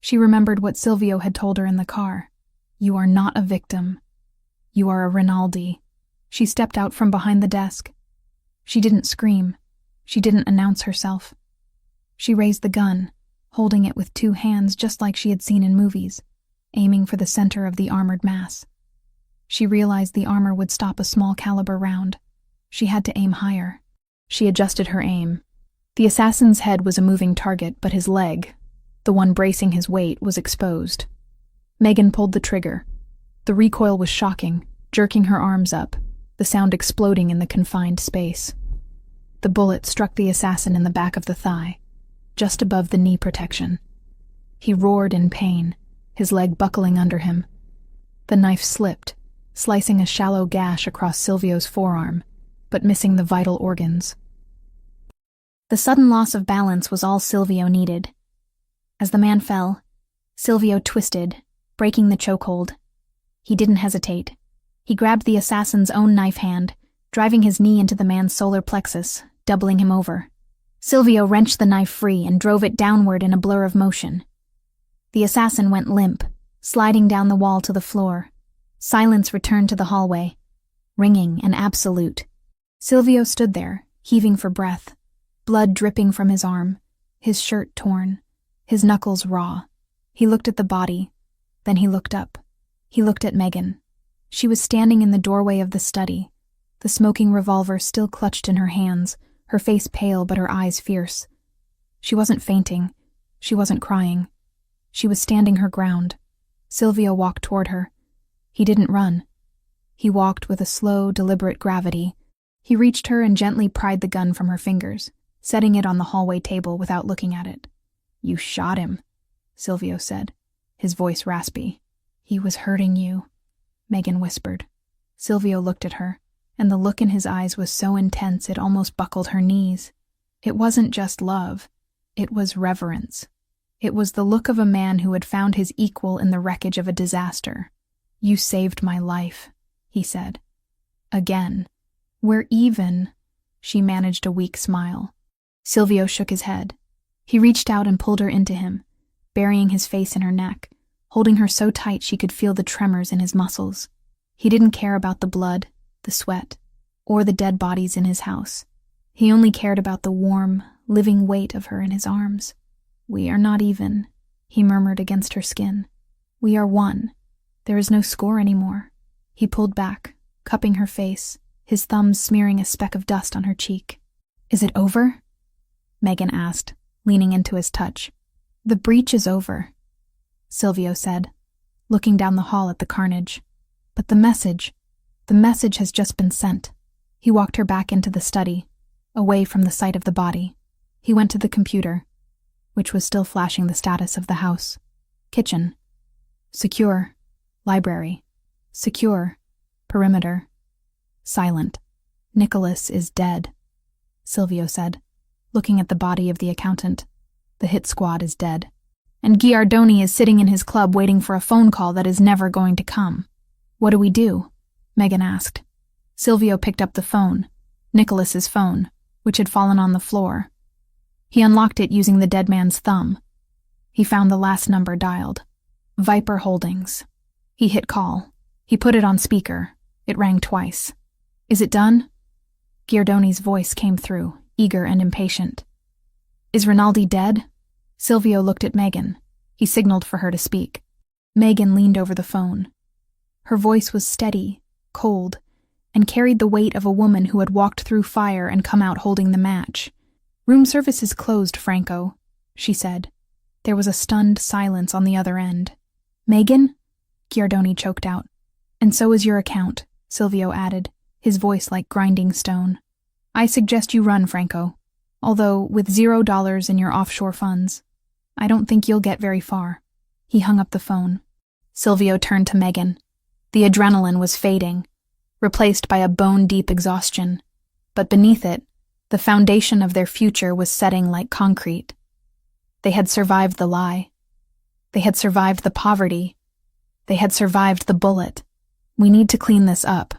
She remembered what Silvio had told her in the car. "You are not a victim. You are a Rinaldi." She stepped out from behind the desk. She didn't scream. She didn't announce herself. She raised the gun, holding it with 2 hands just like she had seen in movies, aiming for the center of the armored mass. She realized the armor would stop a small caliber round. She had to aim higher. She adjusted her aim. The assassin's head was a moving target, but his leg, the one bracing his weight, was exposed. Megan pulled the trigger. The recoil was shocking, jerking her arms up, the sound exploding in the confined space. The bullet struck the assassin in the back of the thigh, just above the knee protection. He roared in pain, his leg buckling under him. The knife slipped, slicing a shallow gash across Silvio's forearm, but missing the vital organs. The sudden loss of balance was all Silvio needed. As the man fell, Silvio twisted, breaking the chokehold. He didn't hesitate. He grabbed the assassin's own knife hand, driving his knee into the man's solar plexus, doubling him over. Silvio wrenched the knife free and drove it downward in a blur of motion. The assassin went limp, sliding down the wall to the floor. Silence returned to the hallway, ringing and absolute. Silvio stood there, heaving for breath, blood dripping from his arm, his shirt torn, his knuckles raw. He looked at the body, then he looked up. He looked at Megan. She was standing in the doorway of the study, the smoking revolver still clutched in her hands, her face pale but her eyes fierce. She wasn't fainting. She wasn't crying. She was standing her ground. Silvio walked toward her. He didn't run. He walked with a slow, deliberate gravity. He reached her and gently pried the gun from her fingers, setting it on the hallway table without looking at it. "You shot him," Silvio said, his voice raspy. "He was hurting you," Megan whispered. Silvio looked at her, and the look in his eyes was so intense it almost buckled her knees. It wasn't just love. It was reverence. It was the look of a man who had found his equal in the wreckage of a disaster. "You saved my life," he said. "Again. We're even." She managed a weak smile. Silvio shook his head. He reached out and pulled her into him, burying his face in her neck, holding her so tight she could feel the tremors in his muscles. He didn't care about the blood, the sweat, or the dead bodies in his house. He only cared about the warm, living weight of her in his arms. "We are not even," he murmured against her skin. "We are one. There is no score anymore." He pulled back, cupping her face, his thumbs smearing a speck of dust on her cheek. "Is it over?" Megan asked, leaning into his touch. "The breach is over," Silvio said, looking down the hall at the carnage. "But the message has just been sent." He walked her back into the study, away from the sight of the body. He went to the computer, which was still flashing the status of the house. Kitchen. Secure. Library. Secure. Perimeter. Silent. "Nicholas is dead," Silvio said, looking at the body of the accountant. "The hit squad is dead. And Giardoni is sitting in his club waiting for a phone call that is never going to come." "What do we do?" Megan asked. Silvio picked up the phone, Nicholas's phone, which had fallen on the floor. He unlocked it using the dead man's thumb. He found the last number dialed. Viper Holdings. He hit call. He put it on speaker. It rang twice. "Is it done?" Giardoni's voice came through, eager and impatient. "Is Rinaldi dead?" Silvio looked at Megan. He signaled for her to speak. Megan leaned over the phone. Her voice was steady, cold, and carried the weight of a woman who had walked through fire and come out holding the match. "Room service is closed, Franco," she said. There was a stunned silence on the other end. "Megan?" Giardoni choked out. "And so is your account," Silvio added, his voice like grinding stone. "I suggest you run, Franco. Although, with $0 in your offshore funds, I don't think you'll get very far." He hung up the phone. Silvio turned to Megan. The adrenaline was fading, replaced by a bone-deep exhaustion. But beneath it, the foundation of their future was setting like concrete. They had survived the lie. They had survived the poverty. They had survived the bullet. "We need to clean this up,"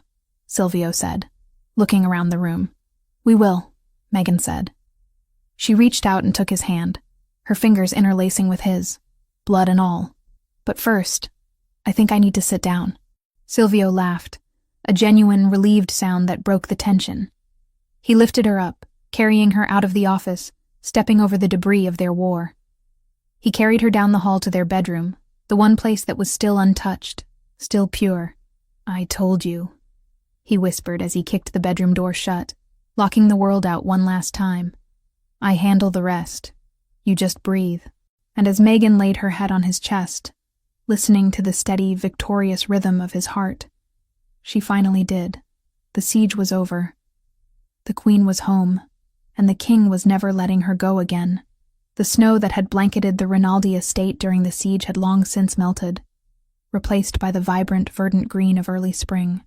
Silvio said, looking around the room. "We will," Megan said. She reached out and took his hand, her fingers interlacing with his, blood and all. "But first, I think I need to sit down." Silvio laughed, a genuine, relieved sound that broke the tension. He lifted her up, carrying her out of the office, stepping over the debris of their war. He carried her down the hall to their bedroom, the one place that was still untouched, still pure. "I told you," he whispered as he kicked the bedroom door shut, locking the world out one last time. "I handle the rest. You just breathe." And as Megan laid her head on his chest, listening to the steady, victorious rhythm of his heart, she finally did. The siege was over. The queen was home, and the king was never letting her go again. The snow that had blanketed the Rinaldi estate during the siege had long since melted, replaced by the vibrant, verdant green of early spring.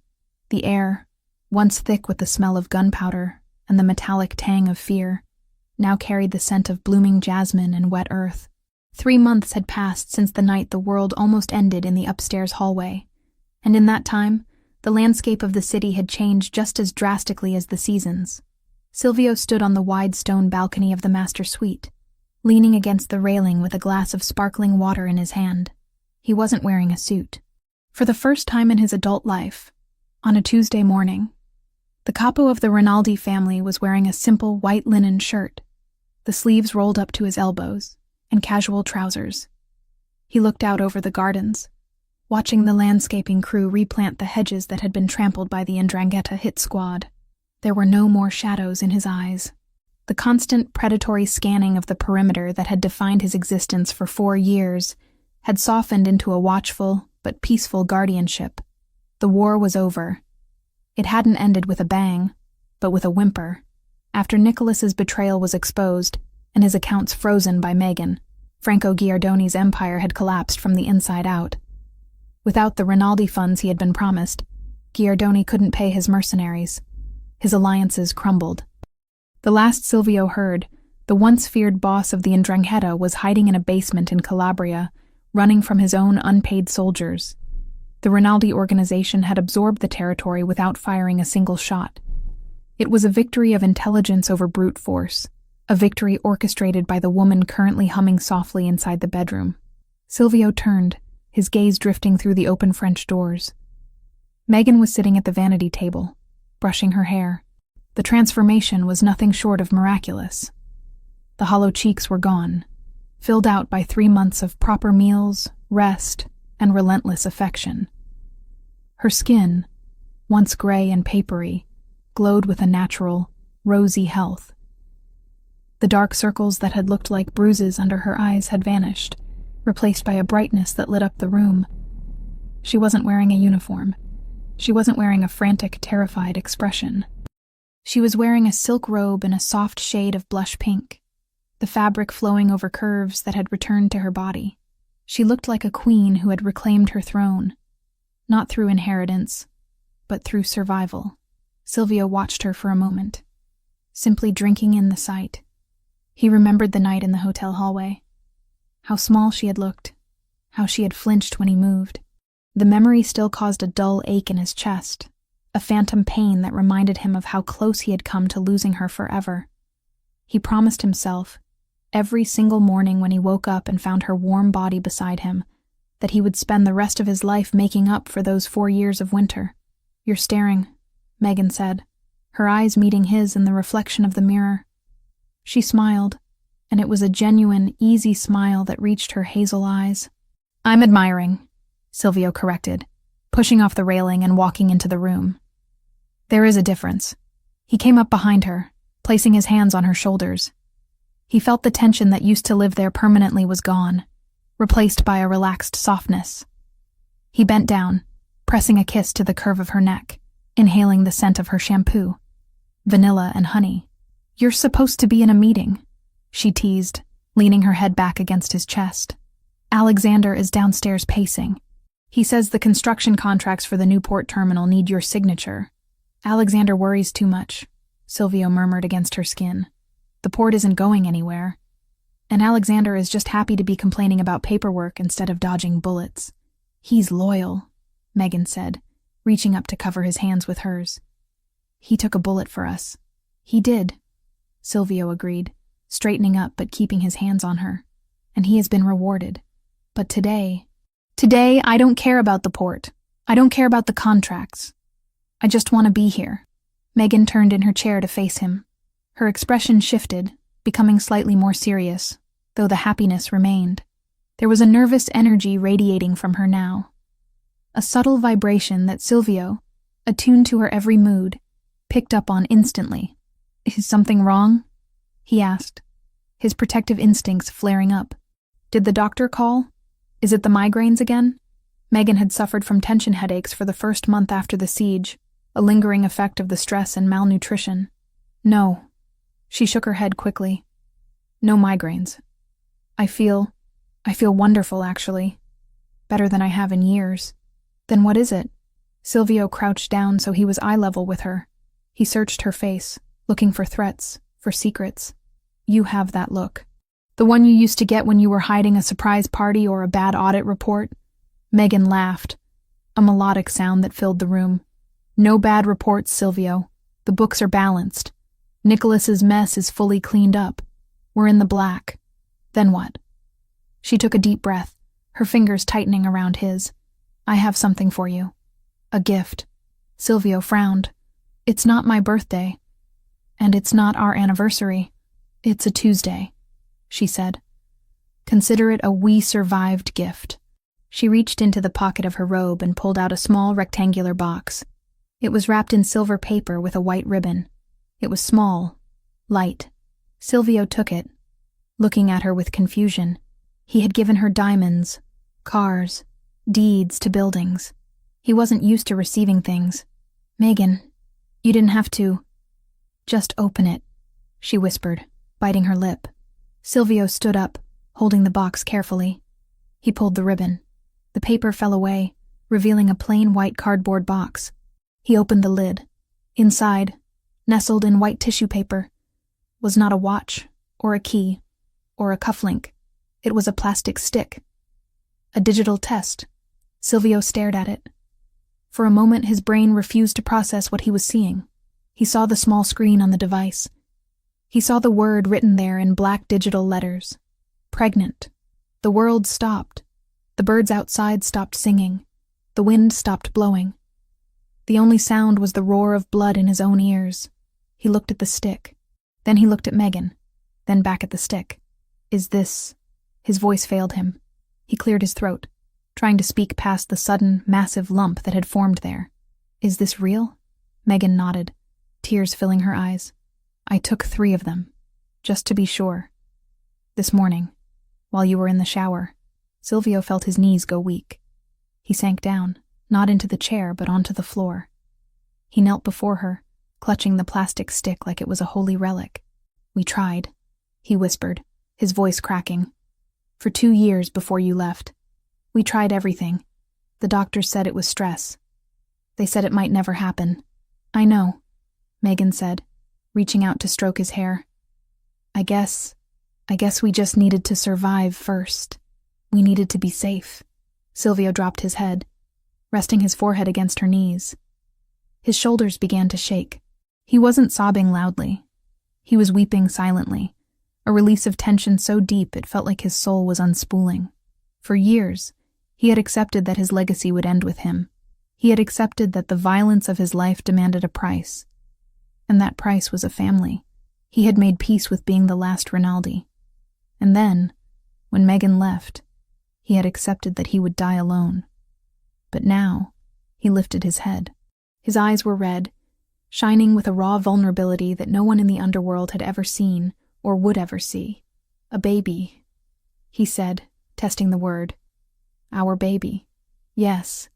The air, once thick with the smell of gunpowder and the metallic tang of fear, now carried the scent of blooming jasmine and wet earth. 3 months had passed since the night the world almost ended in the upstairs hallway, and in that time, the landscape of the city had changed just as drastically as the seasons. Silvio stood on the wide stone balcony of the master suite, leaning against the railing with a glass of sparkling water in his hand. He wasn't wearing a suit. For the first time in his adult life, on a Tuesday morning, the capo of the Rinaldi family was wearing a simple white linen shirt, the sleeves rolled up to his elbows, and casual trousers. He looked out over the gardens, watching the landscaping crew replant the hedges that had been trampled by the 'Ndrangheta hit squad. There were no more shadows in his eyes. The constant predatory scanning of the perimeter that had defined his existence for 4 years had softened into a watchful but peaceful guardianship. The war was over. It hadn't ended with a bang, but with a whimper. After Nicholas's betrayal was exposed and his accounts frozen by Megan, Franco Giardoni's empire had collapsed from the inside out. Without the Rinaldi funds he had been promised, Giardoni couldn't pay his mercenaries. His alliances crumbled. The last Silvio heard, the once feared boss of the 'Ndrangheta was hiding in a basement in Calabria, running from his own unpaid soldiers. The Rinaldi organization had absorbed the territory without firing a single shot. It was a victory of intelligence over brute force, a victory orchestrated by the woman currently humming softly inside the bedroom. Silvio turned, his gaze drifting through the open French doors. Megan was sitting at the vanity table, brushing her hair. The transformation was nothing short of miraculous. The hollow cheeks were gone, filled out by 3 months of proper meals, rest, and relentless affection. Her skin, once gray and papery, glowed with a natural, rosy health. The dark circles that had looked like bruises under her eyes had vanished, replaced by a brightness that lit up the room. She wasn't wearing a uniform. She wasn't wearing a frantic, terrified expression. She was wearing a silk robe in a soft shade of blush pink, the fabric flowing over curves that had returned to her body. She looked like a queen who had reclaimed her throne, not through inheritance, but through survival. Silvio watched her for a moment, simply drinking in the sight. He remembered the night in the hotel hallway, how small she had looked, how she had flinched when he moved. The memory still caused a dull ache in his chest, a phantom pain that reminded him of how close he had come to losing her forever. He promised himself, every single morning when he woke up and found her warm body beside him, that he would spend the rest of his life making up for those 4 years of winter. "You're staring," Megan said, her eyes meeting his in the reflection of the mirror. She smiled, and it was a genuine, easy smile that reached her hazel eyes. "I'm admiring," Silvio corrected, pushing off the railing and walking into the room. "There is a difference." He came up behind her, placing his hands on her shoulders. He felt the tension that used to live there permanently was gone, replaced by a relaxed softness. He bent down, pressing a kiss to the curve of her neck, inhaling the scent of her shampoo, vanilla and honey. "You're supposed to be in a meeting," she teased, leaning her head back against his chest. "Alexander is downstairs pacing. He says the construction contracts for the new port terminal need your signature." "Alexander worries too much," Silvio murmured against her skin. "The port isn't going anywhere. And Alexander is just happy to be complaining about paperwork instead of dodging bullets." "He's loyal," Megan said, reaching up to cover his hands with hers. "He took a bullet for us." "He did," Silvio agreed, straightening up but keeping his hands on her. "And he has been rewarded. But today, I don't care about the port. I don't care about the contracts. I just want to be here." Megan turned in her chair to face him. Her expression shifted, becoming slightly more serious, though the happiness remained. There was a nervous energy radiating from her now. A subtle vibration that Silvio, attuned to her every mood, picked up on instantly. "Is something wrong?" he asked, his protective instincts flaring up. "Did the doctor call? Is it the migraines again?" Megan had suffered from tension headaches for the first month after the siege, a lingering effect of the stress and malnutrition. "No." She shook her head quickly. "No migraines. I feel wonderful, actually. Better than I have in years." "Then what is it?" Silvio crouched down so he was eye level with her. He searched her face, looking for threats, for secrets. "You have that look. The one you used to get when you were hiding a surprise party or a bad audit report." Megan laughed, a melodic sound that filled the room. "No bad reports, Silvio. The books are balanced. Nicholas's mess is fully cleaned up. We're in the black. Then what? She took a deep breath, her fingers tightening around his. I have something for you. A gift. Silvio frowned. It's not my birthday. And it's not our anniversary. It's a Tuesday, she said. Consider it a we survived gift. She reached into the pocket of her robe and pulled out a small rectangular box. It was wrapped in silver paper with a white ribbon. It was small, light. Silvio took it, looking at her with confusion. He had given her diamonds, cars, deeds to buildings. He wasn't used to receiving things. Megan, you didn't have to. Just open it, she whispered, biting her lip. Silvio stood up, holding the box carefully. He pulled the ribbon. The paper fell away, revealing a plain white cardboard box. He opened the lid. Inside, nestled in white tissue paper, was not a watch, or a key, or a cufflink. It was a plastic stick. A digital test. Silvio stared at it. For a moment his brain refused to process what he was seeing. He saw the small screen on the device. He saw the word written there in black digital letters. Pregnant. The world stopped. The birds outside stopped singing. The wind stopped blowing. The only sound was the roar of blood in his own ears. He looked at the stick. Then he looked at Megan. Then back at the stick. Is this... His voice failed him. He cleared his throat, trying to speak past the sudden, massive lump that had formed there. Is this real? Megan nodded, tears filling her eyes. I took 3 of them, just to be sure. This morning, while you were in the shower. Silvio felt his knees go weak. He sank down, not into the chair, but onto the floor. He knelt before her, clutching the plastic stick like it was a holy relic. We tried, he whispered, his voice cracking. For 2 years before you left. We tried everything. The doctors said it was stress. They said it might never happen. I know, Megan said, reaching out to stroke his hair. I guess we just needed to survive first. We needed to be safe. Silvio dropped his head, resting his forehead against her knees. His shoulders began to shake. He wasn't sobbing loudly. He was weeping silently, a release of tension so deep it felt like his soul was unspooling. For years, he had accepted that his legacy would end with him. He had accepted that the violence of his life demanded a price. And that price was a family. He had made peace with being the last Rinaldi. And then, when Megan left, he had accepted that he would die alone. But now, he lifted his head. His eyes were red, shining with a raw vulnerability that no one in the underworld had ever seen or would ever see. A baby, he said, testing the word. Our baby. Yes.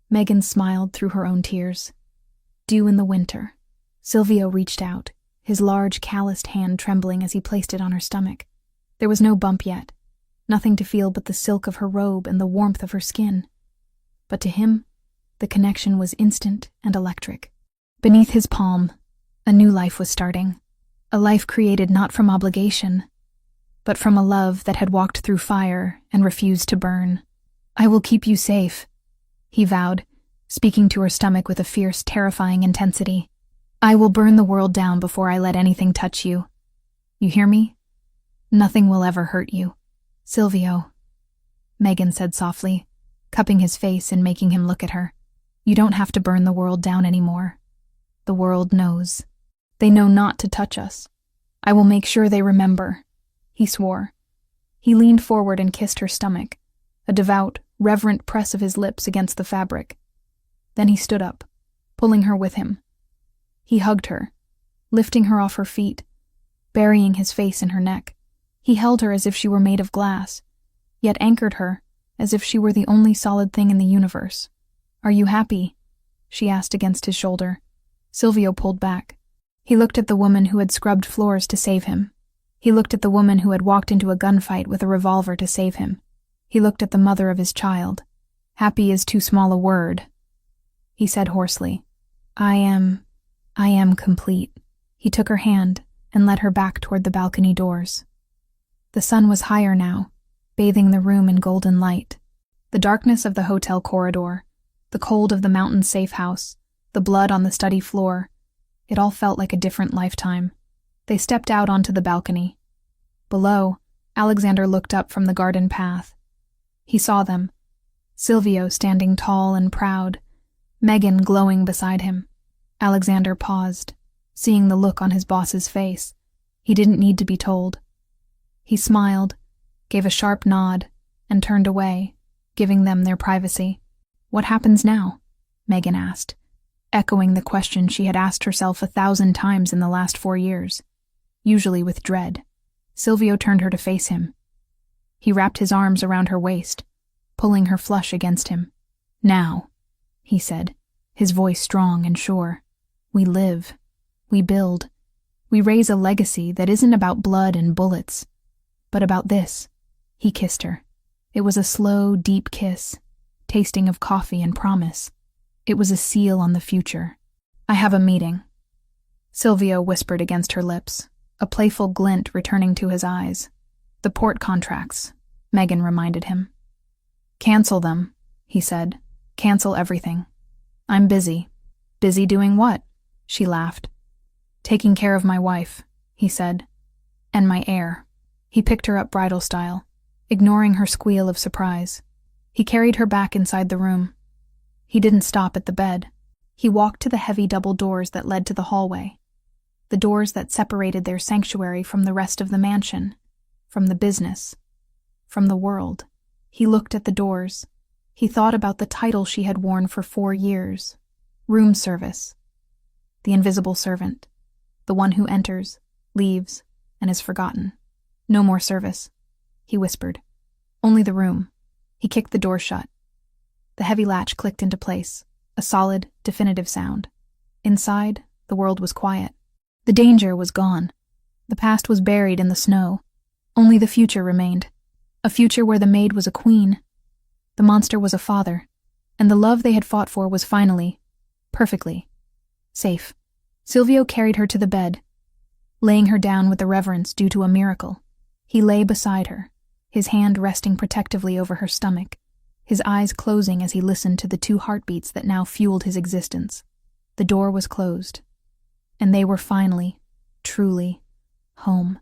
Megan smiled through her own tears. Due in the winter. Silvio reached out, his large, calloused hand trembling as he placed it on her stomach. There was no bump yet. Nothing to feel but the silk of her robe and the warmth of her skin. But to him, the connection was instant and electric. Beneath his palm, a new life was starting. A life created not from obligation, but from a love that had walked through fire and refused to burn. I will keep you safe, he vowed, speaking to her stomach with a fierce, terrifying intensity. I will burn the world down before I let anything touch you. You hear me? Nothing will ever hurt you. Silvio, Megan said softly, cupping his face and making him look at her. You don't have to burn the world down anymore. The world knows. They know not to touch us. I will make sure they remember, he swore. He leaned forward and kissed her stomach, a devout, reverent press of his lips against the fabric. Then he stood up, pulling her with him. He hugged her, lifting her off her feet, burying his face in her neck. He held her as if she were made of glass, yet anchored her as if she were the only solid thing in the universe. Are you happy? She asked against his shoulder. Silvio pulled back. He looked at the woman who had scrubbed floors to save him. He looked at the woman who had walked into a gunfight with a revolver to save him. He looked at the mother of his child. Happy is too small a word, he said hoarsely. I am complete. He took her hand and led her back toward the balcony doors. The sun was higher now, bathing the room in golden light. The darkness of the hotel corridor, the cold of the mountain safe house, the blood on the study floor, it all felt like a different lifetime. They stepped out onto the balcony. Below, Alexander looked up from the garden path. He saw them. Silvio standing tall and proud, Megan glowing beside him. Alexander paused, seeing the look on his boss's face. He didn't need to be told. He smiled, gave a sharp nod, and turned away, giving them their privacy. "What happens now?" Megan asked, echoing the question she had asked herself 1,000 times in the last 4 years, usually with dread. Silvio turned her to face him. He wrapped his arms around her waist, pulling her flush against him. "Now," he said, his voice strong and sure. "We live. We build. We raise a legacy that isn't about blood and bullets, but about this." He kissed her. It was a slow, deep kiss, tasting of coffee and promise. It was a seal on the future. "I have a meeting," Silvio whispered against her lips, a playful glint returning to his eyes. "The port contracts," Megan reminded him. "Cancel them," he said. "Cancel everything." "I'm busy." "Busy doing what?" She laughed. "Taking care of my wife," he said. "And my heir." He picked her up bridal style, ignoring her squeal of surprise. He carried her back inside the room. He didn't stop at the bed. He walked to the heavy double doors that led to the hallway, the doors that separated their sanctuary from the rest of the mansion, from the business, from the world. He looked at the doors. He thought about the title she had worn for 4 years. Room service. The invisible servant. The one who enters, leaves, and is forgotten. "No more service," he whispered. "Only the room." He kicked the door shut. The heavy latch clicked into place, a solid, definitive sound. Inside, the world was quiet. The danger was gone. The past was buried in the snow. Only the future remained. A future where the maid was a queen, the monster was a father, and the love they had fought for was finally, perfectly, safe. Silvio carried her to the bed, laying her down with the reverence due to a miracle. He lay beside her, his hand resting protectively over her stomach, his eyes closing as he listened to the 2 heartbeats that now fueled his existence. The door was closed, and they were finally, truly, home.